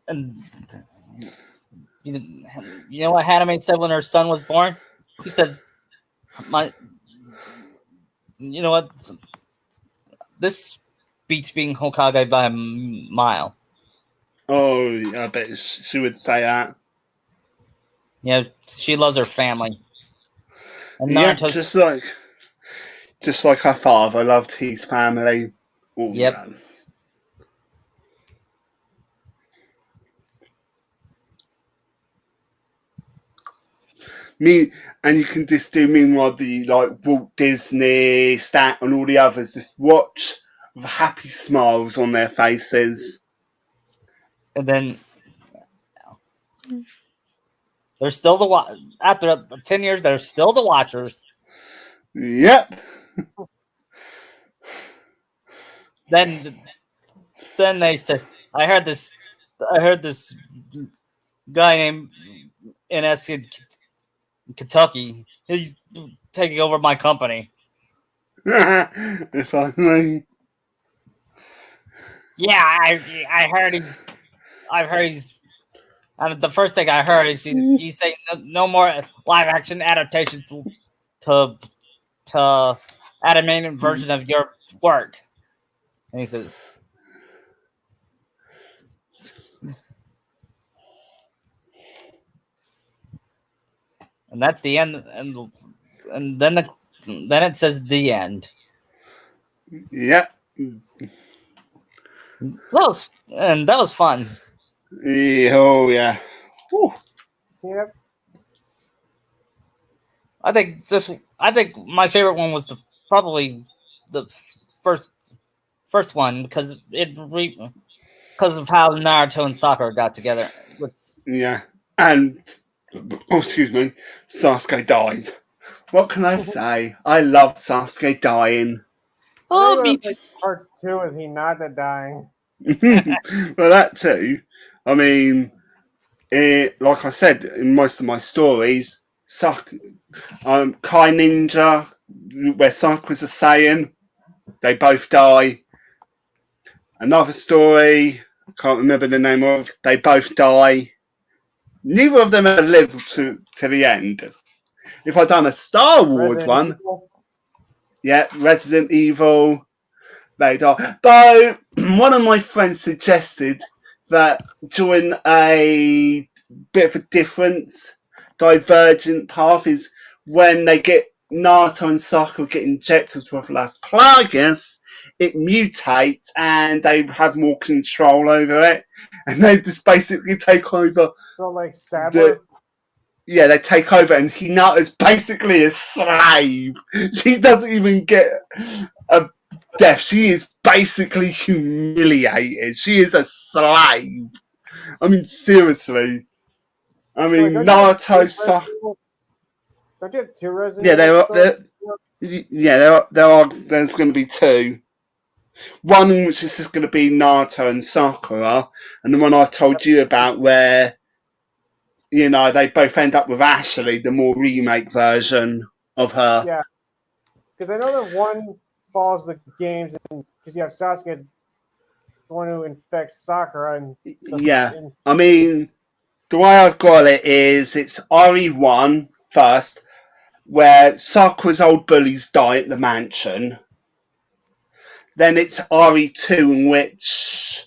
And you know what Haname said when her son was born? She said, you know what? This beats being Hokage by a mile. Oh, I bet she would say that. Yeah, she loves her family. And Naruto, just like her father loved his family. Oh, yep. Yeah. And you can just do meanwhile the Walt Disney, Stat, and all the others. Just watch with happy smiles on their faces. And then they're still after 10 years. They're still the Watchers. Yep. Then they said, I heard this guy named NS in Kentucky. He's taking over my company. If only. Yeah, I heard he's. The first thing I heard is he's saying no more live action adaptations to animated version of your work. And he said, and that's the end. And then it says the end. Yeah. That was fun. Oh yeah. Whew. Yep. I think my favorite one was probably the first one because of how Naruto and Sakura got together. Yeah. And excuse me, Sasuke died. What can I say? I love Sasuke dying. Oh, me too. Part 2 is Hinata dying. Well, that too. I mean, like I said in most of my stories, Kai Ninja, where Sakura's a Saiyan, they both die. Another story, I can't remember the name of, they both die. Neither of them ever lived to the end. If I'd done a Star Wars one, yeah, Resident Evil, they die. Though one of my friends suggested that during a bit of a difference, divergent path is when they get Naruto and Sakura get injected with Las Plagas it mutates and they have more control over it, and they just basically take over So like the. Sadler. Yeah, they take over, and Hinata's basically a slave. She doesn't even get a death. She is basically humiliated. She is a slave. I mean, seriously. I So, like, mean, don't you have two Naruto. Don't you have two Resident Yeah, Evil stories? there's going to be two. One which is just going to be Naruto and Sakura, and the one I told you about where they both end up with Ashley, the more remake version of her. Yeah, because I know that one follows the games, and because you have Sasuke as the one who infects Sakura, and Yeah, I mean, the way I've got it is it's RE1 first, where Sakura's old bullies die at the mansion. Then it's RE2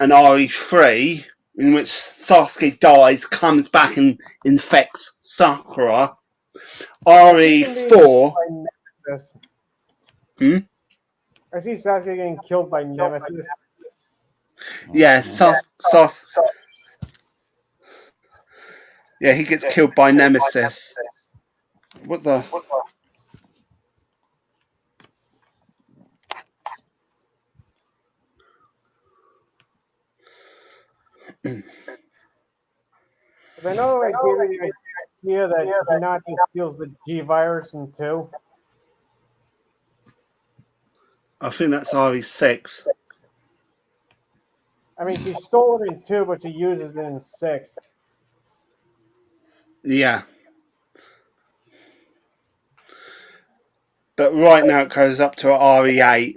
and RE3 in which Sasuke dies, comes back and infects Sakura. RE4. Hmm? I see Sasuke getting killed by Nemesis. Yeah, yeah, he gets killed by Nemesis. What the? I know I gave you the idea that Hinata steals the G virus in 2. I think that's RE6. I mean, she stole it in 2, but she uses it in 6. Yeah. But right now it goes up to RE8.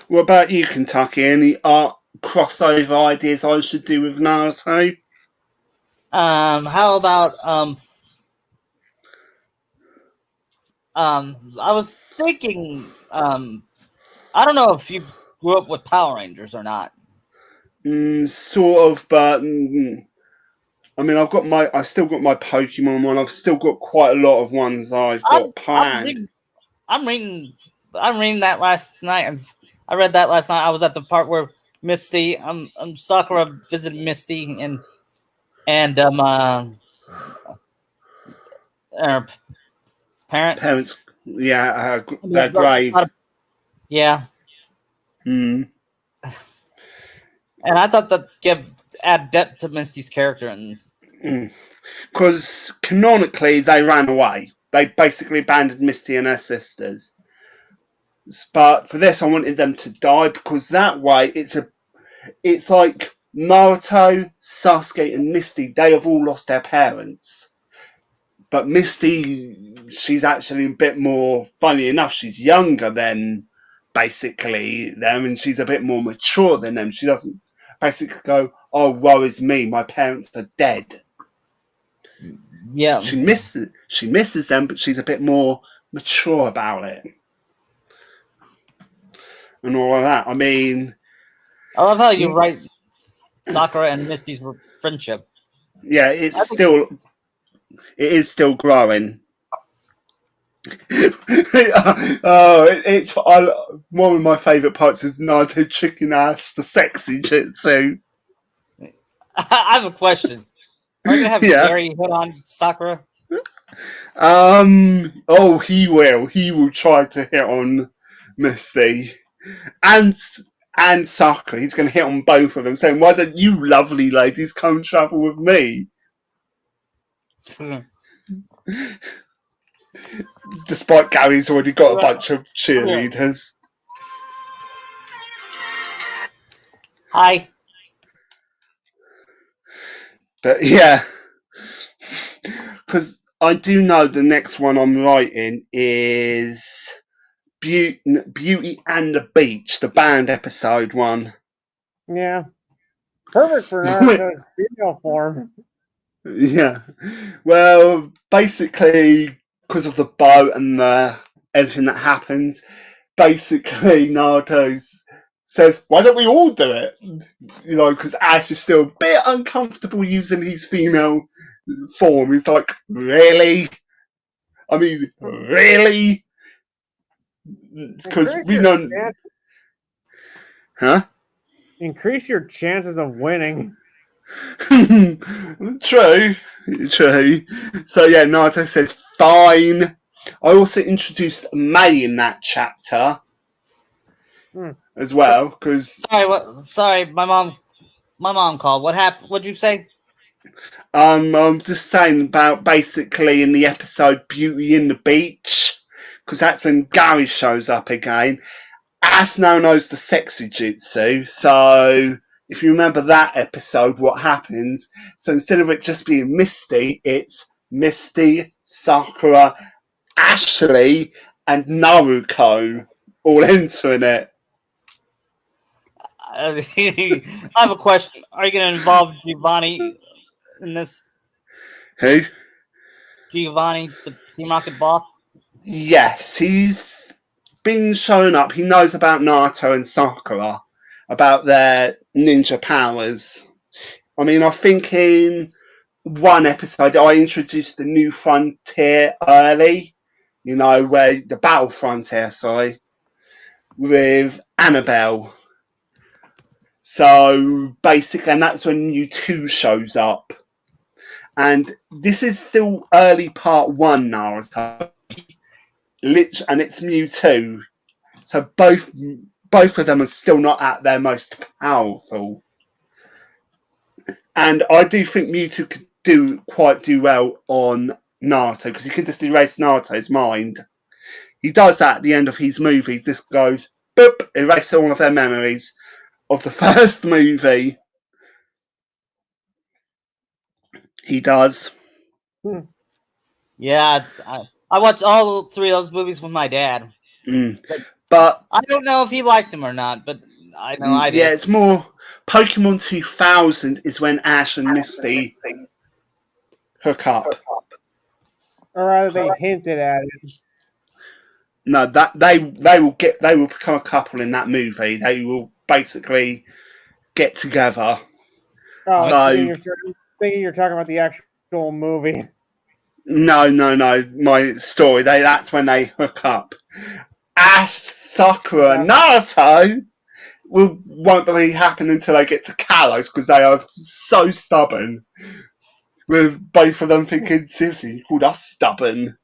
What about you, Kentucky? Any art crossover ideas I should do with Naruto? How about I was thinking I don't know if you grew up with Power Rangers or not. Sort of, but I mean, I've still got my Pokemon one. I've still got quite a lot of ones I've got I'm planned. I'm reading that last night. I read that last night. I was at the part where Misty, Sakura visited Misty and her parents. Yeah, their grave. Yeah, Mm. and I thought that add depth to Misty's character, and Because canonically they ran away. They basically abandoned Misty and her sisters. But for this, I wanted them to die because that way it's like Naruto, Sasuke, and Misty. They have all lost their parents. But Misty, she's actually a bit more. Funny enough, she's younger than basically them, and she's a bit more mature than them. She doesn't basically go, "Oh, woe is me, my parents are dead." yeah, She misses them, but she's a bit more mature about it, and all of that. I mean, I love how you write Sakura and Misty's friendship. yeah, it is still growing. It's one of my favourite parts is Naruto tricking Ash the sexy jutsu. I have a question. Are you gonna have Yeah. Gary hit on Sakura? Oh, he will. He will try to hit on Misty and Sakura. He's going to hit on both of them, saying, "Why don't you lovely ladies come travel with me?" Despite Gary's already got a bunch of cheerleaders. Hi. But yeah, because I do know the next one I'm writing is Beauty and the Beach, the band episode one. Yeah. Perfect for Naruto's female form. Yeah. Well, basically, because of the boat and everything that happens, basically Naruto's says, "Why don't we all do it?" You know, because Ash is still a bit uncomfortable using his female form. He's like, "Really? I mean, really?" Because we know, huh? Increase your chances of winning. True. So yeah, Naruto says, "Fine." I also introduced May in that chapter as well, because Sorry, my mom called. What happened? What'd you say? I'm just saying about basically in the episode Beauty in the Beach, because that's when Gary shows up again. Ash now knows the sexy jutsu, so if you remember that episode, what happens? So instead of it just being Misty, it's Misty, Sakura, Ashley, and Naruto all entering it. I have a question. Are you going to involve Giovanni in this? Who? Giovanni, the Team Rocket boss? Yes, he's been shown up. He knows about Naruto and Sakura, about their ninja powers. I mean, I think in one episode I introduced the new frontier early, you know, where the battle frontier, sorry, with Annabelle. So basically, and that's when U2 shows up. And this is still early part one Naruto. And it's Mewtwo. So both of them are still not at their most powerful. And I do think Mewtwo could do well on Naruto, because he can just erase Naruto's mind. He does that at the end of his movies. This goes, boop, erase all of their memories of the first movie. He does. Yeah, I watched all three of those movies with my dad. But I don't know if he liked them or not, but I know I did. Yeah, it's more Pokemon 2000 is when Ash and Misty hook up. Or rather, they hinted at it. No, that they will become a couple in that movie. They will basically get together. Oh, So thinking you're talking about the actual movie. no. My story. That's when they hook up. Ash, Sakura, and Naruto won't be happening until they get to Kalos, because they are so stubborn. With both of them thinking, seriously, you called us stubborn.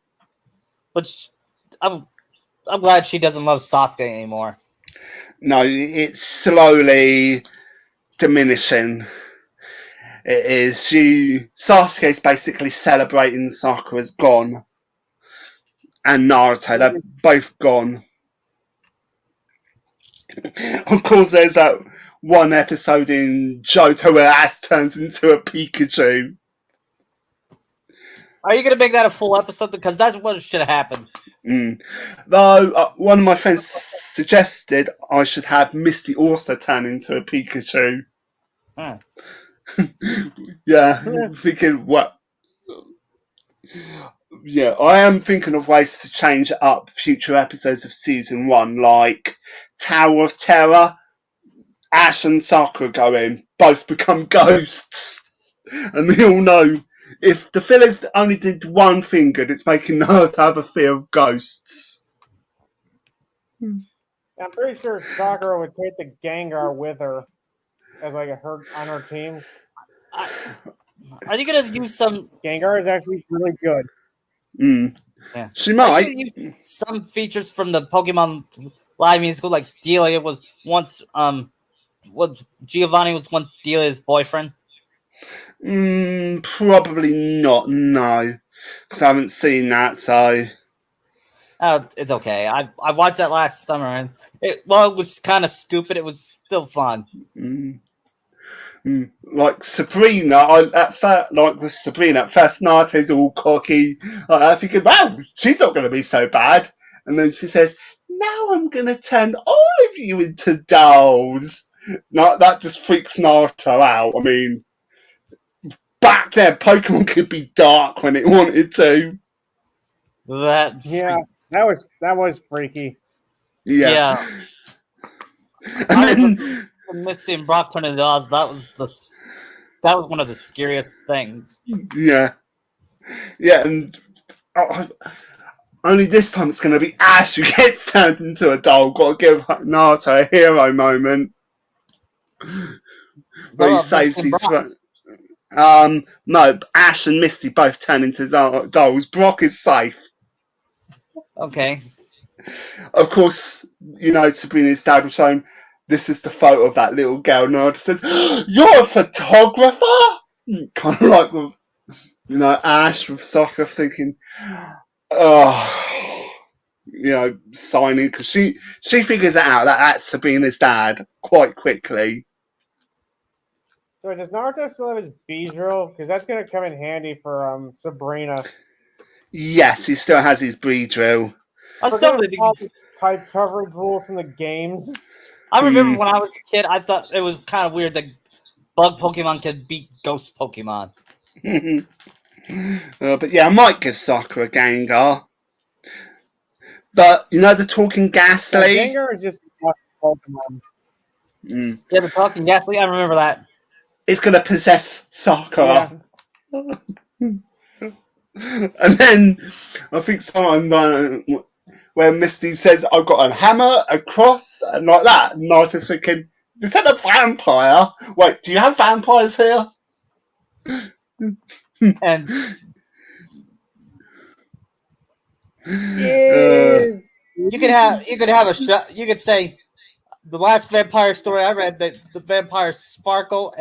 But I'm glad she doesn't love Sasuke anymore. No, it's slowly diminishing. It is. Sasuke's basically celebrating Sakura's gone. And Naruto, they're both gone. Of course, there's that one episode in Johto where Ash turns into a Pikachu. Are you going to make that a full episode? Because that's what should have happened. Though, one of my friends suggested I should have Misty also turn into a Pikachu. Huh. Yeah, thinking what? Yeah, I am thinking of ways to change up future episodes of season 1, like Tower of Terror. Ash and Sakura go in, both become ghosts, and we all know if the fillers only did one thing good, it's making Naruto have a fear of ghosts. I'm pretty sure Sakura would take the Gengar with her as like on her team. Are you gonna use some? Gengar is actually really good. Yeah, she might use some features from the Pokemon live musical, like Delia was once Giovanni was once Delia's boyfriend. Probably not. No, because I haven't seen that. So it's okay. I watched that last summer, and it was kind of stupid. It was still fun. Like Sabrina, at first Naruto's all cocky. I thinking, wow, she's not going to be so bad. And then she says, now I'm going to turn all of you into dolls. No, that just freaks Naruto out. I mean, back then, Pokemon could be dark when it wanted to. That was freaky. Yeah. And remember Misty and Brock turning into Oz. That was one of the scariest things. yeah, and oh, only this time it's going to be Ash who gets turned into a doll. Got to give Naruto a hero moment. Where he saves Misty and his Brock. no, Ash and Misty both turn into dolls. Brock is safe. Okay. Of course, Sabrina's dad was showing this is the photo of that little girl. Naruto says, "You're a photographer?" Kind of like with, Ash with Sokka thinking, oh, signing, because she figures it out that that's Sabrina's dad quite quickly. So does Naruto still have his Beedrill? Because that's going to come in handy for Sabrina. Yes, he still has his breed drill. I was We're going to thinking. follow the type coverage rule from the games. I remember when I was a kid, I thought it was kind of weird that bug Pokemon could beat ghost Pokemon. But yeah, I might give Sokka a Gengar. But the talking Ghastly. Yeah, Gengar is just a Pokemon. Yeah, the talking Ghastly. I remember that. It's gonna possess Sakura. Yeah. And then I think someone where Misty says, "I've got a hammer, a cross," and like that. And Naruto's thinking, "Is that a vampire? Wait, do you have vampires here?" And you could have a shot. You could say the last vampire story I read that the vampire sparkle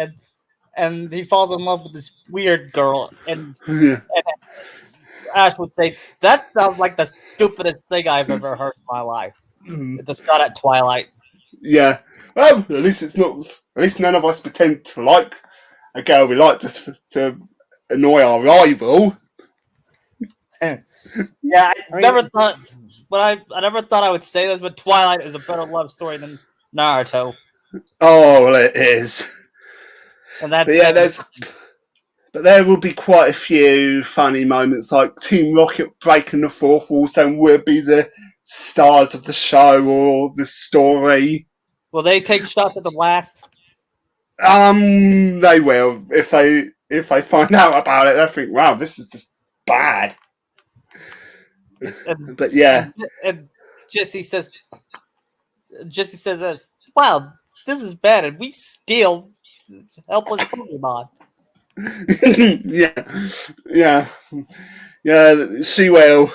and he falls in love with this weird girl and Ash would say that sounds like the stupidest thing I've ever heard in my life. It's a shot at Twilight. Yeah. Well, at least it's not. At least none of us pretend to like a girl we like just to annoy our rival. Yeah, I never thought I would say this, but Twilight is a better love story than Naruto. Oh, well, it is. And that's but there will be quite a few funny moments, like Team Rocket breaking the fourth wall, saying we'll be the stars of the show or the story. Will they take shots at the last? They will if they find out about it. They think, wow, this is just bad. But yeah, and Jesse says this. Wow, this is bad, and we steal helpless Pokemon. yeah, she will.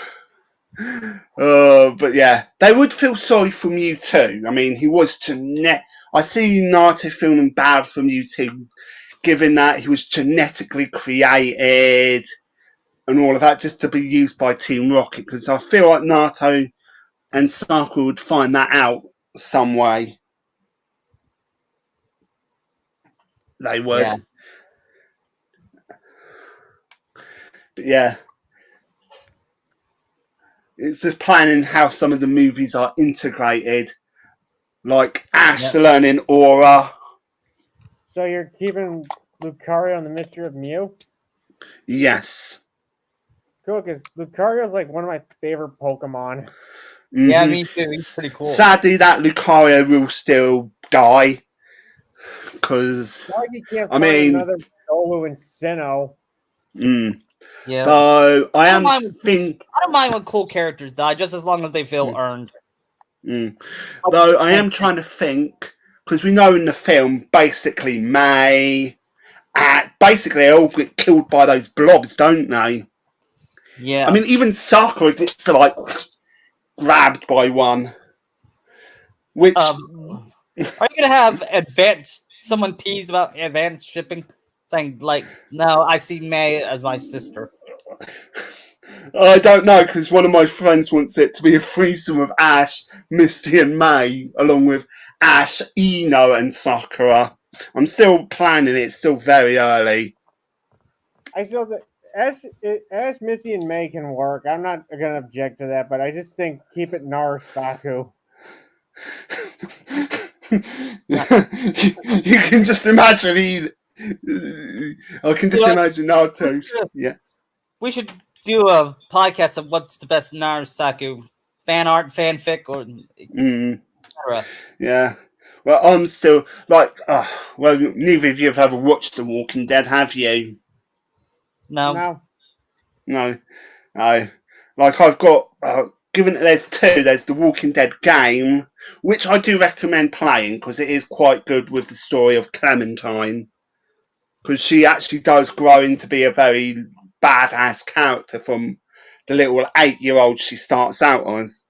But yeah, they would feel sorry for Mewtwo. I mean, he was I see Naruto feeling bad for Mewtwo, given that he was genetically created and all of that just to be used by Team Rocket. Because I feel like Naruto and Sakura would find that out some way. They would. Yeah. But yeah. It's just planning how some of the movies are integrated. Like Ash learning Aura. So you're keeping Lucario on the Mystery of Mew? Yes. Cool, because Lucario is like one of my favorite Pokemon. Mm-hmm. Yeah, me too. He's pretty cool. Sadly, that Lucario will still die. Because, I mean, another Dolu and Sinnoh. Yeah. Though I don't mind when cool characters die, just as long as they feel earned. Though I am trying to think, because we know in the film, basically May, basically they all get killed by those blobs, don't they? Yeah. I mean, even Sakura gets like grabbed by one. Which are you gonna have someone tease about advanced shipping, saying like, "No, I see May as my sister." I don't know, because one of my friends wants it to be a threesome of Ash, Misty, and May, along with Ash, Ino, and Sakura. I'm still planning it. It's still very early. I still think Ash, Misty, and May can work. I'm not going to object to that, but I just think keep it Narasaku. You can just imagine I can just imagine Naruto. Yeah. We should do a podcast of what's the best Narasaku fan art, fanfic, or etc. Yeah. Well, I'm still like, well, neither of you have ever watched The Walking Dead, have you? No. No. No, no. Like I've got, given that there's two, there's the Walking Dead game, which I do recommend playing because it is quite good with the story of Clementine, because she actually does grow into be a very badass character from the little 8-year-old she starts out as.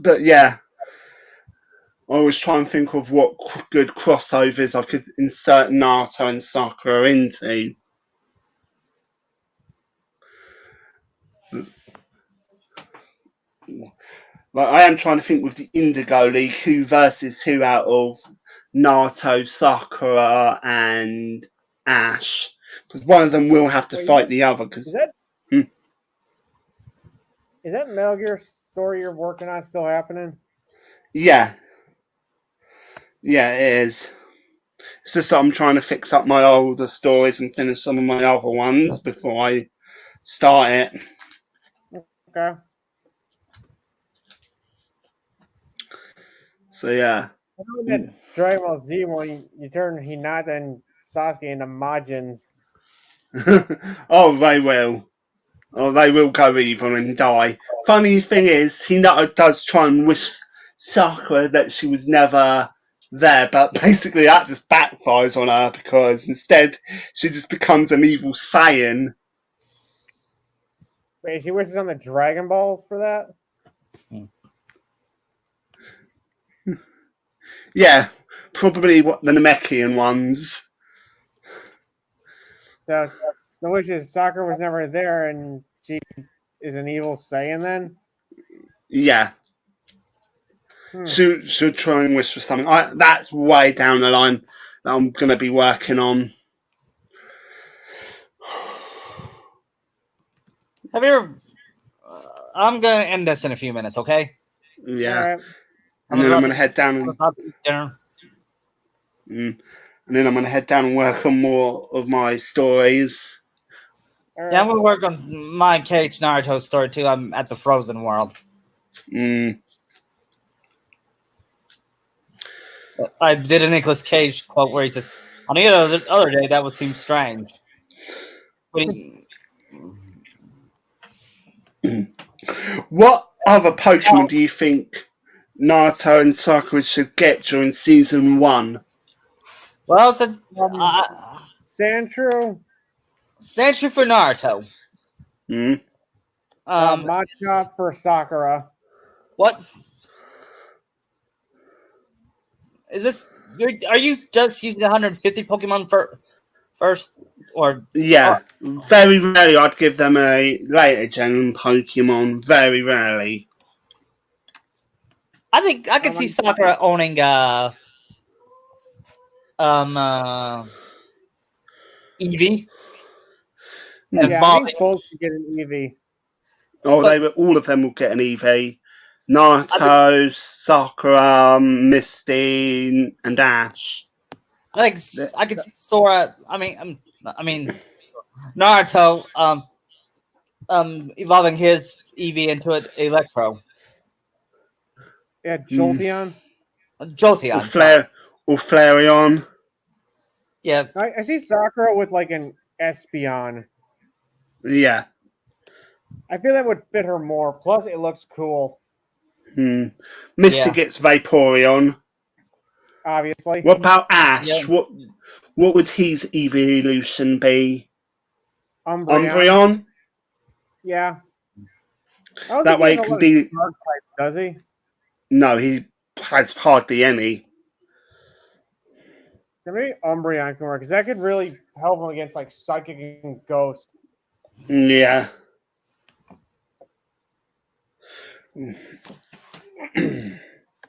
But yeah, I was trying to think of what good crossovers I could insert Naruto and Sakura into. Like I am trying to think with the Indigo League, who versus who out of Naruto, Sakura, and Ash, because one of them will have to Wait, fight the other. Is Because that is that Metal Gear story you're working on still happening? yeah, yeah, it is. It's just that I'm trying to fix up my older stories and finish some of my other ones before I start it. Okay. So yeah. I know that Dragon Ball Z when you turn Hinata and Sasuke into Majins. Oh, they will. Oh, they will go evil and die. Funny thing is, Hinata does try and wish Sakura that she was never there, but basically that just backfires on her because instead she just becomes an evil Saiyan. Wait, she wishes on the Dragon Balls for that? Yeah, probably what the Namekian ones. So the wish is Sakura was never there and she is an evil Saiyan then? Yeah, Hmm. she'll try and wish for something. That's way down the line that I'm going to be working on. Have you ever? I'm gonna end this in a few minutes, okay? Yeah, Alright. and then I'm going to head down I'm and. about to eat dinner. And then I'm going to head down and work on more of my stories. Alright. Yeah, I'm gonna work on my Cage Naruto story too. I'm at the Frozen World. Mm. I did a Nicolas Cage quote where he says, "On the other day, that would seem strange." But What other Pokemon do you think Naruto and Sakura should get during season 1? well, said Sandshrew, Sandshrew for Naruto. Mm. Matcha for Sakura. What is this? Are you just using 150 Pokemon for first, or Yeah, very rarely I'd give them a later gen Pokemon. Very rarely. I think I could see Sakura owning Eevee and Yeah, I evolving. think both should get an Eevee. Oh, But all of them will get an EV. I Naruto, Sakura, Misty, and Ash. think I could see Sora. I mean Naruto. Evolving his Eevee into an Electro. Yeah, Jolteon. Or Jolteon. Sorry. Flareon. Yeah, I see Sakura with like an Espeon. Yeah. I feel that would fit her more. Plus, it looks cool. Misty Yeah. gets Vaporeon. Obviously. What about Ash? Yeah. What would his evolution be? Umbreon. Yeah. I don't That think he way has it a can lot of be. dark types, does he? No, he has hardly any. Yeah, maybe Umbreon can work because that could really help him against like Psychic and Ghost. Yeah.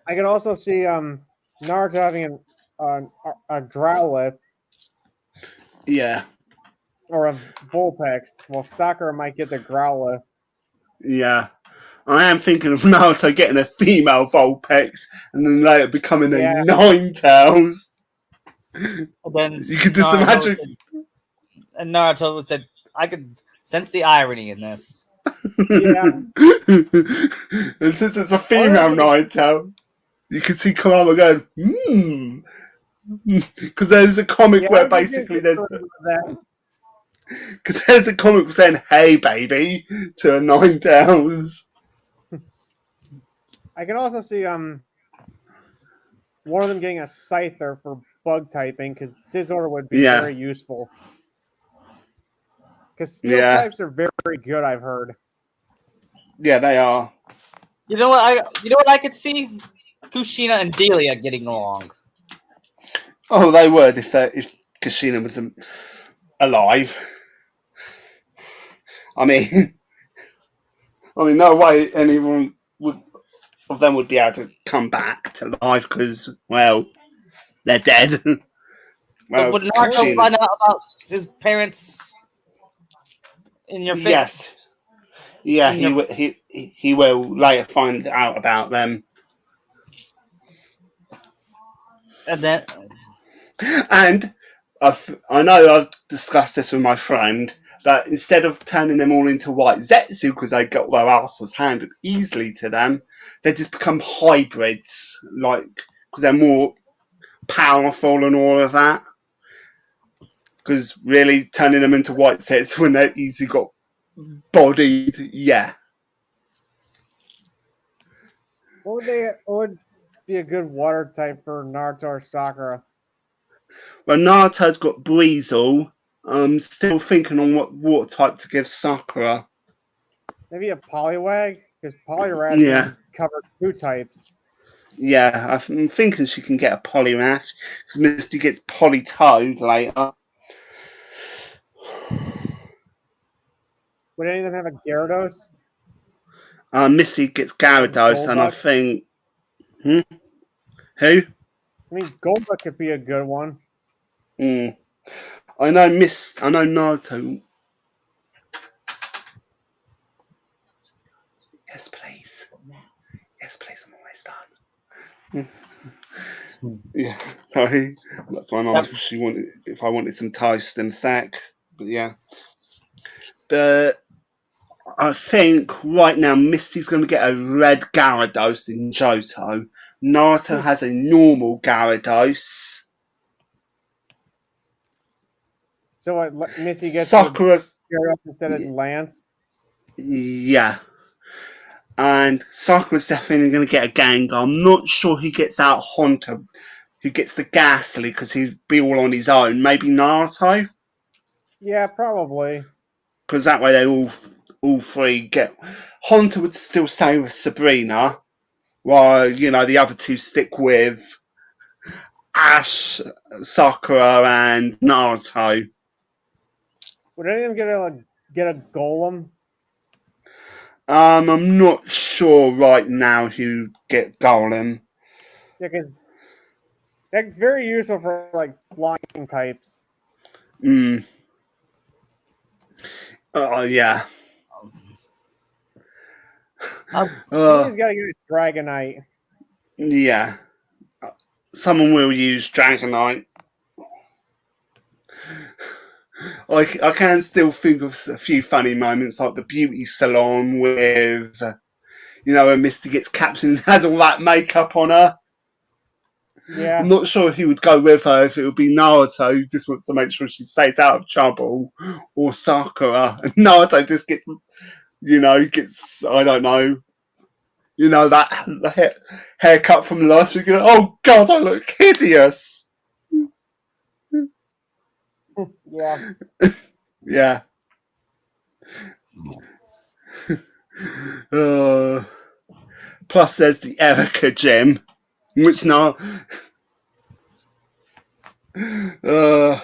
I could also see Naruto having a Growlithe Yeah. or a Vulpix. Well, Sakura might get the Growlithe. Yeah. I am thinking of Naruto getting a female Vulpix and then later becoming a Ninetales. And then You could just imagine. Naruto would say, "I could sense the irony in this." Yeah. And since it's a female Ninetale. You can see Kurama going, because there's a comic Yeah, where I did basically remember that. because there's a comic saying "Hey, baby" to Ninetales. I can also see one of them getting a Scyther for bug typing because Scizor would be Yeah, very useful. Because steel yeah, types are very good, I've heard. yeah. They are. You know what I could see? Kushina and Delia getting along. Oh, they would if Kashina was alive. I mean, no way anyone of them would be able to come back to life because, well, they're dead. But Well, would Naruto find Kashina's. out about his parents in your fit Yes, yeah, in your he will later find out about them. and then And I know I've discussed this with my friend that instead of turning them all into white Zetsu because they got their asses handed easily to them, they just become hybrids, like because they're more powerful and all of that. Because really, turning them into white Zetsu when they're easily got bodied, yeah. What would be a good water type for Naruto or Sakura? Well, Naruto's got Breezel. I'm still thinking on what water type to give Sakura. Maybe a Poliwag? Because Poliwrath Yeah. can cover 2 types. Yeah, I'm thinking she can get a Poliwrath because Misty gets Polytoad later. Would any of them have a Gyarados? Missy gets Or Gyarados, and I Golduck? think who? I mean, Golduck could be a good one. Mm. I know Naruto. Yes, please. Yes, please. I'm almost done. Yeah, sorry. That's my mum. yep. She wanted if I wanted some toast in a sec. But yeah, but I think right now Misty's going to get a red Gyarados in Johto. Naruto has a normal Gyarados. So what, Missy gets the Sakura's, Gyarados instead of Lance? yeah. And Sakura's definitely going to get a Gengar. I'm not sure who gets out Honto, who gets the Ghastly because he'd be all on his own. Maybe Naruto, Yeah, probably. because that way they all three get. Honto would still stay with Sabrina, while the other two stick with Ash, Sakura, and Naruto. Would any of them get a Golem? I'm not sure right now who get Golem. Yeah, because that's very useful for like flying types. Mm. Oh yeah. Somebody's got to get a Dragonite. Yeah. Someone will use Dragonite. I can still think of a few funny moments, like the beauty salon with, when Misty gets captured and has all that makeup on her. I'm Yeah. not sure who would go with her, if it would be Naruto, who just wants to make sure she stays out of trouble, or Sakura. And Naruto just gets, I don't know, that the haircut from last week. Oh God, I look hideous. Yeah. Yeah. Plus, there's the Erica gem, which now, yeah,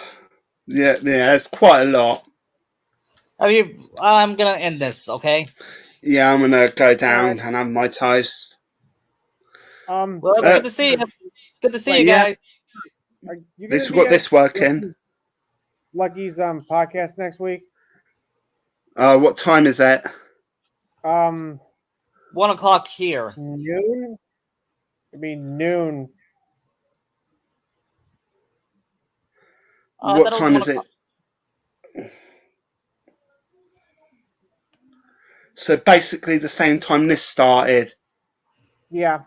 it's quite a lot. I'm gonna end this, okay? Yeah, I'm gonna go All right. down and have my toast. Well, it's Like, good to see you. It's good to see like, you Yeah, guys. are you at gonna least we've be got at this working. Lucky's podcast next week? What time is it? 1 o'clock here. Noon. It'd be noon. I What thought it was time one is it? o'clock. So basically the same time this started. Yeah.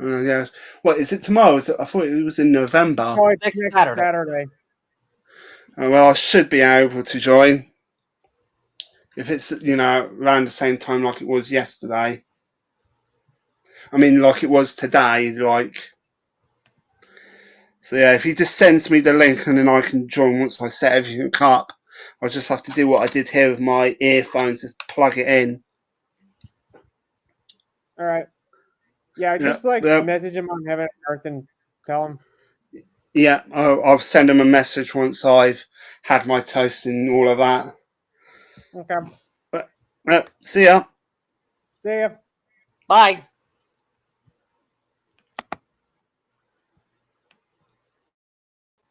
Yeah. What is it tomorrow? I thought it was in November. Oh, it's Next next Saturday. Saturday. Well, I should be able to join if it's around the same time like it was yesterday. I mean, like it was today. So yeah, if he just sends me the link and then I can join once I set everything up. I'll just have to do what I did here with my earphones, just plug it in. All right. Yeah, Yeah, just like yeah, message him on Heaven and Earth and tell him. yeah. I'll send him a message once I've had my toast and all of that. Okay. But see ya. See ya. Bye.